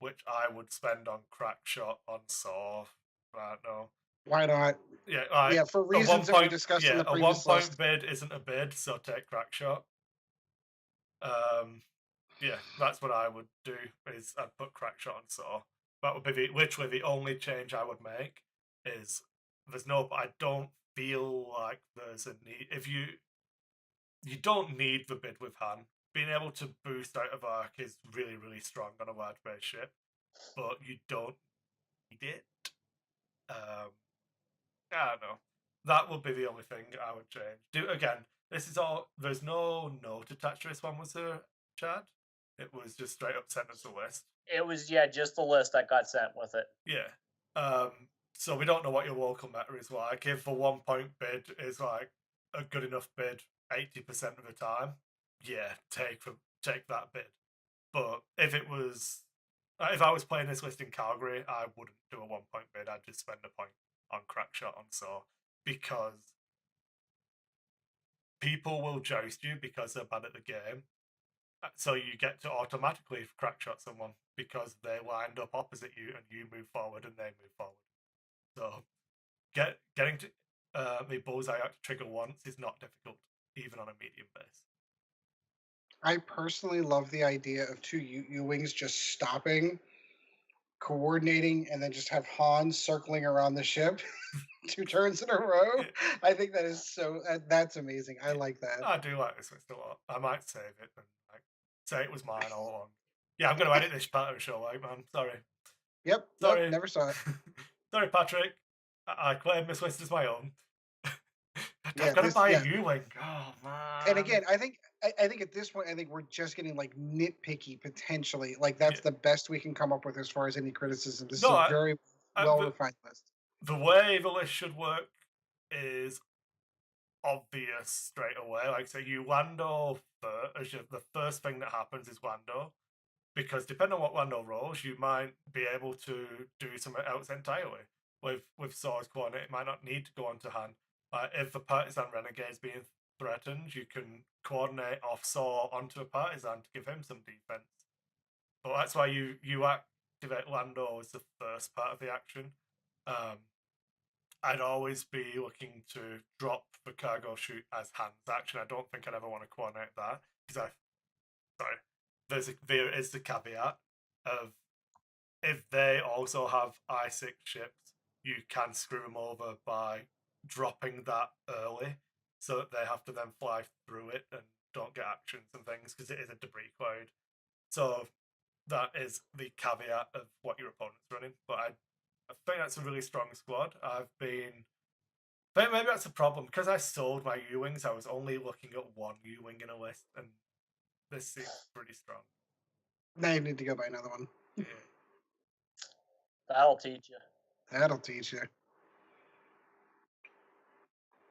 C: which I would spend on Crack Shot, on Saw. I don't know.
A: Why not?
C: Yeah,
A: for reasons that we discussed in the previous
C: a 1 point
A: list.
C: bid isn't a bid, so take Crack Shot. Yeah, that's what I would do, is I'd put Crack Shot on Saw. That would be literally the only change I would make. Is I don't feel like there's a need. If you don't need the bid with Han. Being able to boost out of arc is really, really strong on a large base ship, but you don't need it. I don't know. That would be the only thing I would change. Again, this is all. There's no note attached to this one, was there, Chad? It was just straight up sent as a list.
B: It was just the list that got sent with it.
C: Yeah. So we don't know what your local meta is like. If a 1 point bid is like a good enough bid 80% of the time, yeah, take that bid. But if I was playing this list in Calgary, I wouldn't do a 1 point bid. I'd just spend a point on Crack Shot on Saw, because people will joust you because they're bad at the game. So you get to automatically Crack Shot someone because they lined up opposite you and you move forward and they move forward. So getting to the bullseye out to trigger once is not difficult, even on a medium base.
A: I personally love the idea of two U-wings just stopping, coordinating, and then just have Han circling around the ship 2 turns in a row. I think that is that's amazing. I like that.
C: I do like this list a lot. I might save it and say it was mine all along. Yeah, I'm going to edit this part of the show, man. Sorry.
A: Yep.
C: Sorry.
A: Nope, never saw it.
C: Sorry, Patrick. I claim this list as my own. I've got to buy a U-wing. Oh, man.
A: And again, I think at this point, I think we're just getting like nitpicky potentially. Like that's the best we can come up with as far as any criticism. This is a very well-refined list.
C: The way the list should work is obvious straight away. Like, so you Lando first. The first thing that happens is Lando, because depending on what Lando rolls, you might be able to do something else entirely. With Saw's coordinate, it might not need to go onto Han. If the Partisan Renegade is being threatened, you can coordinate off Saw onto a Partisan to give him some defense. But that's why you activate Lando as the first part of the action. I'd always be looking to drop the cargo shoot as Han's action. I don't think I'd ever want to coordinate that, because there is the caveat of, if they also have I6 ships, you can screw them over by dropping that early, so that they have to then fly through it and don't get actions and things, because it is a debris cloud. So that is the caveat of what your opponent's running. But I think that's a really strong squad. I think maybe that's a problem, because I sold my U-wings. I was only looking at one U-wing in a list, and this seems pretty strong.
A: Now you need to go buy another one.
B: That'll teach you.
A: That'll teach you.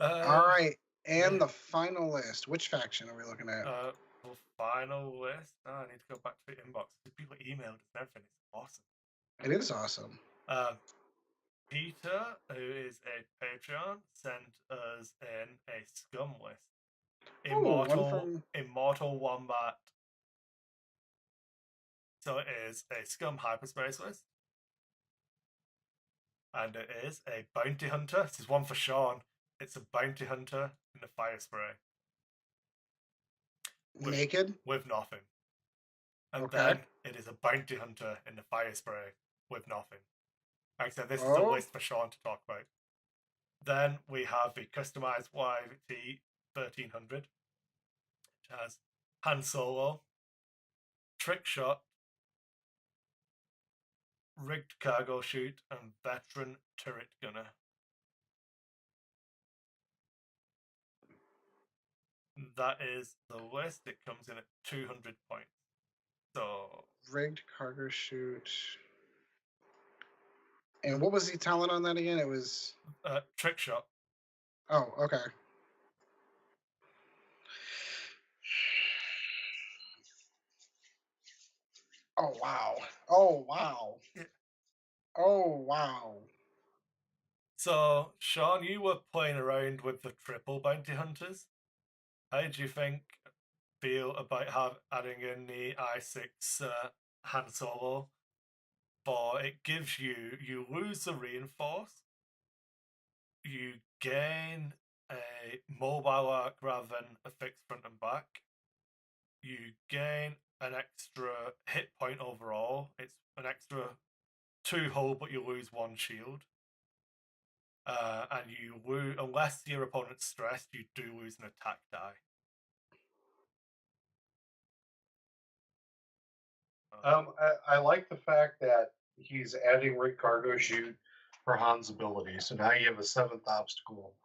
A: All
C: Uh,
A: right, and
C: yeah.
A: the final list. Which faction are we looking at?
C: The final list. I need to go back to the inbox. People emailed us and everything. It's awesome.
A: It is awesome.
C: Peter, who is a Patreon, sent us in a scum list. Immortal Wombat. So it is a scum hyperspace list. And it is a bounty hunter. This is one for Sean. It's a bounty hunter in the fire spray.
A: Naked?
C: With nothing. And
A: Okay.
C: then it is a bounty hunter in the fire spray with nothing. Like I said, this is a list for Sean to talk about. Then we have the customized YT 1300, which has Han Solo, Trick Shot, Rigged Cargo Chute, and Veteran Turret Gunner. That is the list. It comes in at 200 points. So
A: Rigged Cargo Chute. And what was the talent on that again? It was
C: Trick Shot.
A: Oh, okay. Oh wow. Oh wow.
C: Yeah.
A: Oh wow.
C: So Sean, you were playing around with the triple bounty hunters. How do you feel about adding in the i6 Han Solo? For it gives you lose the reinforce, you gain a mobile arc rather than a fixed front and back. You gain an extra hit point overall. It's an extra 2 hull, but you lose 1 shield. And you lose, unless your opponent's stressed, you do lose an attack die.
D: I like the fact that he's adding Rick Cargo Chute for Han's ability. So now you have a 7th obstacle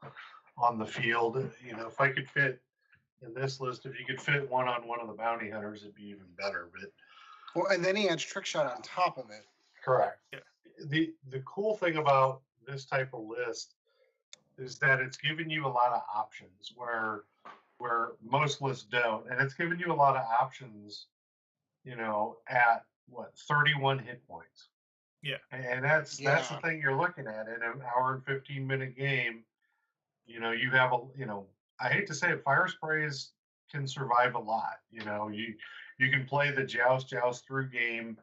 D: on the field. You know, if I could fit in this list, if you could fit one on one of the bounty hunters, it'd be even better. But
A: well, and then he adds Trick Shot on top of it.
D: Correct.
C: Yeah.
D: The cool thing about this type of list is that it's giving you a lot of options where most lists don't, and it's giving you a lot of options. You know, at what 31 hit points.
C: Yeah,
D: and that's the thing you're looking at in an hour and 15-minute game. You know, you have I hate to say it, fire sprays can survive a lot. You know, you can play the joust through game,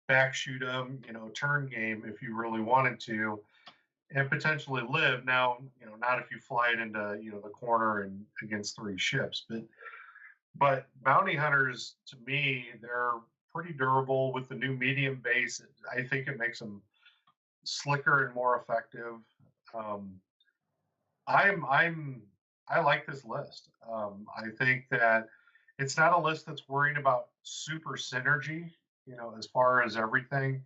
D: back shoot them, turn game if you really wanted to, and potentially live. Now, not if you fly it into the corner and against 3 ships, but bounty hunters, to me, they're pretty durable with the new medium base. I think it makes them slicker and more effective. I like this list. I think that it's not a list that's worrying about super synergy. As far as everything,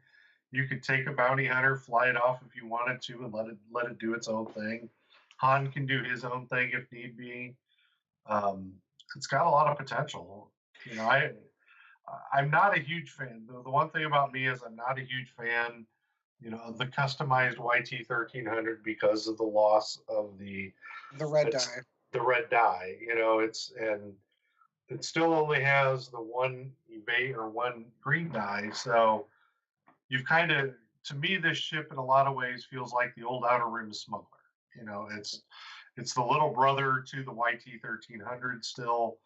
D: you could take a bounty hunter, fly it off if you wanted to, and let it do its own thing. Han can do his own thing if need be. It's got a lot of potential. I'm not a huge fan. The one thing about me is I'm not a huge fan, of the customized YT 1300 because of the loss of the
A: red die.
D: The red die. It still only has the 1 evade or 1 green die. So you've kind of, to me, this ship in a lot of ways feels like the old Outer Rim smuggler. It's the little brother to the YT 1300. Still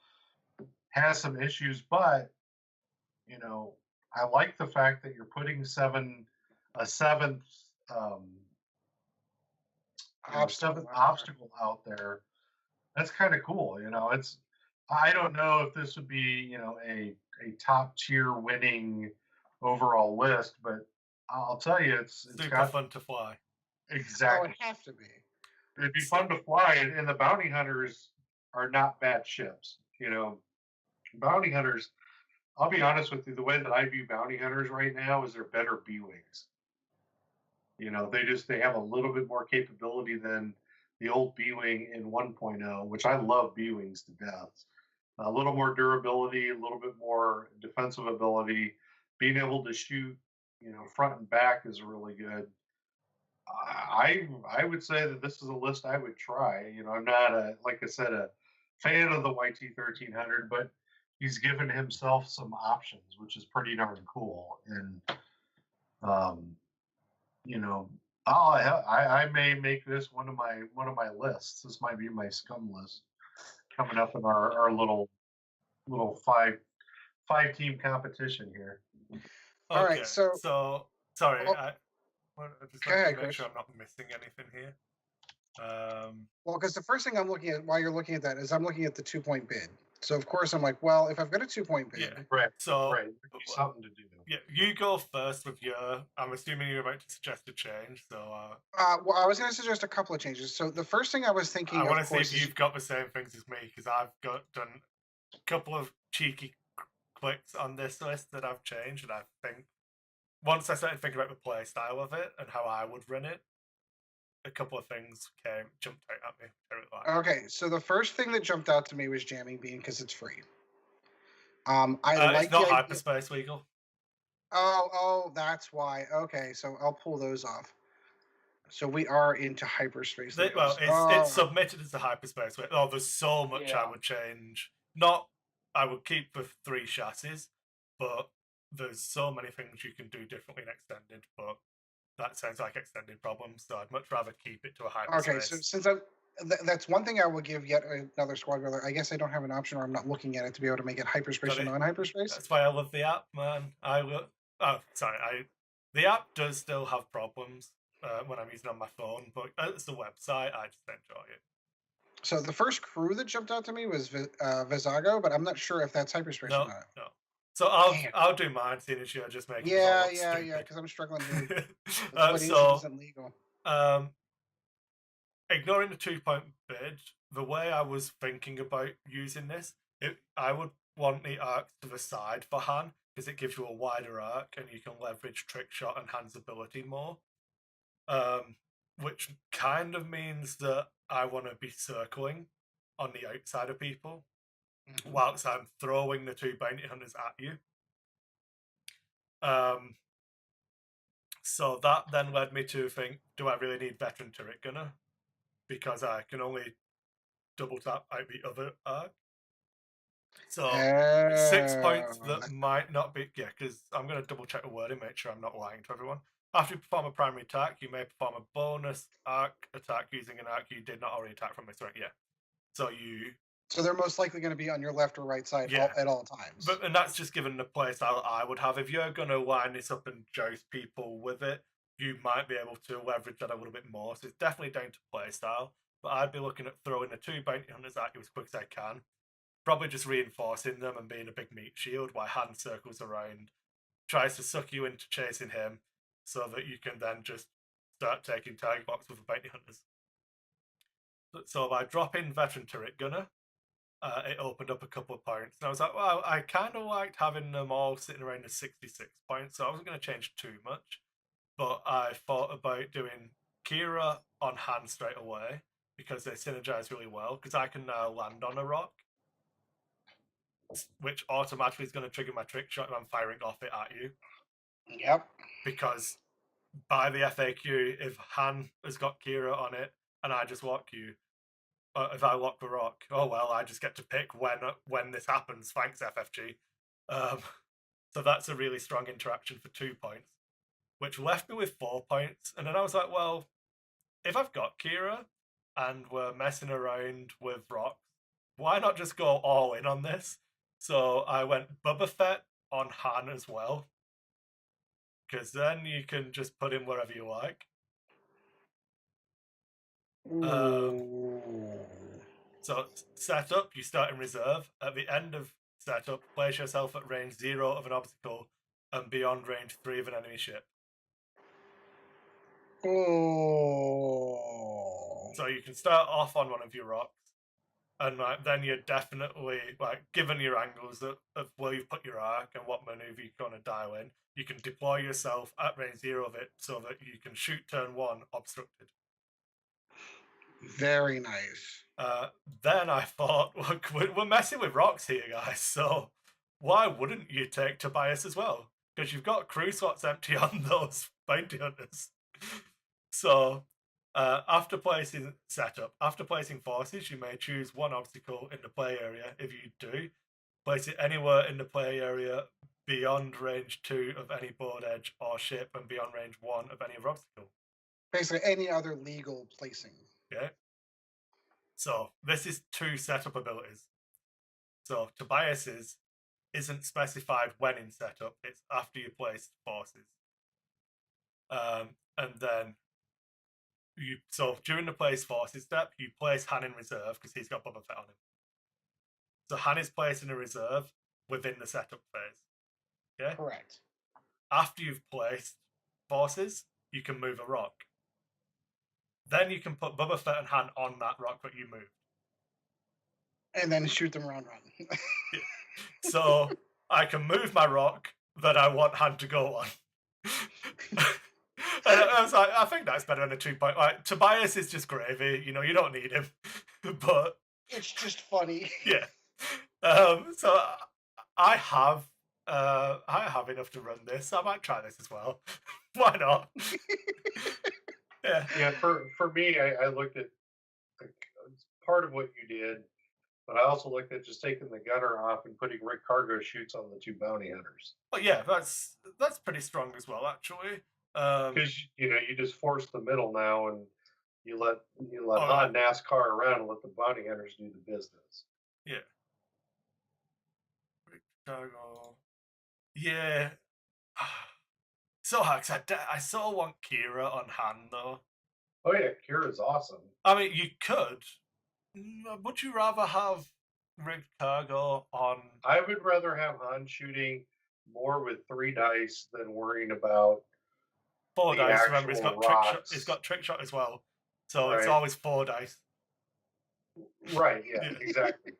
D: has some issues, but I like the fact that you're putting a 7th obstacle out there. That's kind of cool. I don't know if this would be a top tier winning overall list, but I'll tell you, it's
C: super fun to fly.
D: Exactly.
A: Oh, it have to be.
D: It'd be fun to fly, and the bounty hunters are not bad ships. Bounty hunters, I'll be honest with you, the way that I view bounty hunters right now is they're better B-Wings. They have a little bit more capability than the old B-Wing in 1.0, which I love B-Wings to death. A little more durability, a little bit more defensive ability. being able to shoot, front and back is really good. I would say that this is a list I would try. I'm not like I said, a fan of the YT1300, but he's given himself some options, which is pretty darn cool. And um, you know, I may make this one of my lists. This might be my scum list coming up in our little five team competition here.
A: All
C: Okay,
A: right, so
C: sorry,
A: oh,
C: I just
A: go
C: like to
A: ahead,
C: make
A: Kris.
C: sure I'm not missing anything here.
A: Well, because the first thing I'm looking at while you're looking at that is I'm looking at the 2-point bid. So of course I'm like, well, if I've got a 2-point bid,
C: Yeah.
D: Right.
C: So
D: Right. There'd be something to do.
C: yeah, you go first with your. I'm assuming you're about to suggest a change. So
A: well, I was going to suggest a couple of changes. So the first thing I was thinking,
C: I want to
A: of
C: see
A: course,
C: if you've got the same things as me, because I've done a couple of cheeky clicks on this list that I've changed, and I think once I started thinking about the play style of it and how I would run it, a couple of things jumped out at me. I really liked.
A: Okay, so the first thing that jumped out to me was Jamming Bean because it's free. I like
C: it's not
A: the idea.
C: Hyperspace Legal.
A: Oh, that's why. Okay, so I'll pull those off. So we are into hyperspace.
C: Well, it's submitted as a hyperspace. Oh, there's so much I would change. Not, I would keep the 3 chassis, but there's so many things you can do differently in extended. But that sounds like extended problems, so I'd much rather keep it to a hyperspace.
A: Okay, so since that's one thing I would give yet another squad builder. I guess I don't have an option, or I'm not looking at it to be able to make it hyperspace or non-hyperspace.
C: That's why I love the app, man. The app does still have problems when I'm using it on my phone, but it's the website. I just enjoy it.
A: So the first crew that jumped out to me was Visago, but I'm not sure if that's hyperspace or not.
C: No. So I'll do mine, seeing as you're just making
A: yeah, because I'm struggling to. What isn't legal.
C: Ignoring the 2-point bid, the way I was thinking about using this, I would want the arcs to the side for Han, because it gives you a wider arc and you can leverage trick shot and Han's ability more. Which kind of means that I want to be circling on the outside of people whilst I'm throwing the 2 bounty hunters at you. So that then led me to think, do I really need veteran turret gunner? Because I can only double tap out the other arc. So 6 points that might not be, because I'm going to double check the wording, make sure I'm not lying to everyone. After you perform a primary attack, you may perform a bonus arc attack using an arc you did not already attack from this rank. Yeah. So they're most likely going to be on your left or right side at all times. And that's just given the playstyle I would have. If you're going to line this up and joust people with it, you might be able to leverage that a little bit more. So it's definitely down to playstyle. But I'd be looking at throwing the 2 bounty hunters at you as quick as I can. Probably just reinforcing them and being a big meat shield while Han circles around, tries to suck you into chasing him, so that you can then just start taking target box with the bounty hunters. So by dropping veteran turret gunner, it opened up a couple of points. And I was like, well, I kind of liked having them all sitting around the 66 points, so I wasn't going to change too much. But I thought about doing Kira on Han straight away, because they synergize really well, because I can now land on a rock, which automatically is going to trigger my trick shot if I'm firing off it at you. Yep. Because by the FAQ, if Han has got Kira on it and I just lock you, if I lock the rock, oh well, I just get to pick when this happens. Thanks, FFG. So that's a really strong interaction for 2 points, which left me with 4 points. And then I was like, well, if I've got Kira and we're messing around with rocks, why not just go all in on this? So I went Boba Fett on Han as well, because then you can just put him wherever you like. So setup, you start in reserve. At the end of setup, place yourself at range 0 of an obstacle and beyond range 3 of an enemy ship. So you can start off on one of your rocks, and then you're definitely, given your angles of where you've put your arc and what maneuver you're going to dial in, you can deploy yourself at range 0 of it so that you can shoot turn 1 obstructed. Very nice. Then I thought, look, we're messing with rocks here, guys, so why wouldn't you take Tobias as well? because you've got crew slots empty on those bounty hunters. So, after placing forces, you may choose one obstacle in the play area. If you do, place it anywhere in the play area beyond range 2 of any board edge or ship and beyond range 1 of any other obstacle.
A: Basically, any other legal placing.
C: Okay. So this is 2 setup abilities. So Tobias's isn't specified when in setup, it's after you place forces. And then so during the place forces step, you place Han in reserve because he's got Boba Fett on him. So Han is placed in a reserve within the setup phase. Okay?
A: Correct.
C: After you've placed forces, you can move a rock. Then you can put Boba Fett and Han on that rock that you moved.
A: And then shoot them round run.
C: So I can move my rock that I want Han to go on. And I was like, I think that's better than a 2-point. Like, Tobias is just gravy, you don't need him. But
A: it's just funny.
C: Yeah. So I have enough to run this. I might try this as well. Why not?
D: Yeah. For me, I looked at part of what you did, but I also looked at just taking the gunner off and putting Rick Cargo shoots on the 2 bounty hunters.
C: Well, yeah, that's pretty strong as well, actually.
D: Because you just force the middle now, and you let Han NASCAR around and let the bounty hunters do the business.
C: Yeah. Rick Cargo. Yeah. So Hux, I sort of want Kira on Han though.
D: Oh yeah, Kira's awesome.
C: I mean, you could. Would you rather have Rick Cargo on?
D: I would rather have Han shooting more with 3 dice than worrying about
C: 4 dice. Remember, he's got
D: rocks.
C: trick shot. He's got trick shot as well, so
D: Right.
C: it's always 4 dice.
D: Right. Yeah. Exactly.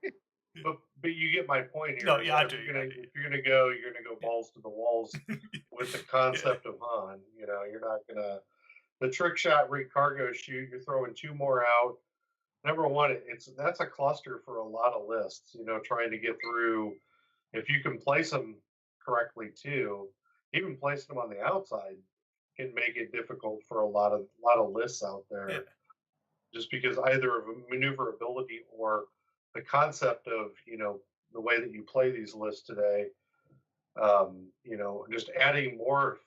D: But you get my point here.
C: No, yeah, I
D: if
C: do.
D: If you're gonna go, you're gonna go balls to the walls with the concept of Han. You're not gonna the trick shot Rick Cargo shoot. You're throwing 2 more out. Number one, that's a cluster for a lot of lists. Trying to get through. If you can place them correctly too, even placing them on the outside can make it difficult for a lot of lists out there.
C: Yeah.
D: Just because either of maneuverability or the concept of the way that you play these lists today, just adding more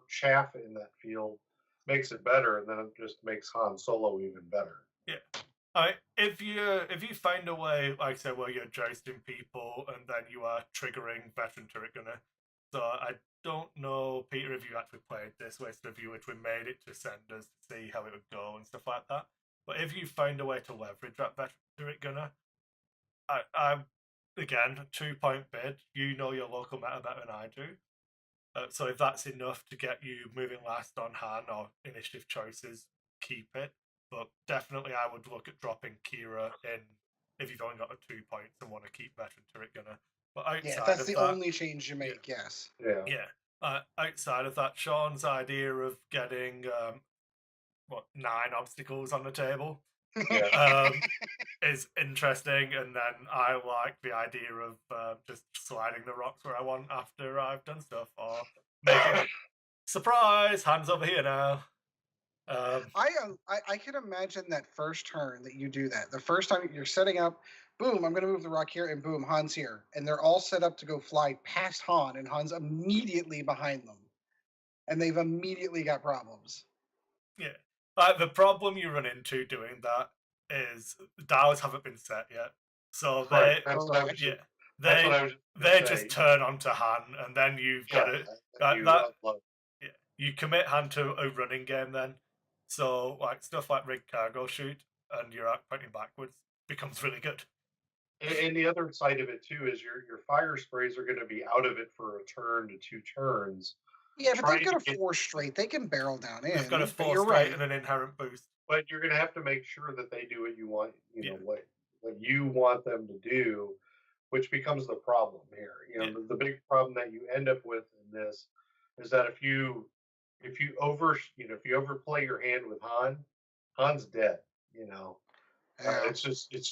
D: chaff in that field makes it better, and then it just makes Han Solo even better.
C: Yeah. If you find a way, like I said, where you're jousting people and then you are triggering veteran turret gunner. So I don't know, Peter, if you actually played this with the viewer, if we made it to send us to see how it would go and stuff like that. But if you find a way to leverage that veteran turret gunner, I again, 2-point bid. You know your local meta better than I do. So if that's enough to get you moving last on Han or initiative choices, keep it. But definitely I would look at dropping Kira in if you've only got a 2 points and want to keep veteran turret gunner. But outside
A: that's
C: of
A: the
C: that,
A: only change you make, yes.
D: Yeah.
C: Outside of that, Sean's idea of getting 9 obstacles on the table is interesting, and then I like the idea of just sliding the rocks where I want after I've done stuff, or making surprise, hands over here now.
A: I can imagine that first turn that you do that. The first time you're setting up, boom, I'm going to move the rock here, and boom, Han's here. And they're all set up to go fly past Han, and Han's immediately behind them. And they've immediately got problems.
C: Yeah. The problem you run into doing that is the dials haven't been set yet. So they just turn onto Han, and then you've got to you commit Han to a running game then. So stuff like Rig Cargo shoot and your arc pointing backwards becomes really good.
D: And the other side of it too is your fire sprays are going to be out of it for a turn to 2 turns.
A: Yeah, but they've got a 4 straight. They can barrel down in.
C: They've got a 4 straight and an inherent boost.
D: But you're going to have to make sure that they do what you want, what you want them to do, which becomes the problem here. The big problem that you end up with in this is that if you overplay your hand with Han's dead. It's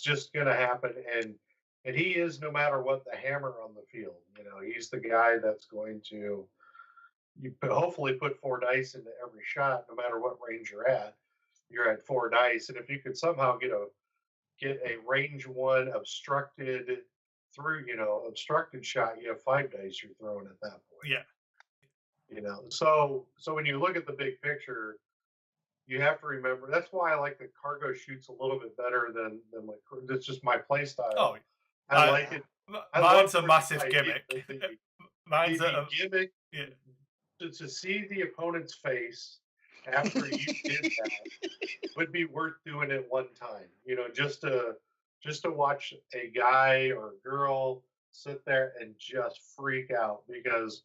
D: just going to happen, and And he is, no matter what, the hammer on the field. He's the guy that's going to hopefully put 4 dice into every shot, no matter what range you're at. You're at 4 dice, and if you could somehow get a range 1 obstructed obstructed shot, you have 5 dice you're throwing at that point.
C: Yeah.
D: So when you look at the big picture, you have to remember, that's why I like the cargo shoots a little bit better than like, it's just my play style.
C: Oh,
D: I like it.
C: Mine's a massive gimmick. Mine's a
D: gimmick.
C: Yeah.
D: To see the opponent's face after you did that would be worth doing it one time. Just to watch a guy or a girl sit there and just freak out because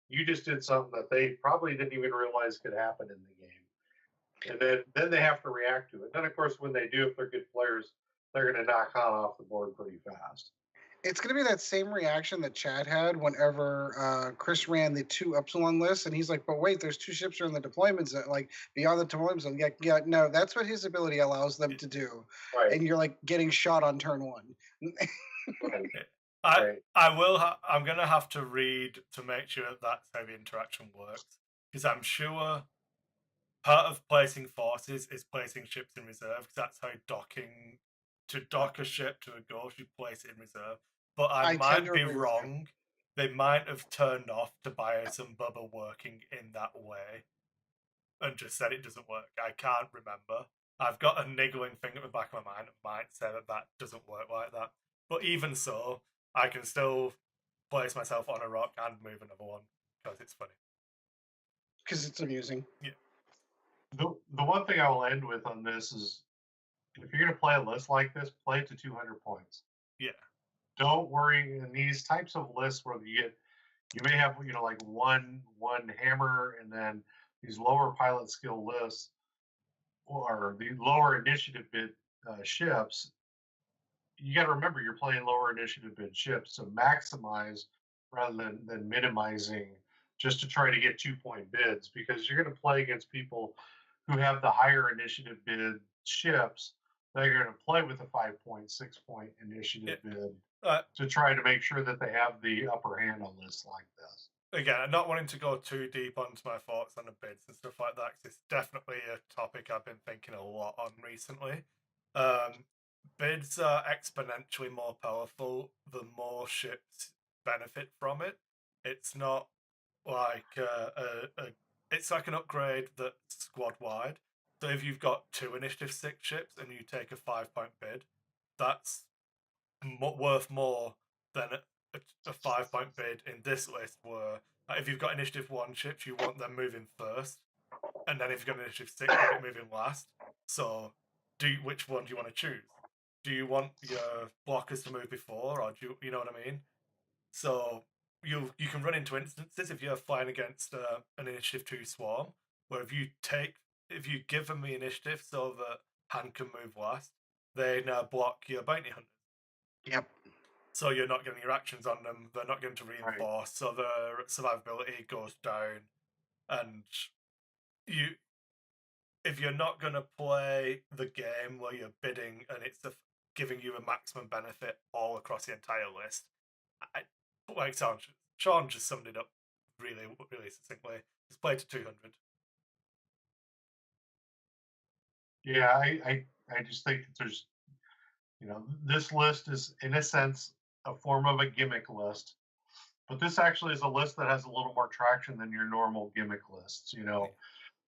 D: you just did something that they probably didn't even realize could happen in the game. And then they have to react to it. Then, of course, when they do, if they're good players, they're going to knock Hoult off the board pretty fast.
A: It's going to be that same reaction that Chad had whenever Kris ran the 2 Epsilon lists, and he's like, but wait, there's 2 ships are in the deployment zone, like beyond the deployment zone. Yeah, no, that's what his ability allows them to do.
D: Right.
A: And you're like getting shot on turn 1.
D: Right.
C: I'm going to have to read to make sure that's how the interaction works, because I'm sure part of placing forces is placing ships in reserve, because that's how to dock a ship to a ghost, you place it in reserve. But I might be wrong. They might have turned off to buy some bubble working in that way and just said it doesn't work. I can't remember. I've got a niggling thing at the back of my mind that might say that doesn't work like that. But even so, I can still place myself on a rock and move another one because it's funny.
A: Because it's amusing.
C: Yeah.
D: The one thing I will end with on this is, if you're going to play a list like this, play it to 200 points.
C: Yeah.
D: Don't worry. In these types of lists where you may have, like one hammer, and then these lower pilot skill lists or the lower initiative bid ships, you got to remember you're playing lower initiative bid ships, so maximize rather than minimizing just to try to get 2-point bids, because you're going to play against people who have the higher initiative bid ships. They're going to play with a 5-point, 6-point initiative bid to try to make sure that they have the upper hand on lists like this.
C: Again, I'm not wanting to go too deep onto my thoughts on the bids and stuff like that, because it's definitely a topic I've been thinking a lot on recently. Bids are exponentially more powerful the more ships benefit from it. It's not like it's like an upgrade that's squad wide. So if you've got 2 initiative 6 ships and you take a 5-point bid, that's worth more than a 5-point bid in this list, where if you've got initiative 1 ships, you want them moving first, and then if you've got initiative 6, you want it moving last. So which one do you want to choose? Do you want your blockers to move before, or do you know what I mean? So you can run into instances if you're flying against an initiative 2 swarm, where if you give them the initiative so that Han can move last, they now block your bounty hunters.
A: Yep.
C: So you're not getting your actions on them. They're not going to reinforce, so their survivability goes down. And if you're not going to play the game where you're bidding and it's giving you a maximum benefit all across the entire list, like Sean just summed it up really, really succinctly. Just play to 200.
D: Yeah, I just think that there's, this list is, in a sense, a form of a gimmick list, but this actually is a list that has a little more traction than your normal gimmick lists.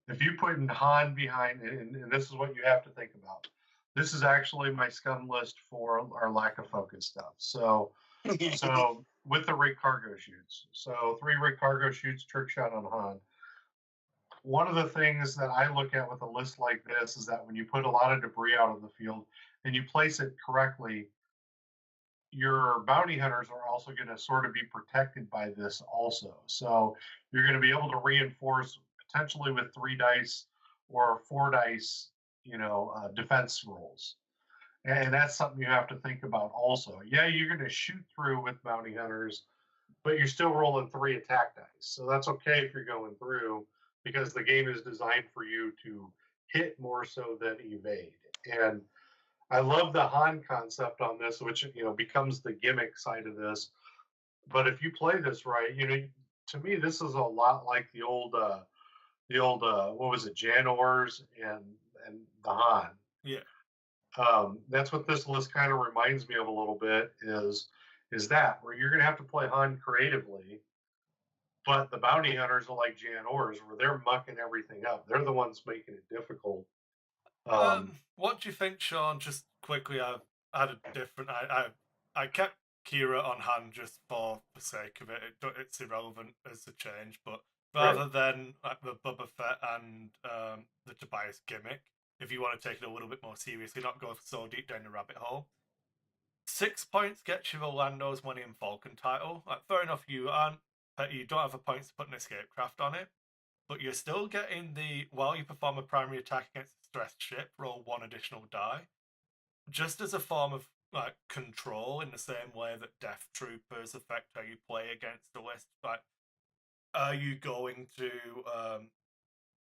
D: If you put in Han behind, and this is what you have to think about. This is actually my scum list for our lack of focus stuff. So with the rig cargo shoots, so 3 rig cargo shoots, trick shot on Han. One of the things that I look at with a list like this is that when you put a lot of debris out of the field and you place it correctly, your bounty hunters are also going to sort of be protected by this also. So you're going to be able to reinforce potentially with 3 dice or 4 dice, defense rolls. And that's something you have to think about also. Yeah, you're going to shoot through with bounty hunters, but you're still rolling 3 attack dice. So that's okay if you're going through, because the game is designed for you to hit more so than evade. And I love the Han concept on this, which becomes the gimmick side of this. But if you play this right, to me this is a lot like the old what was it, Janors and the Han.
C: Yeah.
D: That's what this list kind of reminds me of a little bit is that where you're gonna have to play Han creatively, but the bounty hunters are like Janors, where they're mucking everything up. They're the ones making it difficult.
C: What do you think, Sean? Just quickly, I've had a different. I kept Kira on hand just for the sake of it. It's irrelevant as a change, but rather than like the Boba Fett and the Tobias gimmick, if you want to take it a little bit more seriously, not go so deep down the rabbit hole. 6 points gets you the Lando's Millennium Falcon title. Like, fair enough, you don't have the points to put an escape craft on it, but you're still getting while you perform a primary attack against a stressed ship, roll 1 additional die, just as a form of like control, in the same way that Death Troopers affect how you play against the list. Like, are you going to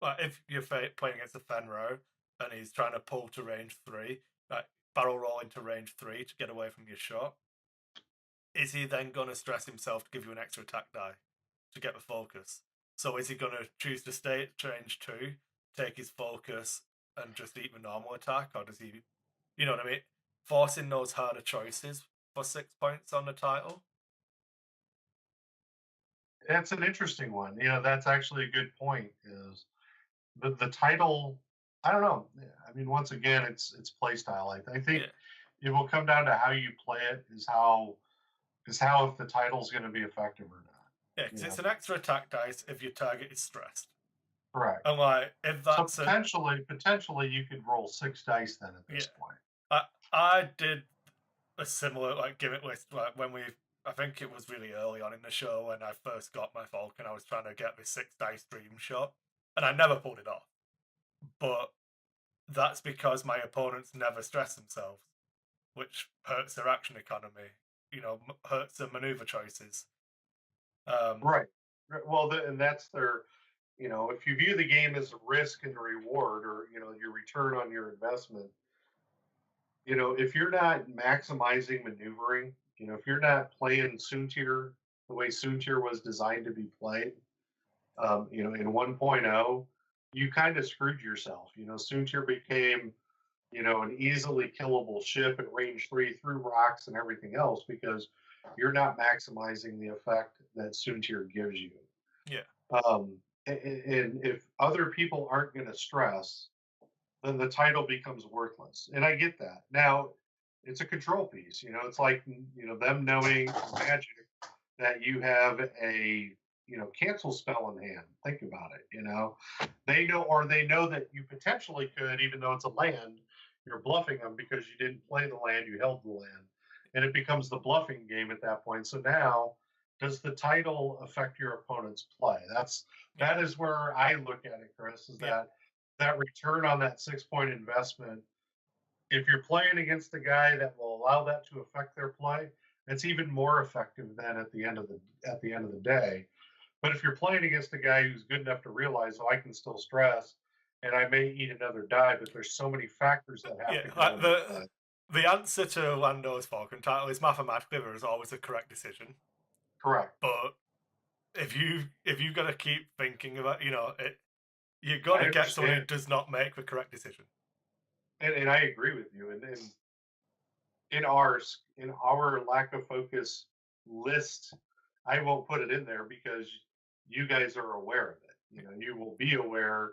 C: like if you're playing against a Fenro and he's trying to pull to range 3, like barrel roll into range 3 to get away from your shot, is he then going to stress himself to give you an extra attack die to get the focus? So is he going to choose to stay at range 2, take his focus, and just eat the normal attack? Or does he, you know what I mean? Forcing those harder choices for 6 points on the title?
D: That's an interesting one. That's actually a good point. Is the title? I don't know. I mean, once again, it's play style. I think it will come down to how you play it. Is how if the title's going to be effective or not.
C: Yeah, because it's an extra attack dice if your target is stressed.
D: Correct.
C: And like, if that's
D: so potentially you could roll 6 dice then at this point.
C: I did a similar like gimmick list like when I think it was really early on in the show when I first got my Falcon. I was trying to get this 6 dice dream shot, and I never pulled it off. But that's because my opponents never stress themselves, which hurts their action economy. Hurts their maneuver choices.
D: Right. Well, and that's their. If you view the game as a risk and a reward, or your return on your investment, if you're not maximizing maneuvering, if you're not playing Soontir the way Soontir was designed to be played, in 1.0, you kind of screwed yourself. Soontir became, an easily killable ship at range 3 through rocks and everything else because you're not maximizing the effect that Soontir gives you.
C: Yeah.
D: And if other people aren't going to stress, then the title becomes worthless. And I get that. Now, it's a control piece. It's like, them knowing Magic that you have a, cancel spell in hand. Think about it. They know that you potentially could, even though it's a land, you're bluffing them because you didn't play the land, you held the land. And it becomes the bluffing game at that point. So now, does the title affect your opponent's play? That is where I look at it, Kris, is that return on that 6-point investment. If you're playing against a guy that will allow that to affect their play, it's even more effective than at the end of the day. But if you're playing against a guy who's good enough to realize, I can still stress, and I may eat another die, but there's so many factors that have to go.
C: The answer to Lando's Falcon title is mathematically there is always a correct decision.
D: Correct.
C: But if you got to keep thinking about, you're going to get someone who does not make the correct decision.
D: And I agree with you. And in our lack of focus list, I won't put it in there because you guys are aware of it. You will be aware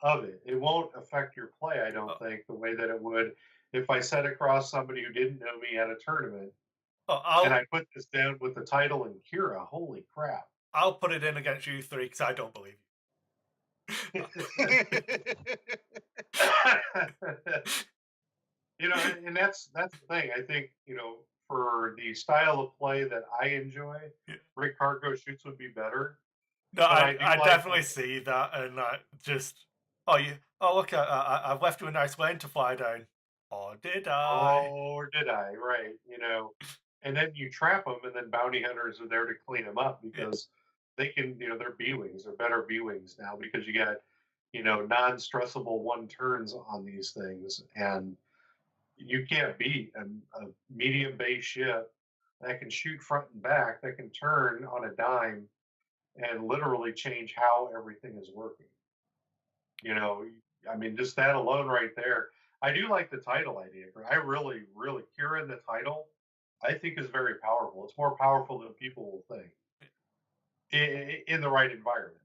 D: of it. It won't affect your play, I don't think, the way that it would if I sat across somebody who didn't know me at a tournament and I put this down with the title and Kira. Holy crap.
C: I'll put it in against you 3 because I don't believe you.
D: And that's the thing. I think, for the style of play that I enjoy, Rick Cargo shoots would be better.
C: No, I definitely see that, and just look, I've left you a nice lane to fly down. Or did I?
D: Or did I? Right. And then you trap them, and then bounty hunters are there to clean them up because they can, they're B-wings, they're better B-wings now because you got, non-stressable 1 turns on these things. And you can't beat a medium base ship that can shoot front and back, that can turn on a dime and literally change how everything is working. You know, I mean, just that alone right there. I do like the title idea. I really, really, Kira in the title, I think is very powerful. It's more powerful than people will think in the right environment.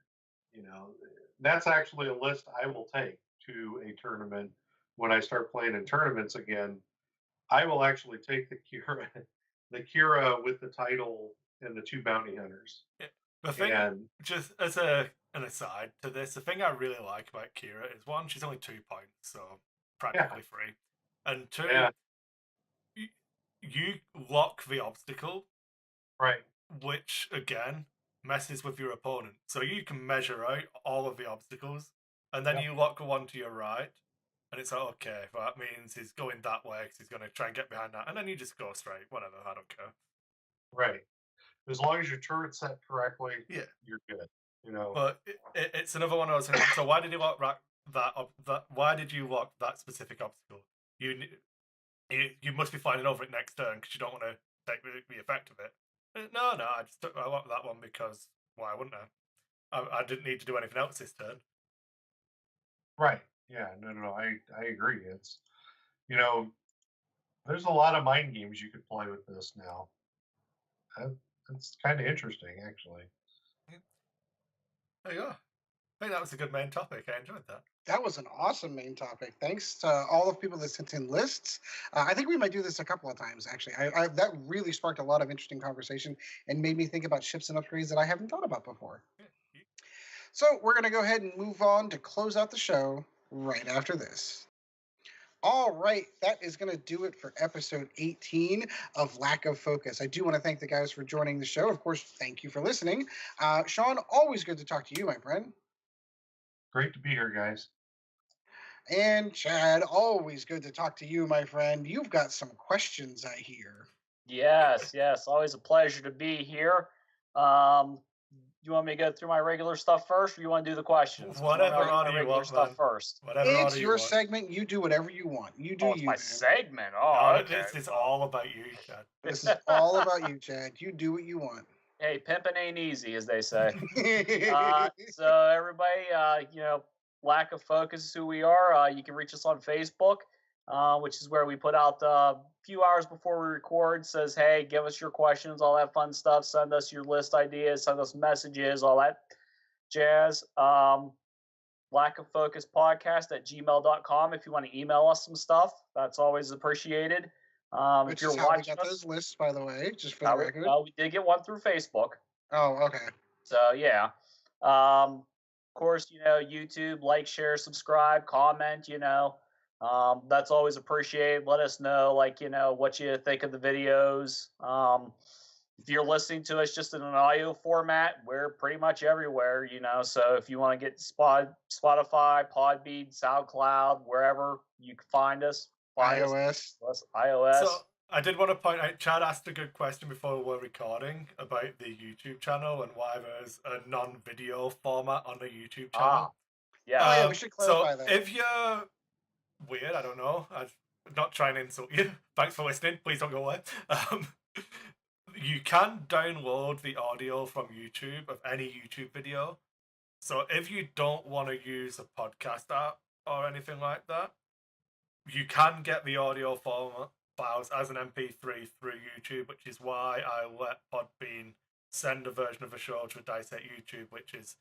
D: You know, that's actually a list I will take to a tournament when I start playing in tournaments again. I will actually take the Kira, the Kira with the title and the two bounty hunters.
C: Yeah. The thing,
D: And
C: just as an aside to this, the thing I really like about Kira is one, she's only 2 points, so practically free, and two,
D: yeah,
C: you lock the obstacle,
D: right.
C: which again messes with your opponent. So you can measure out all of the obstacles, and then you lock one to your right, and it's like, okay, well, that means he's going that way because he's going to try and get behind that, and then you just go straight. Whatever, I don't care.
D: Right. As long as your turret's set correctly,
C: Yeah,
D: you're good. You know.
C: But it's another one of those things. So why did you lock that? Why did you lock that specific obstacle? You must be flying over it next turn because you don't want to take the effect of it. No, I locked that one because why wouldn't I didn't need to do anything else this turn.
D: Right. Yeah. No. I agree. It's, you know, there's a lot of mind games you could play with this now. It's kind of interesting, actually.
C: There you go. I think that was a good main topic. I enjoyed that.
A: That was an awesome main topic. Thanks to all the people that sent in lists. I think we might do this a couple of times, actually. That really sparked a lot of interesting conversation and made me think about ships and upgrades that I haven't thought about before. So we're going to go ahead and move on to close out the show right after this. All right, that is going to do it for episode 18 of Lack of Focus. I do want to thank the guys for joining the show. Of course, thank you for listening. Sean, always good to talk to you, my friend.
D: Great to be here, guys.
A: And Chad, always good to talk to you, my friend. You've got some questions, I hear.
B: Yes. Always a pleasure to be here. You want me to go through my regular stuff first, or you want to do the questions?
C: Whatever order you want,
B: stuff
C: man.
B: first.
C: Whatever
A: it's your segment. You do whatever you want. You do
B: it's
A: you.
B: My
A: man.
B: segment. Oh,
C: no,
B: okay.
C: It's all about you, Chad.
A: This is all about you, Chad. You do what you want.
B: Hey, pimping ain't easy, as they say. So everybody, Lack of Focus is who we are. You can reach us on Facebook, which is where we put out a few hours before we record. Says, hey, give us your questions, all that fun stuff. Send us your list ideas, send us messages, all that jazz. Lack of Focus podcast at gmail.com. If you want to email us some stuff, that's always appreciated.
A: Which
B: if you're
A: is how
B: watching
A: we got those lists, by the way, just for the record.
B: We did get one through Facebook.
A: Oh, okay.
B: So yeah. Of course, YouTube, like, share, subscribe, comment, that's always appreciated. Let us know, what you think of the videos. If you're listening to us just in an audio format, we're pretty much everywhere, so if you want to get Spotify, Podbean, SoundCloud, wherever you can find us.
A: iOS.
C: So I did want to point out, Chad asked a good question before we were recording about the YouTube channel and why there's a non-video format on the YouTube channel.
B: Yeah.
A: We should clarify
C: so
A: that.
C: If you're weird, I don't know, I'm not trying to insult you. Thanks for listening. Please don't go away. You can download the audio from YouTube of any YouTube video. So if you don't want to use a podcast app or anything like that, you can get the audio files as an MP3 through YouTube, which is why I let Podbean send a version of the show to DiceHate YouTube, which is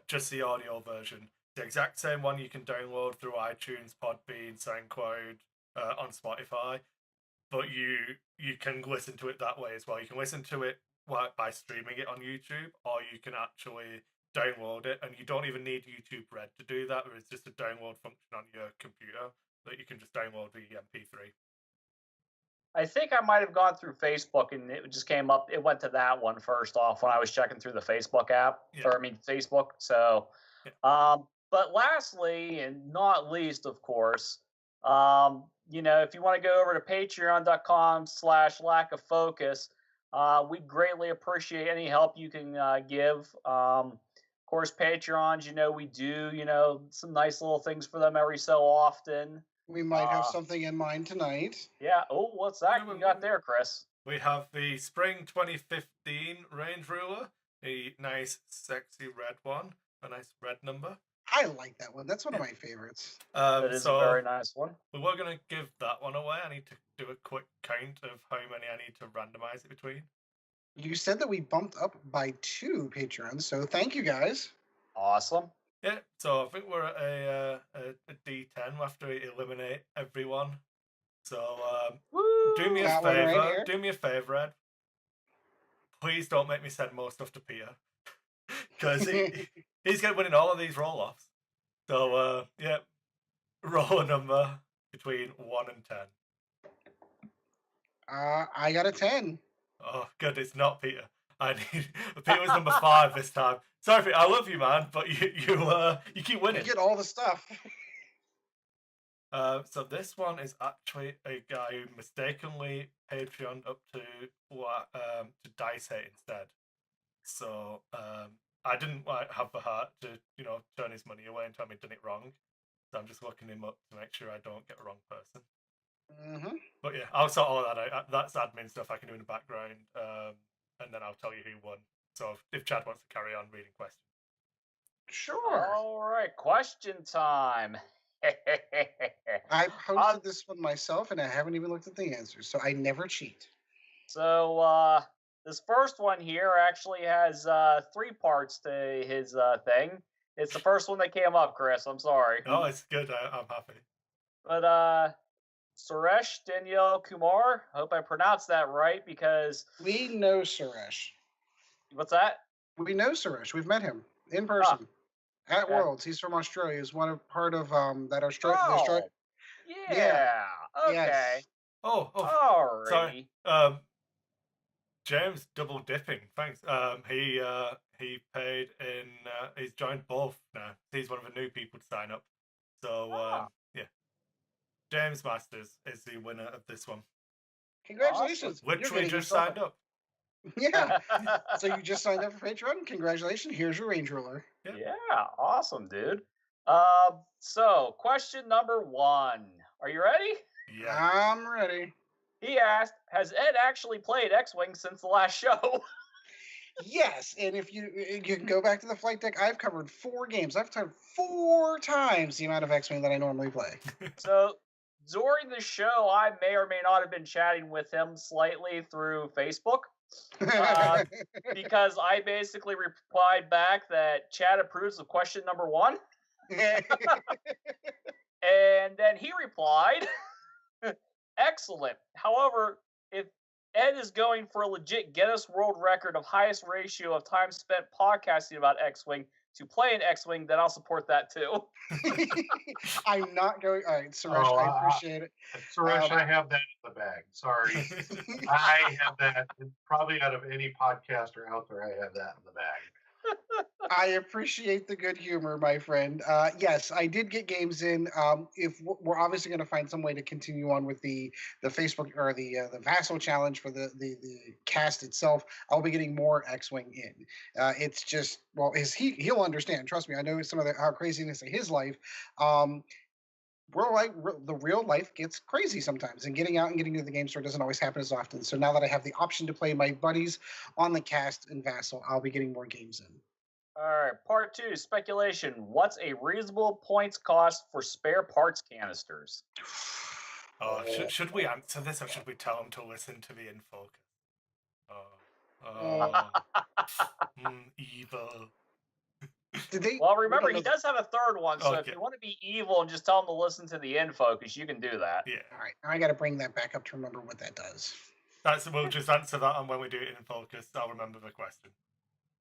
C: just the audio version. The exact same one you can download through iTunes, Podbean, SoundCloud, on Spotify. But you can listen to it that way as well. You can listen to it by streaming it on YouTube, or you can actually download it, and you don't even need YouTube Red to do that. There is just a download function on your computer that you can just download the MP3.
B: I think I might have gone through Facebook, and it just came up. It went to that one first off when I was checking through the Facebook app, Facebook. So, but lastly, and not least, of course, if you want to go over to patreon.com/lackofocus, we greatly appreciate any help you can give. Of course, Patreons, we do, some nice little things for them every so often.
A: We might have something in mind tonight.
B: Yeah. Oh, what's that you got there, Kris?
C: We have the Spring 2015 Range Ruler, a nice, sexy red one, a nice red number.
A: I like that one. That's one of my favorites.
B: That is a very nice one.
C: We were going to give that one away. I need to do a quick count of how many I need to randomize it between.
A: You said that we bumped up by 2 Patreons, so thank you guys.
B: Awesome.
C: Yeah, so I think we're at a D10. We have to eliminate everyone. So do me a favor. Do me a favor, Ed. Please don't make me send more stuff to Peter, because he's going to win all of these roll-offs. So yeah, roll a number between 1 and 10.
A: I got a 10.
C: Oh, good. It's not Peter. I need Peter was number 5 this time. Sorry, Peter, I love you, man, but you keep winning.
A: You get all the stuff.
C: So this one is actually a guy who mistakenly Patreoned up to DiceHate instead. So I didn't have the heart to turn his money away and tell him he'd done it wrong. So I'm just looking him up to make sure I don't get the wrong person.
A: Mm-hmm.
C: But yeah, I'll sort all that out. That's admin stuff I can do in the background, and then I'll tell you who won. So if Chad wants to carry on reading questions.
A: Sure.
B: All right, question time.
A: I posted this one myself, and I haven't even looked at the answers, so I never cheat.
B: So this first one here actually has 3 parts to his thing. It's the first one that came up, Kris. I'm sorry.
C: Oh, it's good. I'm happy.
B: But Suresh Daniel Kumar, I hope I pronounced that right, because
A: we know Suresh.
B: What's that?
A: We know Suresh. We've met him in person at Worlds. He's from Australia. He's part of that Australia.
B: Yeah. Okay.
C: Yes. Oh.
B: Alrighty.
C: Sorry. James double dipping. Thanks. He paid in. He's joined both now. He's one of the new people to sign up. So yeah. James Masters is the winner of this one.
A: Congratulations.
C: Awesome. Literally just signed up.
A: Yeah. So you just signed up for Patreon? Congratulations. Here's your Range Ruler.
B: Yeah. Awesome, dude. So question number 1. Are you ready?
C: Yeah.
A: I'm ready.
B: He asked, has Ed actually played X-Wing since the last show?
A: Yes, and if you can go back to the flight deck, I've covered 4 games. I've covered 4 times the amount of X-Wing that I normally play.
B: So during the show, I may or may not have been chatting with him slightly through Facebook. Because I basically replied back that Chad approves of question number 1. And then he replied, excellent. However, if Ed is going for a legit Guinness World Record of highest ratio of time spent podcasting about X-Wing to play an X-Wing, then I'll support that too.
A: I'm not going. All right, Suresh, I appreciate it.
D: Suresh, I have that in the bag. Sorry. I have that. Probably out of any podcaster out there, I have that in the bag.
A: I appreciate the good humor, my friend. Yes, I did get games in. If we're obviously going to find some way to continue on with the Facebook or the Vassal challenge for the cast itself, I'll be getting more X-Wing in. It's just he'll understand. Trust me, I know some of how craziness of his life. The real life gets crazy sometimes, and getting out and getting to the game store doesn't always happen as often. So now that I have the option to play my buddies on the cast and Vassal, I'll be getting more games in.
B: All right, part 2, speculation. What's a reasonable points cost for spare parts canisters?
C: Oh, should we answer this, or should we tell him to listen to the info? Evil.
B: Well, remember, he does have a third one, so if you want to be evil and just tell him to listen to the info, because you can do that.
C: Yeah.
A: All right, I got to bring that back up to remember what that does.
C: We'll just answer that, and when we do it in focus, I'll remember the question.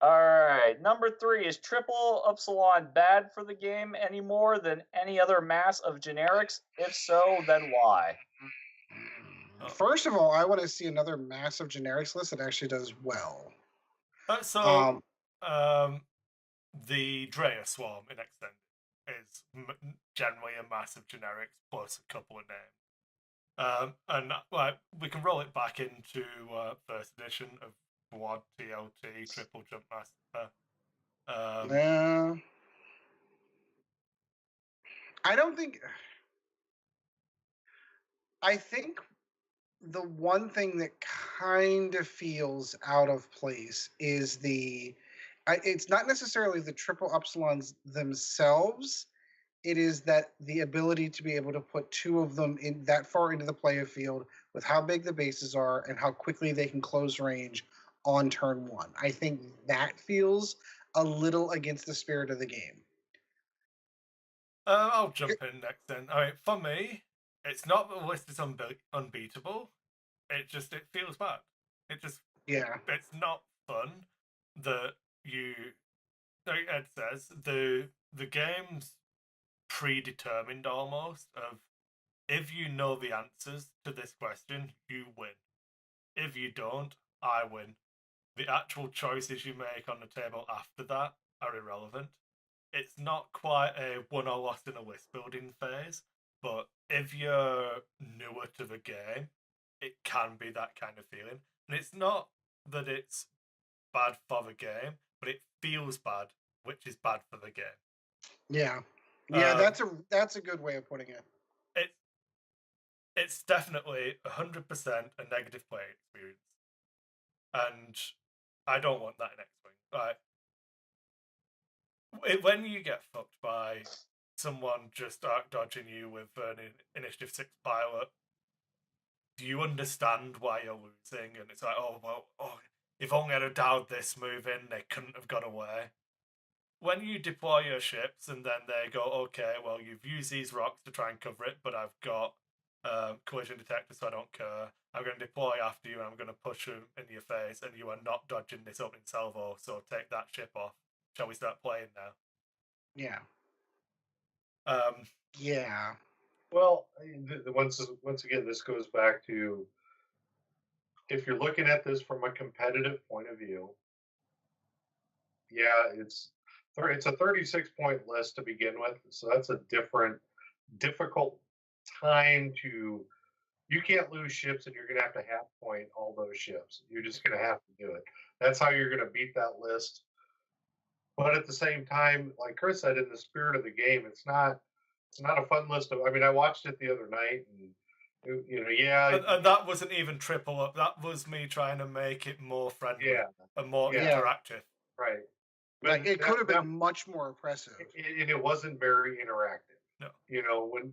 B: All right, number 3, is Triple Upsilon bad for the game any more than any other mass of generics? If so, then why?
A: First of all, I want to see another massive generics list that actually does well.
C: The Drea Swarm in Extended is generally a massive generics plus a couple of names. And we can roll it back into first edition of Quad TLT Triple Jump Master.
A: I don't think I think the one thing that kind of feels out of place is it's not necessarily the triple upsilons themselves. It is that the ability to be able to put two of them in that far into the player field with how big the bases are and how quickly they can close range on turn one. I think that feels a little against the spirit of the game.
C: I'll jump in next then. I mean, for me, it's not that the list is unbeatable. It feels bad. It's not fun that you, like Ed says, the game's predetermined almost of if you know the answers to this question, you win. If you don't, I win. The actual choices you make on the table after that are irrelevant. It's not quite a won or lost in a list building phase, but if you're newer to the game, it can be that kind of feeling. And it's not that it's bad for the game, but it feels bad, which is bad for the game.
A: Yeah. That's a good way of putting it.
C: It's definitely 100% a negative play experience. And I don't want that in X-Wing. When you get fucked by someone just arc dodging you with an Initiative 6 pilot, do you understand why you're losing? And it's like, if only I'd have dialed this move in, they couldn't have got away. When you deploy your ships and then they go, okay, well, you've used these rocks to try and cover it, but I've got collision detector, so I don't care. I'm going to deploy after you and I'm going to push them in your face, and you are not dodging this opening salvo, so take that ship off. Shall we start playing now?
A: Yeah.
D: Yeah. Well, once again, this goes back to if you're looking at this from a competitive point of view. Yeah, it's a 36-point list to begin with, so that's a difficult time to. You can't lose ships, and you're going to have half point all those ships. You're just going to have to do it. That's how you're going to beat that list. But at the same time, like Kris said, in the spirit of the game, it's not a fun list of. I mean, I watched it the other night, and
C: and that wasn't even triple up. That was me trying to make it more friendly and more interactive.
D: Right.
A: But it could have been much more oppressive.
D: And it wasn't very interactive.
C: No.
D: When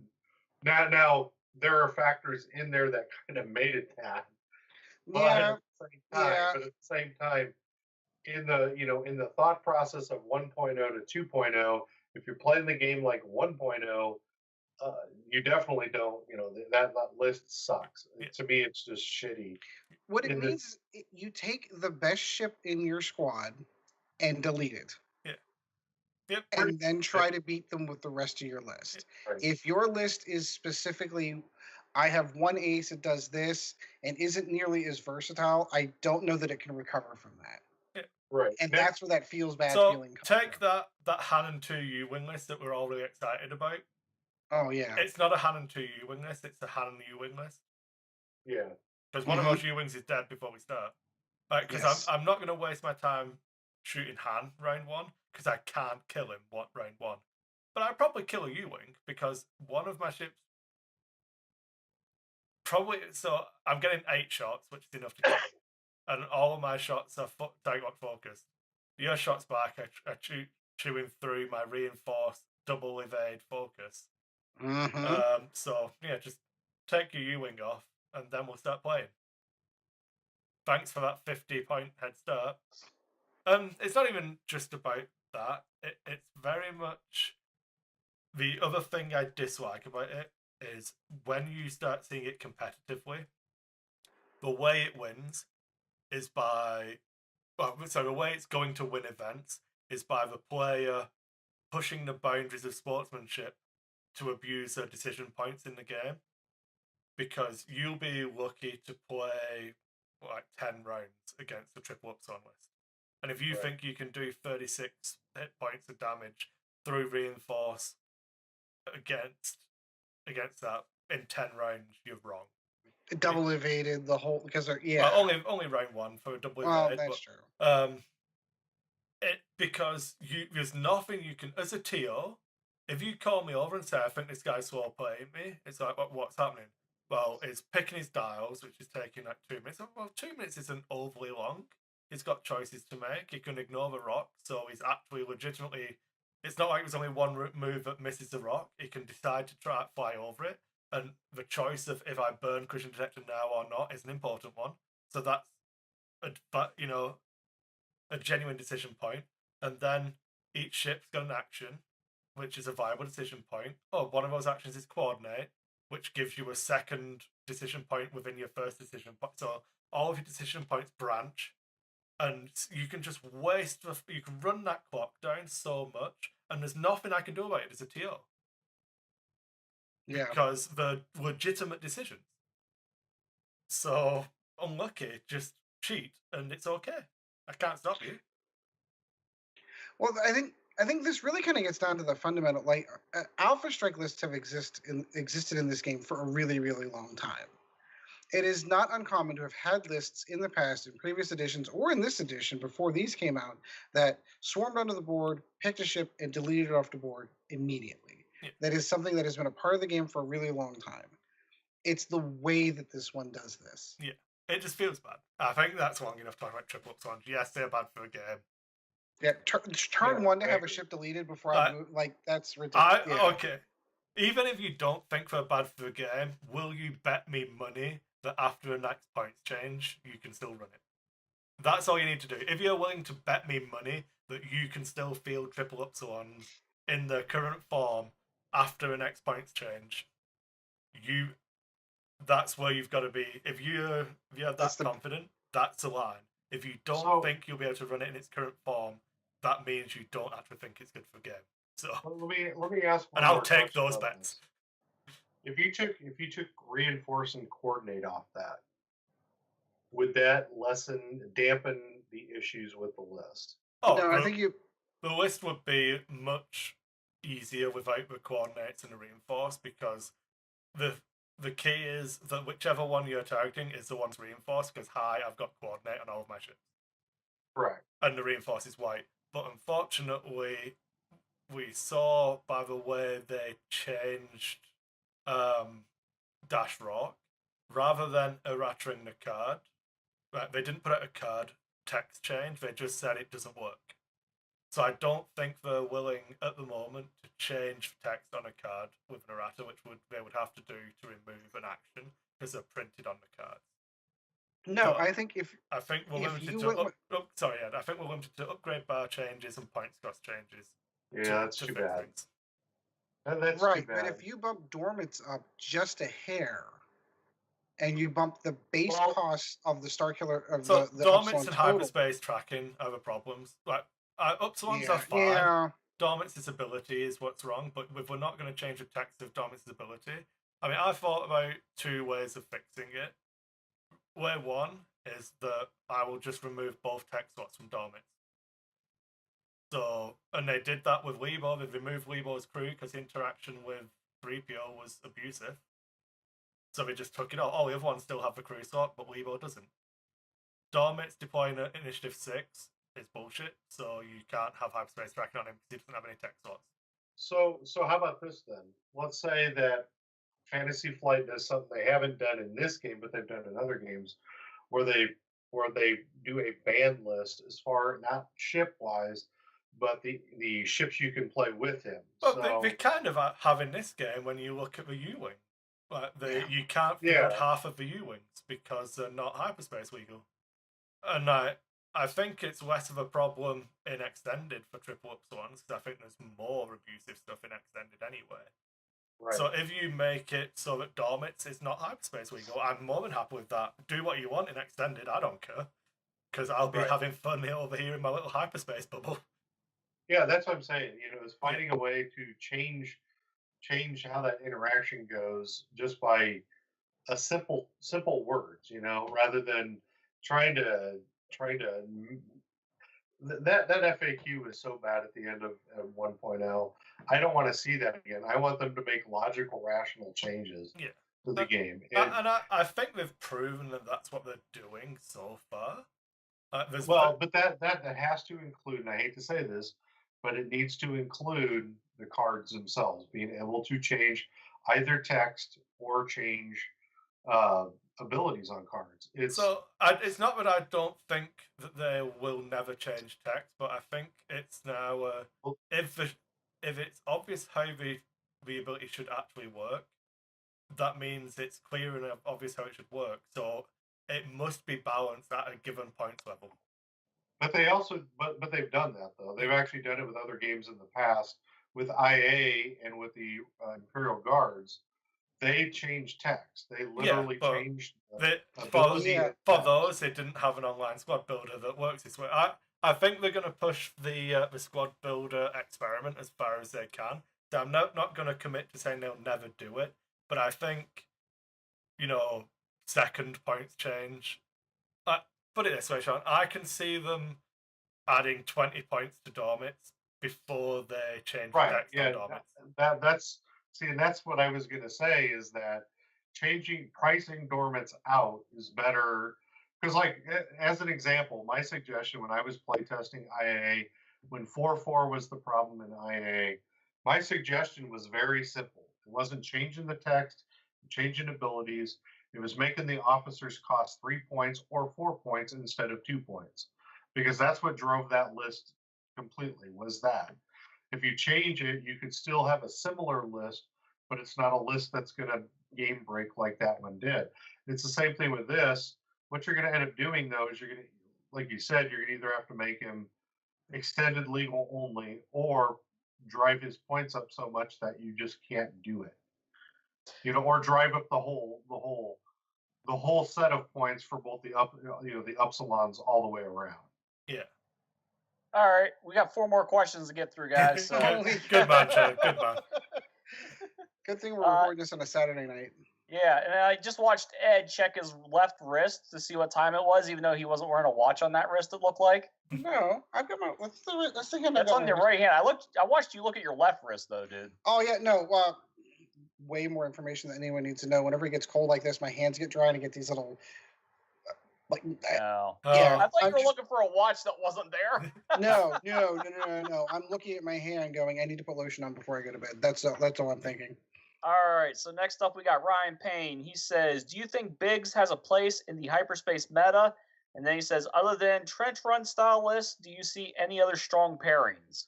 D: now there are factors in there that kind of made it that. But at the same time, in the thought process of 1.0 to 2.0, if you're playing the game like 1.0, you definitely don't. That list sucks. To me, it's just shitty.
A: What it means is you take the best ship in your squad and delete it.
C: Yep.
A: And then try to beat them with the rest of your list.
D: Right.
A: If your list is specifically, I have one ace that does this and isn't nearly as versatile, I don't know that it can recover from that.
C: Yeah.
D: Right.
A: And that's where that feels bad feeling comes
C: take from. that Hanon 2 U-wing list that we're all really excited about.
A: Oh, yeah.
C: It's not a Hanon 2 U-wing list, it's a Hanon U-wing list.
D: Yeah.
C: Because one of those U-wings is dead before we start. Because I'm not going to waste my time shooting Han round one, because I can't kill him round one. But I'd probably kill a U-wing, because one of my ships so I'm getting 8 shots, which is enough to kill him. And all of my shots are target focused. Your shots back are chewing through my reinforced double evade focus. So yeah, just take your U-wing off, and then we'll start playing. Thanks for that 50-point head start. It's not even just about that. It's very much the other thing I dislike about it is when you start seeing it competitively, the way it wins is the way it's going to win events is by the player pushing the boundaries of sportsmanship to abuse their decision points in the game. Because you'll be lucky to play like 10 rounds against the triple upsilon list. And if you think you can do 36 hit points of damage through reinforce against that in 10 rounds, you're wrong.
A: Double evaded the whole because
C: only round one for a double evade.
A: That's true.
C: Because there's nothing you can as a TO. If you call me over and say I think this guy's slow playing me, it's like what's happening? Well, it's picking his dials, which is taking like 2 minutes. Well, 2 minutes isn't overly long. He's got choices to make. He can ignore the rock, so he's actually legitimately. It's not like there's only one move that misses the rock. He can decide to try fly over it, and the choice of if I burn collision detector now or not is an important one. So that's a genuine decision point. And then each ship's got an action, which is a viable decision point. Oh, one of those actions is coordinate, which gives you a second decision point within your first decision point. So all of your decision points branch, and you can just you can run that clock down so much, and there's nothing I can do about it as a TO.
A: Yeah.
C: Because they're legitimate decisions. So unlucky, just cheat, and it's okay. I can't stop you.
A: Well, I think this really kind of gets down to the fundamental, like alpha strike lists have existed in this game for a really, really long time. It is not uncommon to have had lists in the past, in previous editions, or in this edition before these came out, that swarmed onto the board, picked a ship, and deleted it off the board immediately.
C: Yeah.
A: That is something that has been a part of the game for a really long time. It's the way that this one does this.
C: Yeah, it just feels bad. I think that's long enough talking about triple ups ones. Yes, they're bad for the game.
A: Yeah, turn one to have a ship deleted before I move, like, that's ridiculous.
C: Okay. Even if you don't think they're bad for the game, will you bet me money that after a next points change, you can still run it? That's all you need to do. If you're willing to bet me money that you can still field triple upsilons in the current form after a next points change, that's where you've got to be. If you're that confident, that's the line. If you don't think you'll be able to run it in its current form, that means you don't actually think it's good for the game. So
D: let me ask.
C: And I'll take those bets.
D: If you took reinforce and coordinate off that, would that dampen the issues with the list?
A: Oh, no, I think
C: the list would be much easier without the coordinates and the reinforce, because the key is that whichever one you're targeting is the one's reinforced, because I've got coordinate on all of my ships.
D: Correct.
C: And the reinforce is white. But unfortunately, we saw by the way they changed Dash Rock, rather than errating the card, right, they didn't put out a card text change, they just said it doesn't work. So I don't think they're willing at the moment to change text on a card with an errata, which they would have to do to remove an action because they're printed on the cards.
A: No, so I think
C: I think we're limited to I think we're limited to upgrade bar changes and points cost changes.
D: Yeah, that's too bad.
A: That's right, but if you bump dormants up just a hair, and you bump the base cost of the Star Killer of the
C: dormants and hyperspace tracking are the problems. Like upsilons are fine. Yeah. Dormant's ability is what's wrong, but if we're not going to change the text of Dormant's ability, I mean, I thought about 2 ways of fixing it. Way one is that I will just remove both text slots from Dormants. So, and they did that with Weebo. They removed Weebo's crew because the interaction with 3PO was abusive. So they just took it out. All the other ones still have the crew slot, but Weebo doesn't. Dormant's deploying at Initiative 6 is bullshit, so you can't have hyperspace tracking on him because he doesn't have any text slots.
D: So how about this then? Let's say that Fantasy Flight does something they haven't done in this game, but they've done in other games, where they do a ban list as far, not ship wise, but the ships you can play with him.
C: Well, they kind of have in this game when you look at the U-wing. Like you can't field half of the U-wings because they're not hyperspace legal. And I think it's less of a problem in Extended for triple upsilons, because I think there's more abusive stuff in Extended anyway. Right. So if you make it so that Dormants is not hyperspace legal, I'm more than happy with that. Do what you want in Extended, I don't care. Because I'll be having fun over here in my little hyperspace bubble.
D: Yeah, that's what I'm saying. It's finding a way to change how that interaction goes just by a simple words, rather than trying to that FAQ is so bad at the end of 1.0. I don't want to see that again. I want them to make logical, rational changes to the game.
C: And I think they've proven that that's what they're doing so far.
D: But that has to include, and I hate to say this, but it needs to include the cards themselves being able to change either text or change abilities on cards. It's
C: it's not that I don't think that they will never change text, but I think it's now
D: well,
C: if it's obvious how the ability should actually work, that means it's clear and obvious how it should work. So it must be balanced at a given points level.
D: but they also but they've done that though. They've actually done it with other games in the past with IA and with the Imperial Guards. They changed text. They literally changed the ability of
C: for
D: text.
C: those, they didn't have an online squad builder that works this way. I think they're going to push the squad builder experiment as far as they can. So I'm not going to commit to saying they'll never do it, but I think, second points change. Put it this way, Sean. I can see them adding 20 points to Dormits before they change the text on Dormits.
D: That's and that's what I was going to say is that pricing Dormits out is better because, like, as an example, my suggestion when I was playtesting IA, when 4-4 was the problem in IA, my suggestion was very simple. It wasn't changing the text, changing abilities. It was making the officers cost 3 points or 4 points instead of 2 points, because that's what drove that list completely. Was that if you change it, you could still have a similar list, but it's not a list that's going to game break like that one did. It's the same thing with this. What you're going to end up doing though is you're going to, like you said, you're going to either have to make him extended legal only or drive his points up so much that you just can't do it. Or drive up the whole set of points for both the the upsilons all the way around.
C: Yeah.
B: All right, we got 4 more questions to get through, guys. So
C: good man, Joe. Good man.
A: Good thing we're recording this on a Saturday night.
B: Yeah, and I just watched Ed check his left wrist to see what time it was, even though he wasn't wearing a watch on that wrist. It looked like.
A: No, I've got my. Let's the hand.
B: That's on your right hand. I watched you look at your left wrist though, dude.
A: Oh yeah, no. Way more information than anyone needs to know. Whenever it gets cold like this, my hands get dry and I get these little.
B: No.
A: Yeah,
B: I thought you were looking for a watch that wasn't there.
A: No. I'm looking at my hand, going, I need to put lotion on before I go to bed. That's all I'm thinking.
B: All right, so next up we got Ryan Payne. He says, do you think Biggs has a place in the hyperspace meta? And then he says, other than trench run style lists, do you see any other strong pairings?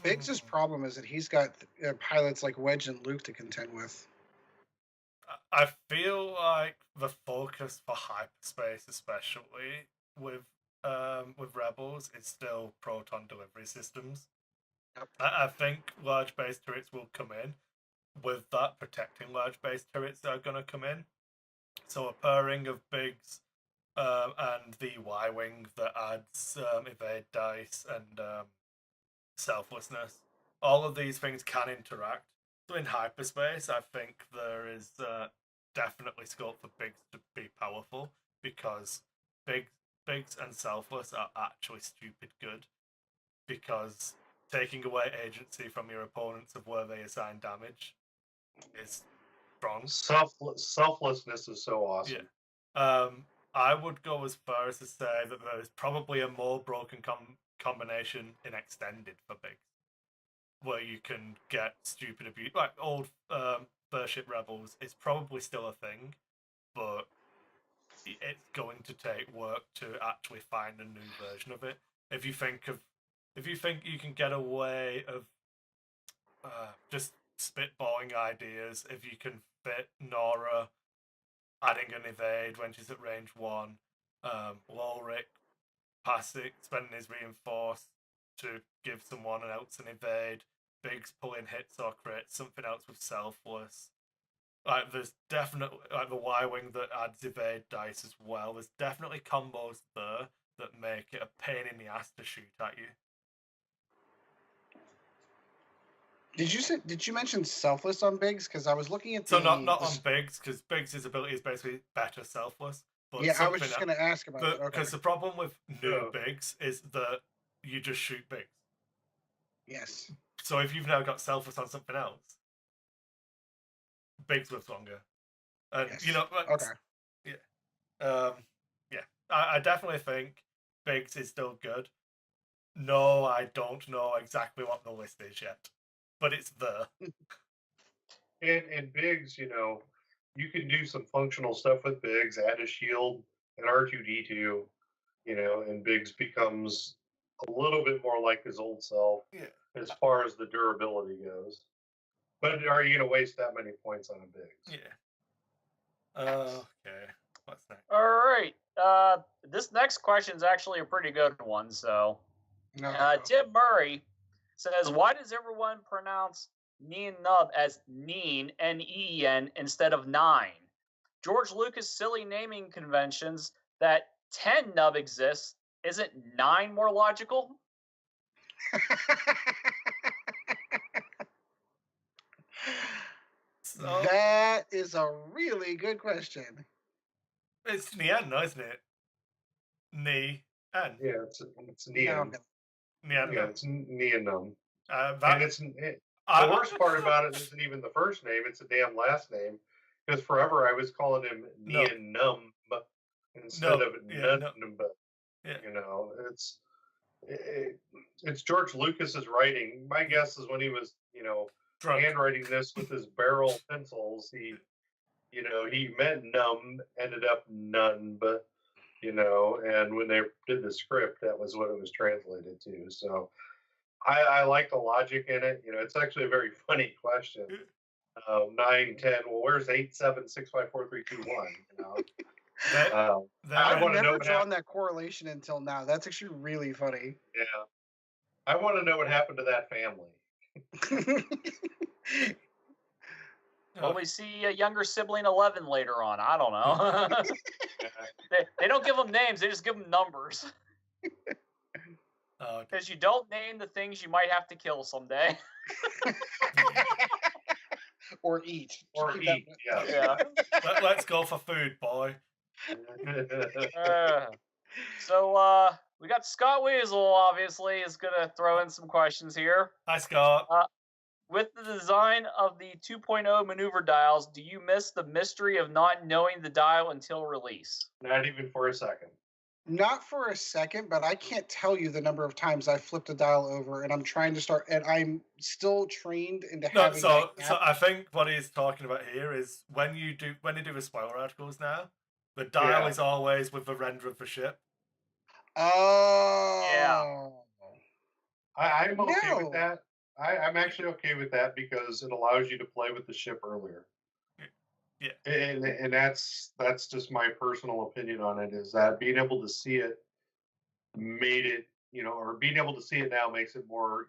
A: Biggs' problem is that he's got pilots like Wedge and Luke to contend with.
C: I feel like the focus for hyperspace, especially with Rebels, is still proton delivery systems. Yep. I think large base turrets will come in. With that, protecting large base turrets that are going to come in. So a pairing of Biggs and the Y-Wing that adds evade dice and selflessness. All of these things can interact. So in hyperspace, I think there is definitely scope for Biggs to be powerful, because Biggs and selfless are actually stupid good, because taking away agency from your opponents of where they assign damage is strong.
D: Selflessness is so awesome.
C: Yeah. I would go as far as to say that there is probably a more broken combination in extended for Biggs, where you can get stupid abuse. Like old First Ship Rebels is probably still a thing, but it's going to take work to actually find a new version of it. If you think you can get a way of just spitballing ideas, if you can fit Nora adding an evade when she's at range 1, Lolric spending his reinforce to give someone else an evade, Biggs pulling hits or crits, something else with selfless. Like there's definitely like the Y-Wing that adds evade dice as well. There's definitely combos there that make it a pain in the ass to shoot at you.
A: Did you mention selfless on Biggs? Because I was looking at
C: not on Biggs, because Biggs' ability is basically better selfless. But
A: yeah, I was just going to ask about it.
C: Because the problem with new Biggs is that you just shoot Biggs.
A: Yes.
C: So if you've now got selfless on something else, Biggs lives longer. And
A: yes.
C: Yeah. I definitely think Biggs is still good. No, I don't know exactly what the list is yet, but it's there.
D: And Biggs, you can do some functional stuff with Biggs, add a shield and R2D2, and Biggs becomes a little bit more like his old self as far as the durability goes. But are you going to waste that many points on a Biggs?
C: Yeah. Okay. What's next?
B: All right. This next question is actually a pretty good one. So, Tim Murray says, "Why does everyone pronounce Nien Nub as Neen, N-E-E-N, instead of 9? George Lucas' silly naming conventions that 10 Nub exists. Isn't 9 more logical?"
A: That is a really good question.
C: It's Nien, isn't it? Nien.
D: Yeah, it's Nien.
C: Nien.
D: Yeah, it's Nien.
C: And
D: it's the worst part about it isn't even the first name; it's a damn last name. Because forever I was calling him Nien Num instead of Num. It's George Lucas's writing. My guess is when he was handwriting this with his barrel pencils, he meant num, ended up none, but and when they did the script, that was what it was translated to. So I like the logic in it. It's actually a very funny question. 9, 10. Well, where's 8, 7, 6, 5, 4, 3, 2, 1?
A: I've never drawn that correlation until now. That's actually really funny.
D: Yeah, I want to know what happened to that family.
B: Well, we see a younger sibling 11 later on. I don't know. They don't give them names; they just give them numbers. Because you don't name the things you might have to kill someday.
A: Or eat.
D: Yeah.
C: Let's go for food, boy.
B: So we got Scott Weasel, obviously, is going to throw in some questions here.
C: Hi, Scott.
B: With the design of the 2.0 maneuver dials, do you miss the mystery of not knowing the dial until release?
D: Not even for a second.
A: Not for a second, but I can't tell you the number of times I flipped a dial over, and I'm trying to start, and I'm still trained into having.
C: So I think what he's talking about here is when you do the spoiler articles now, the dial is always with the render of the ship.
A: Oh.
B: Yeah.
D: I'm okay with that. I'm actually okay with that because it allows you to play with the ship earlier.
C: Yeah.
D: And that's just my personal opinion on it, is that being able to see it made it, or being able to see it now makes it more,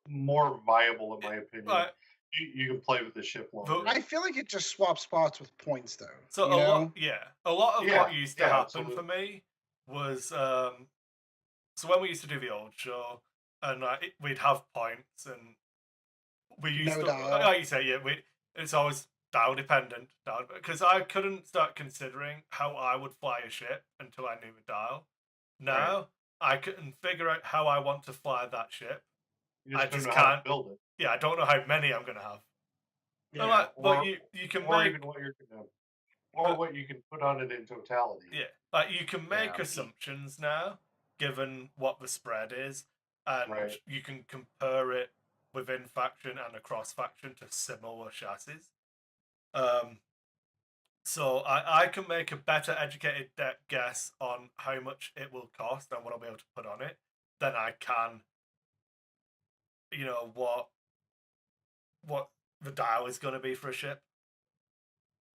D: more viable in my opinion. You can play with the ship longer.
A: I feel like it just swaps spots with points though.
C: So a lot of what used to happen for me was so when we used to do the old show and we'd have points and we used to like you say it's always dial dependent because I couldn't start considering how I would fly a ship until I knew the dial. Now I can figure out how I want to fly that ship. I just can't
D: build it.
C: Yeah, I don't know how many I'm gonna have.
D: Yeah,
C: but you can make
D: even what you're gonna, or what you can put on it in totality.
C: Yeah, like you can make assumptions now, given what the spread is, and you can compare it within faction and across faction to similar chassis. So I can make a better educated guess on how much it will cost and what I'll be able to put on it than I can, what the dial is going to be for a ship.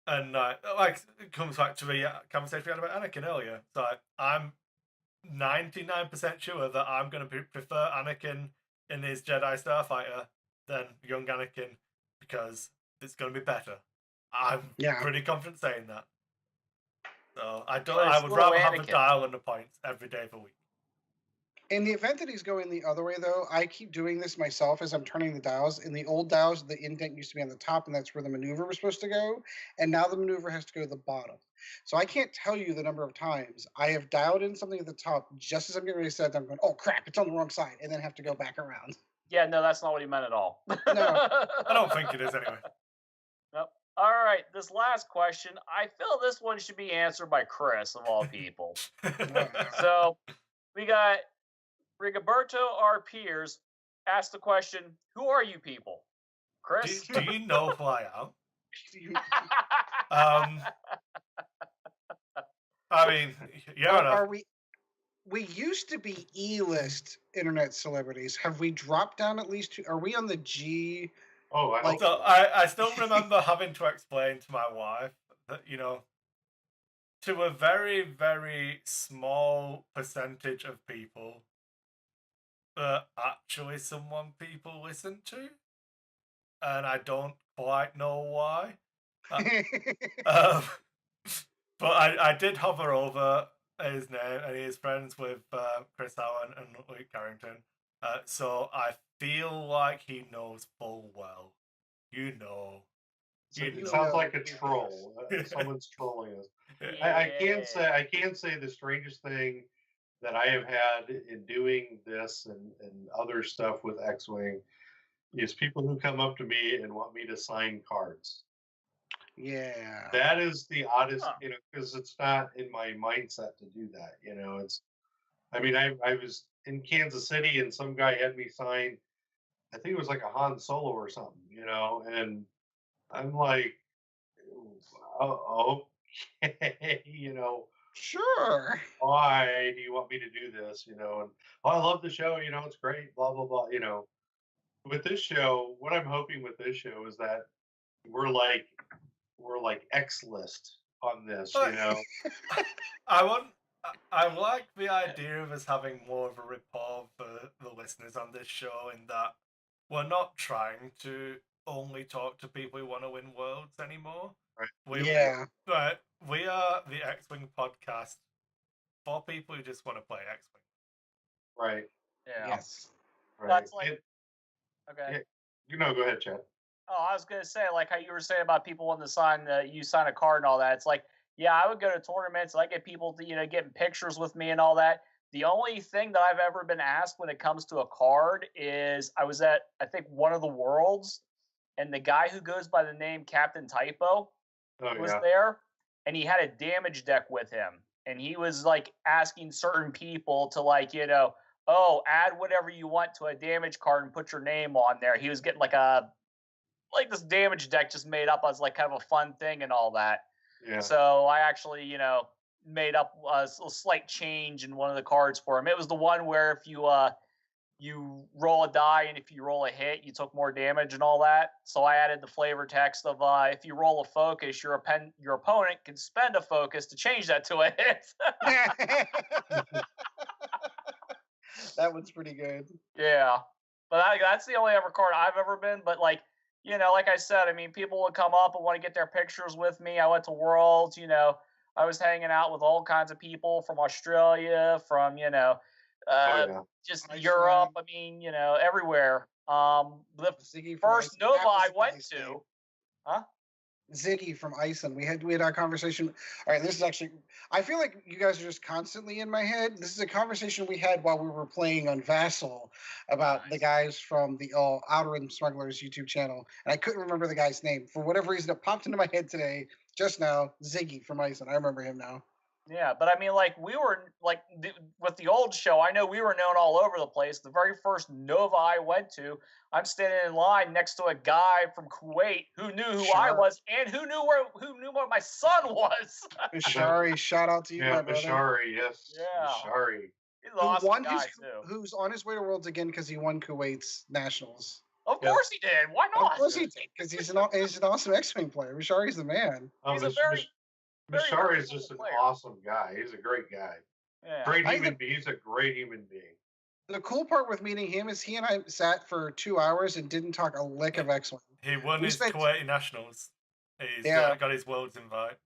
C: And it comes back to the conversation we had about Anakin earlier. So I'm 99% sure that I'm going to prefer Anakin in his Jedi Starfighter than young Anakin because it's going to be better. I'm pretty confident saying that. So I would rather have the dial and the points every day of the week.
A: In the event that he's going the other way, though, I keep doing this myself as I'm turning the dials. In the old dials, the indent used to be on the top, and that's where the maneuver was supposed to go. And now the maneuver has to go to the bottom. So I can't tell you the number of times I have dialed in something at the top just as I'm getting ready to set it. I'm going, oh, crap, it's on the wrong side, and then have to go back around.
B: Yeah, no, that's not what he meant at all.
A: No.
C: I don't think it is anyway.
B: Nope. All right, this last question, I feel this one should be answered by Kris, of all people. So we got Rigoberto R. Piers asked the question, who are you people? Kris?
C: Do you know who I am? I mean, yeah,
A: are we used to be E-list internet celebrities. Have we dropped down at least? Are we on the G?
D: Oh, I hope
C: So
D: so.
C: I still remember having to explain to my wife that, to a very, very small percentage of people that actually someone people listen to, and I don't quite know why. Um, but I did hover over his name, and he is friends with Chris Allen and Luke Carrington. So I feel like he knows full well.
D: So it sounds like a troll. Someone's trolling us. I can't say the strangest thing that I have had in doing this and other stuff with X-Wing is people who come up to me and want me to sign cards.
A: Yeah.
D: That is the oddest, because it's not in my mindset to do that. I was in Kansas City and some guy had me sign, I think it was like a Han Solo or something, and I'm like, oh, okay,
A: Sure.
D: why do you want me to do this? And I love the show, it's great, blah, blah, blah. With this show, what I'm hoping with this show is that we're like X list on this,
C: I like the idea of us having more of a rapport for the listeners on this show, in that we're not trying to only talk to people who want to win worlds anymore.
D: Right.
C: We are the X-Wing podcast for people who just want to play X-Wing.
D: Right.
B: Yeah.
A: Yes.
D: Right.
B: That's like okay.
D: Yeah. Go ahead, Chad.
B: Oh, I was gonna say, like how you were saying about people wanting to sign you sign a card and all that. It's like, yeah, I would go to tournaments. I get people to getting pictures with me and all that. The only thing that I've ever been asked when it comes to a card is I was at, I think, one of the worlds, and the guy who goes by the name Captain Typo was there, and he had a damage deck with him, and he was like asking certain people to add whatever you want to a damage card and put your name on there. He was getting like this damage deck just made up as like kind of a fun thing and all that.
D: Yeah.
B: So I actually, made up a slight change in one of the cards for him. It was the one where if you roll a die, and if you roll a hit, you took more damage and all that. So I added the flavor text of if you roll a focus, your opponent can spend a focus to change that to a hit.
A: That one's pretty good.
B: Yeah, but that's the only ever card I've ever been. But like I said, I mean, people would come up and want to get their pictures with me. I went to Worlds. I was hanging out with all kinds of people from Australia, from just
A: Iceland.
B: Europe. I mean, everywhere. The first Nova I went to,
A: Ziggy from Iceland. We had our conversation. All right, this is actually. I feel like you guys are just constantly in my head. This is a conversation we had while we were playing on Vassal about the guys from the Outer Rim Smugglers YouTube channel, and I couldn't remember the guy's name for whatever reason. It popped into my head today just now. Ziggy from Iceland. I remember him now.
B: Yeah, but I mean, like, we were, like, with the old show, I know we were known all over the place. The very first Nova I went to, I'm standing in line next to a guy from Kuwait who knew who I was and who knew what my son was.
A: Bashari, shout out to you, my brother.
D: Bashari, yes.
B: Yeah.
D: Bashari.
B: He's an awesome guy, too.
A: Who's on his way to Worlds again because he won Kuwait's Nationals.
B: Of course he did. Why not?
A: Of course he did, because he's an awesome X-Wing player. Bashari's the man.
B: He's a very
D: Bashari is just an awesome guy. He's a great guy.
B: Yeah.
D: Great human being. He's a great human being.
A: The cool part with meeting him is he and I sat for 2 hours and didn't talk a lick of X-Wing.
C: He won his Kuwaiti Nationals. He's got his Worlds invite.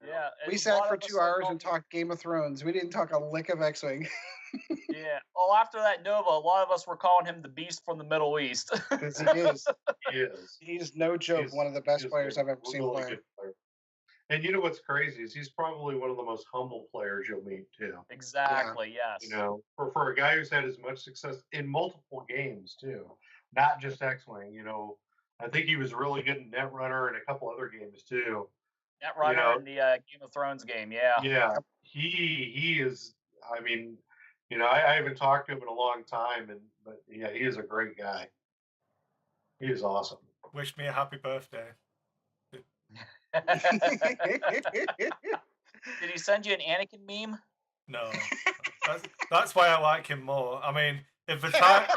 B: Yeah.
A: We sat for 2 hours and talked Game of Thrones. We didn't talk a lick of X-Wing.
B: Yeah. Well, after that Nova, a lot of us were calling him the Beast from the Middle East.
A: Because he is.
D: He is.
A: He's no joke. One of the best players I've ever seen play.
D: And you know what's crazy is he's probably one of the most humble players you'll meet too.
B: Exactly. Yes.
D: For a guy who's had as much success in multiple games too, not just X-Wing. I think he was really good in Netrunner and a couple other games too.
B: Netrunner in the Game of Thrones game. Yeah.
D: Yeah. He is. I mean, I haven't talked to him in a long time, but yeah, he is a great guy. He is awesome.
C: Wish me a happy birthday.
B: Did he send you an Anakin meme?
C: No. That's why I like him more. I mean, if the time,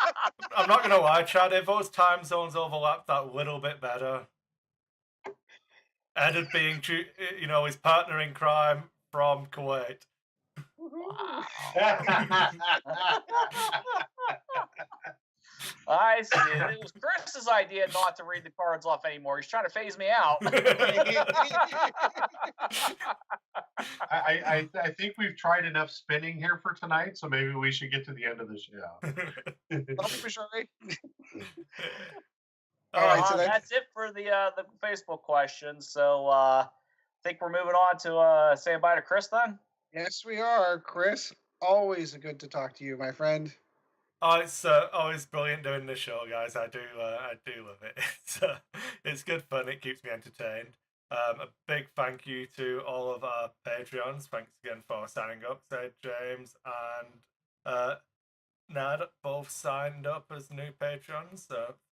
C: I'm not gonna lie, Chad, if those time zones overlap that little bit better, Ed had being, his partner in crime from Kuwait.
B: Wow. I see. It was Chris's idea not to read the cards off anymore. He's trying to phase me out.
D: I think we've tried enough spinning here for tonight, so maybe we should get to the end of the show.
A: All right, so
B: that's it for the Facebook questions. So I think we're moving on to say bye to Kris then.
A: Yes, we are, Kris. Always good to talk to you, my friend.
C: Oh, it's always brilliant doing this show, guys. I do love it. It's good fun. It keeps me entertained. A big thank you to all of our Patreons. Thanks again for signing up. So James and Nad both signed up as new patrons.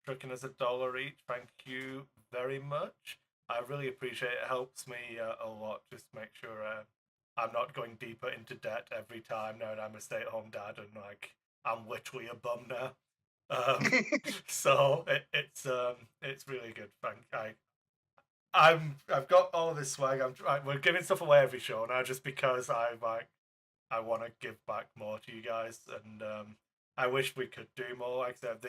C: Tricking us $1 each. Thank you very much. I really appreciate it. It helps me a lot. Just make sure I'm not going deeper into debt every time now that I'm a stay-at-home dad and I'm literally a bum now. So it's really good. I've got all of this swag. We're giving stuff away every show now just because I want to give back more to you guys, and I wish we could do more. Like I said,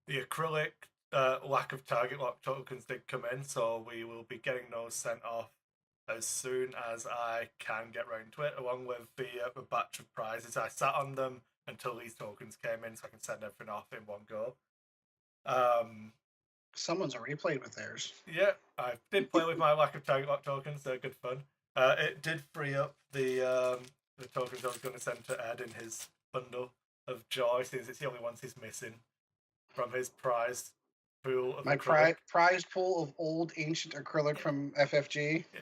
C: the acrylic lack of target lock tokens did come in, so we will be getting those sent off as soon as I can get round to it, along with the batch of prizes. I sat on them until these tokens came in so I can send everything off in one go.
A: Someone's already played with theirs.
C: Yeah, I did play with my lack of target lock tokens. They're good fun. It did free up the tokens I was going to send to Ed in his bundle of joy, since it's the only ones he's missing from his prize pool of acrylic.
A: Prize pool of old ancient acrylic from FFG.
C: Yeah.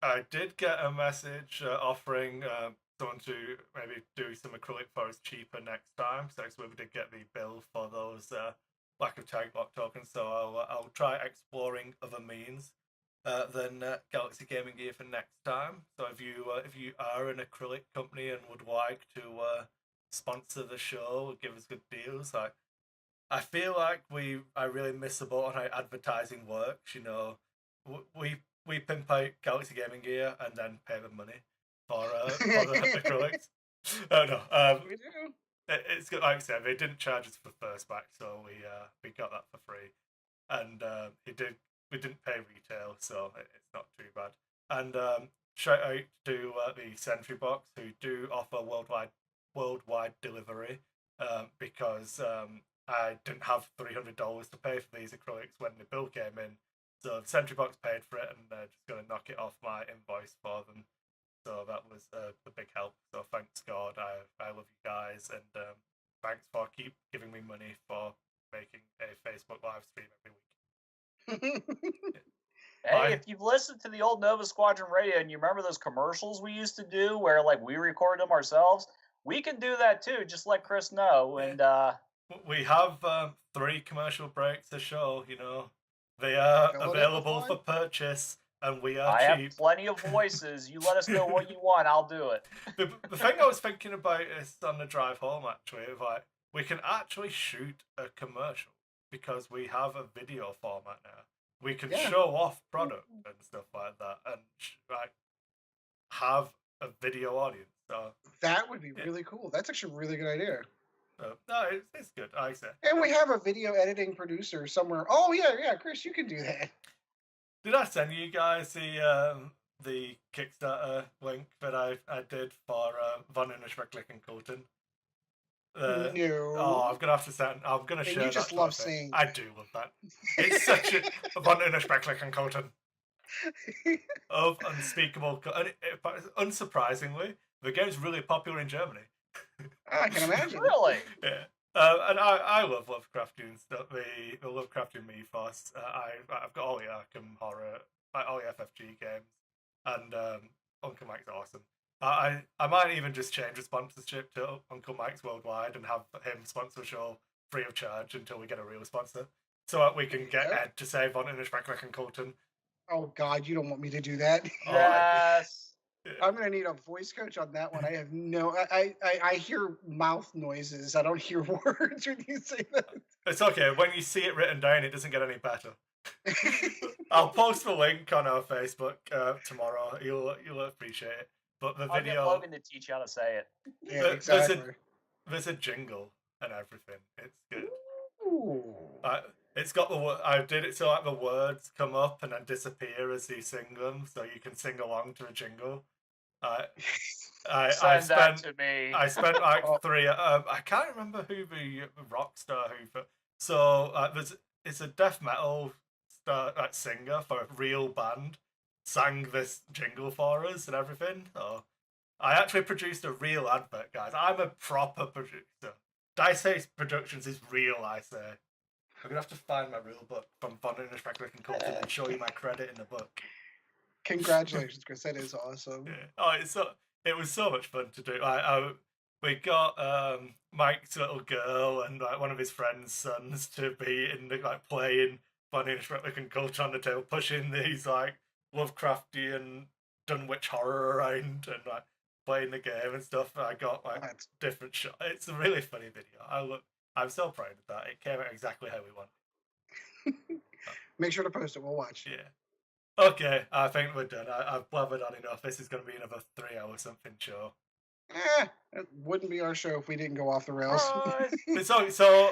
C: I did get a message offering someone to maybe do some acrylic for us cheaper next time. So we did get the bill for those lack of tag lock tokens. So I'll try exploring other means than Galaxy Gaming Gear for next time. So if you are an acrylic company and would like to sponsor the show, give us good deals, I feel like I really miss the boat on how advertising works. You know, we pimp out Galaxy Gaming Gear and then pay them money for the acrylics. Oh no,
A: We do.
C: it's good. Like I said, they didn't charge us for the first batch, so we got that for free, and we didn't pay retail, so it's not too bad. And shout out to the Sentry Box, who do offer worldwide delivery, because I didn't have $300 to pay for these acrylics when the bill came in. So the Sentry Box paid for it, and they're just going to knock it off my invoice for them. So that was the big help. So thanks God, I love you guys, and thanks for keep giving me money for making a Facebook live stream every week.
B: Hey, if you've listened to the old Nova Squadron radio and you remember those commercials we used to do where we record them ourselves, we can do that too. Just let Kris know. And
C: we have 3 commercial breaks a show. You know, they are available for purchase, and we are cheap.
B: I have plenty of voices. You let us know what you want, I'll do it.
C: The thing I was thinking about is on the drive home, actually, we can actually shoot a commercial because we have a video format now. We can show off product and stuff like that, and have a video audience. So
A: that would be really cool. That's actually a really good idea.
C: No, it's good. Like I said,
A: and we have a video editing producer somewhere. Oh yeah, Kris, you can do that.
C: Did I send you guys the Kickstarter link that I did for Von Schrecklich and Colton?
A: No.
C: Oh, I'm gonna have to send. I'm gonna share.
A: You just love seeing.
C: I do love that. It's such a Von Schrecklich and Colton of unspeakable. Unsurprisingly, the game's really popular in Germany.
A: I can imagine.
B: Really?
C: Yeah. And I love Lovecraftian stuff, the Lovecraftian mythos. I've got all the Arkham horror, all the FFG games, and Uncle Mike's awesome. I might even just change the sponsorship to Uncle Mike's Worldwide and have him sponsor a show free of charge until we get a real sponsor. so that we can get
A: Yep.
C: Ed to say Von Innisbreck and Colton.
A: Oh God, you don't want me to do that.
B: Yes.
A: I'm gonna need a voice coach on that one. I have no. I hear mouth noises. I don't hear words when you say that.
C: It's okay. When you see it written down, it doesn't get any better. I'll post the link on our Facebook tomorrow. You'll appreciate it. But the
B: I'll
C: video.
B: get Logan to teach you how to say it.
A: Yeah, exactly.
C: There's a jingle and everything. It's good.
A: Ooh.
C: It's got I did it so like the words come up and then disappear as you sing them, so you can sing along to a jingle.
B: Send that to me.
C: I spent like 3. I can't remember who the rock star So it's a death metal singer for a real band sang this jingle for us and everything. So I actually produced a real advert, guys. I'm a proper producer. DiceHate Productions is real, I say. I'm gonna have to find my real book from Von Innisbreck and Colton and show you my credit in the book.
A: Congratulations, Kris. That is awesome.
C: Yeah. Oh, it was so much fun to do. We got Mike's little girl and like one of his friend's sons to be in the playing Von Innisbreck and Colton on the table, pushing these like Lovecraftian Dunwich horror around and like playing the game and stuff. I got like different shots. It's a really funny video. I'm so proud of that. It came out exactly how we wanted.
A: Make sure to post it. We'll watch.
C: Yeah. Okay, I think we're done. I've blabbered on enough. This is going to be another 3-hour something show.
A: It wouldn't be our show if we didn't go off the rails.
C: So,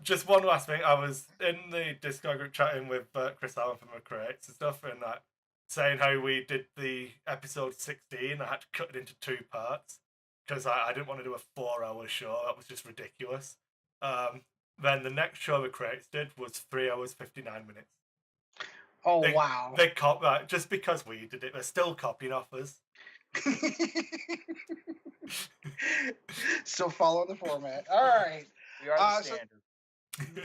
C: just one last thing. I was in the Discord group chatting with Chris Allen from Crates and stuff, and saying how we did the episode 16. I had to cut it into 2 parts because I didn't want to do a 4-hour show. That was just ridiculous. Then the next show the Crates did was 3 hours 59 minutes.
A: Oh, wow.
C: They cop that just because we did it. They're still copying off us.
A: So follow the format. All right.
B: We are the standard.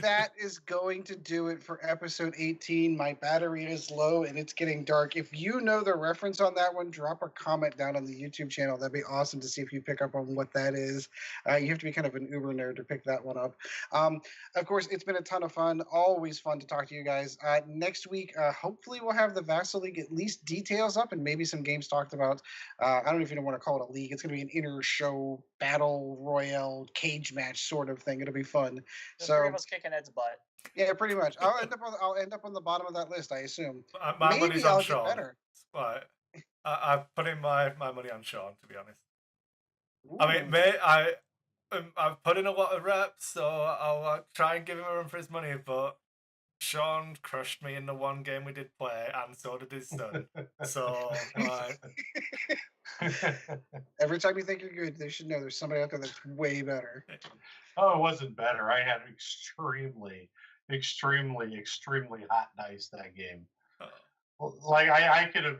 A: That is going to do it for episode 18. My battery is low and it's getting dark. If you know the reference on that one, drop a comment down on the YouTube channel. That'd be awesome to see if you pick up on what that is. You have to be kind of an uber nerd to pick that one up. Of course, it's been a ton of fun. Always fun to talk to you guys. Next week, hopefully we'll have the Vassal League at least details up and maybe some games talked about. I don't know if you want to call it a league. It's going to be an inter-show battle royale cage match sort of thing. It'll be fun.
B: The 3 of us kicking Ed's butt.
A: Yeah, pretty much. I'll end up on the bottom of that list, I assume.
C: My
A: Maybe
C: money's
A: I'll
C: on
A: get
C: Sean.
A: better.
C: Right. I've put in my money on Sean, to be honest.
A: Ooh.
C: I mean, mate, I've put in a lot of reps, so I'll try and give him a run for his money, but Sean crushed me in the one game we did play, and so did his son. So,
A: every time you think you're good, they should know there's somebody out there that's way better.
D: Oh, it wasn't better. I had extremely hot dice that game. Like I could have,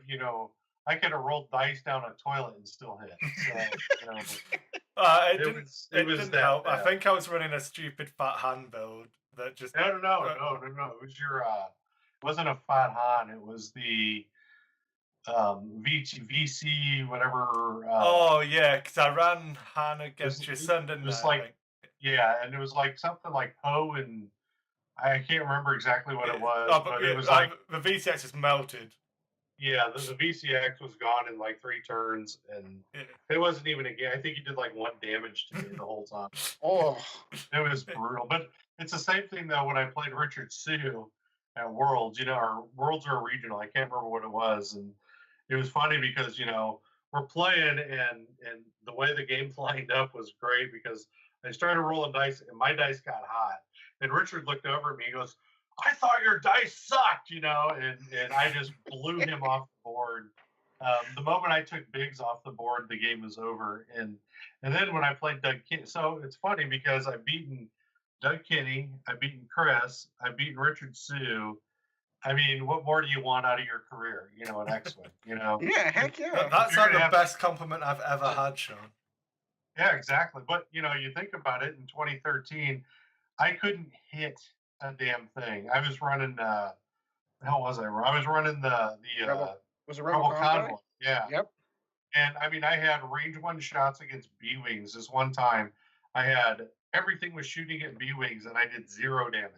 D: rolled dice down a toilet and still hit. So,
C: it didn't help. Bad. I think I was running a stupid fat hand build that just
D: no. It was your it wasn't a fat Han. It was the VC whatever.
C: Oh yeah, because I ran Han against your son, didn't I?
D: Yeah, and it was like something like Poe and I can't remember exactly what it was, but it was like
C: the VCX is melted.
D: Yeah, the VCX was gone in like 3 turns, and it wasn't even a game. I think he did like 1 damage to me the whole time.
A: Oh,
D: it was brutal. But it's the same thing though when I played Richard Sue at Worlds. Our Worlds are regional. I can't remember what it was, and it was funny because we're playing, and the way the game lined up was great because I started rolling dice, and my dice got hot, and Richard looked over at me. He goes, I thought your dice sucked, and I just blew him off the board. The moment I took bigs off the board, the game was over. And then when I played Doug Kinney, so it's funny because I've beaten Doug Kinney, I've beaten Kris, I've beaten Richard Sue. I mean, what more do you want out of your career, in X-Wing,
A: Yeah, heck yeah.
C: That's like the best compliment I've ever had, Sean.
D: Yeah, exactly. But, you think about it, in 2013, I couldn't hit a damn thing. I was running the hell was I was running the Rebel Convoy. Yeah.
A: Yep.
D: And I mean I had range 1 shots against B-Wings. This one time I had everything was shooting at B-Wings and I did 0 damage.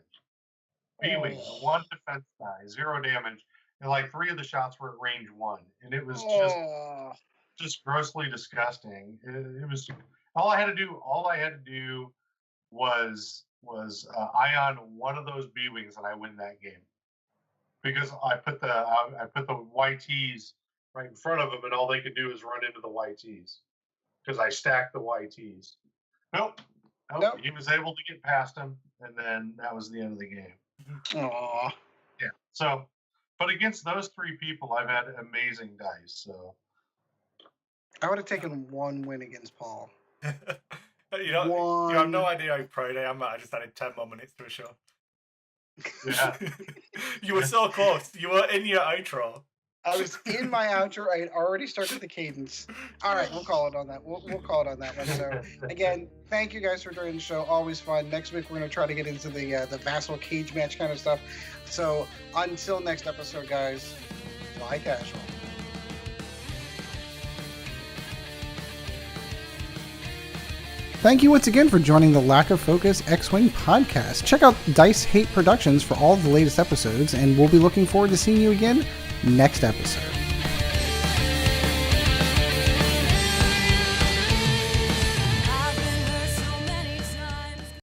D: B-Wing, the one defense guy, 0 damage, and like 3 of the shots were at range 1, and it was just grossly disgusting. It was all I had to do was ion one of those B-Wings and I win that game. Because I put the YTs right in front of them, and all they could do is run into the YTs. Because I stacked the YTs. Nope. He was able to get past him, and then that was the end of the game.
A: Aww.
D: Yeah. So, but against those 3 people, I've had amazing dice. So
A: I would have taken 1 win against Paul.
C: You have no idea how proud I am that I just added 10 more minutes to a show.
D: yeah.
C: You were so close. You were in your outro.
A: I was in my outro. I had already started the cadence. All right, we'll call it on that. We'll call it on that one. So again, thank you guys for joining the show. Always fun. Next week we're going to try to get into the vassal cage match kind of stuff. So until next episode, guys, fly casual. Thank you once again for joining the Lack of Focus X-Wing podcast. Check out DiceHate Productions for all the latest episodes, and we'll be looking forward to seeing you again next episode.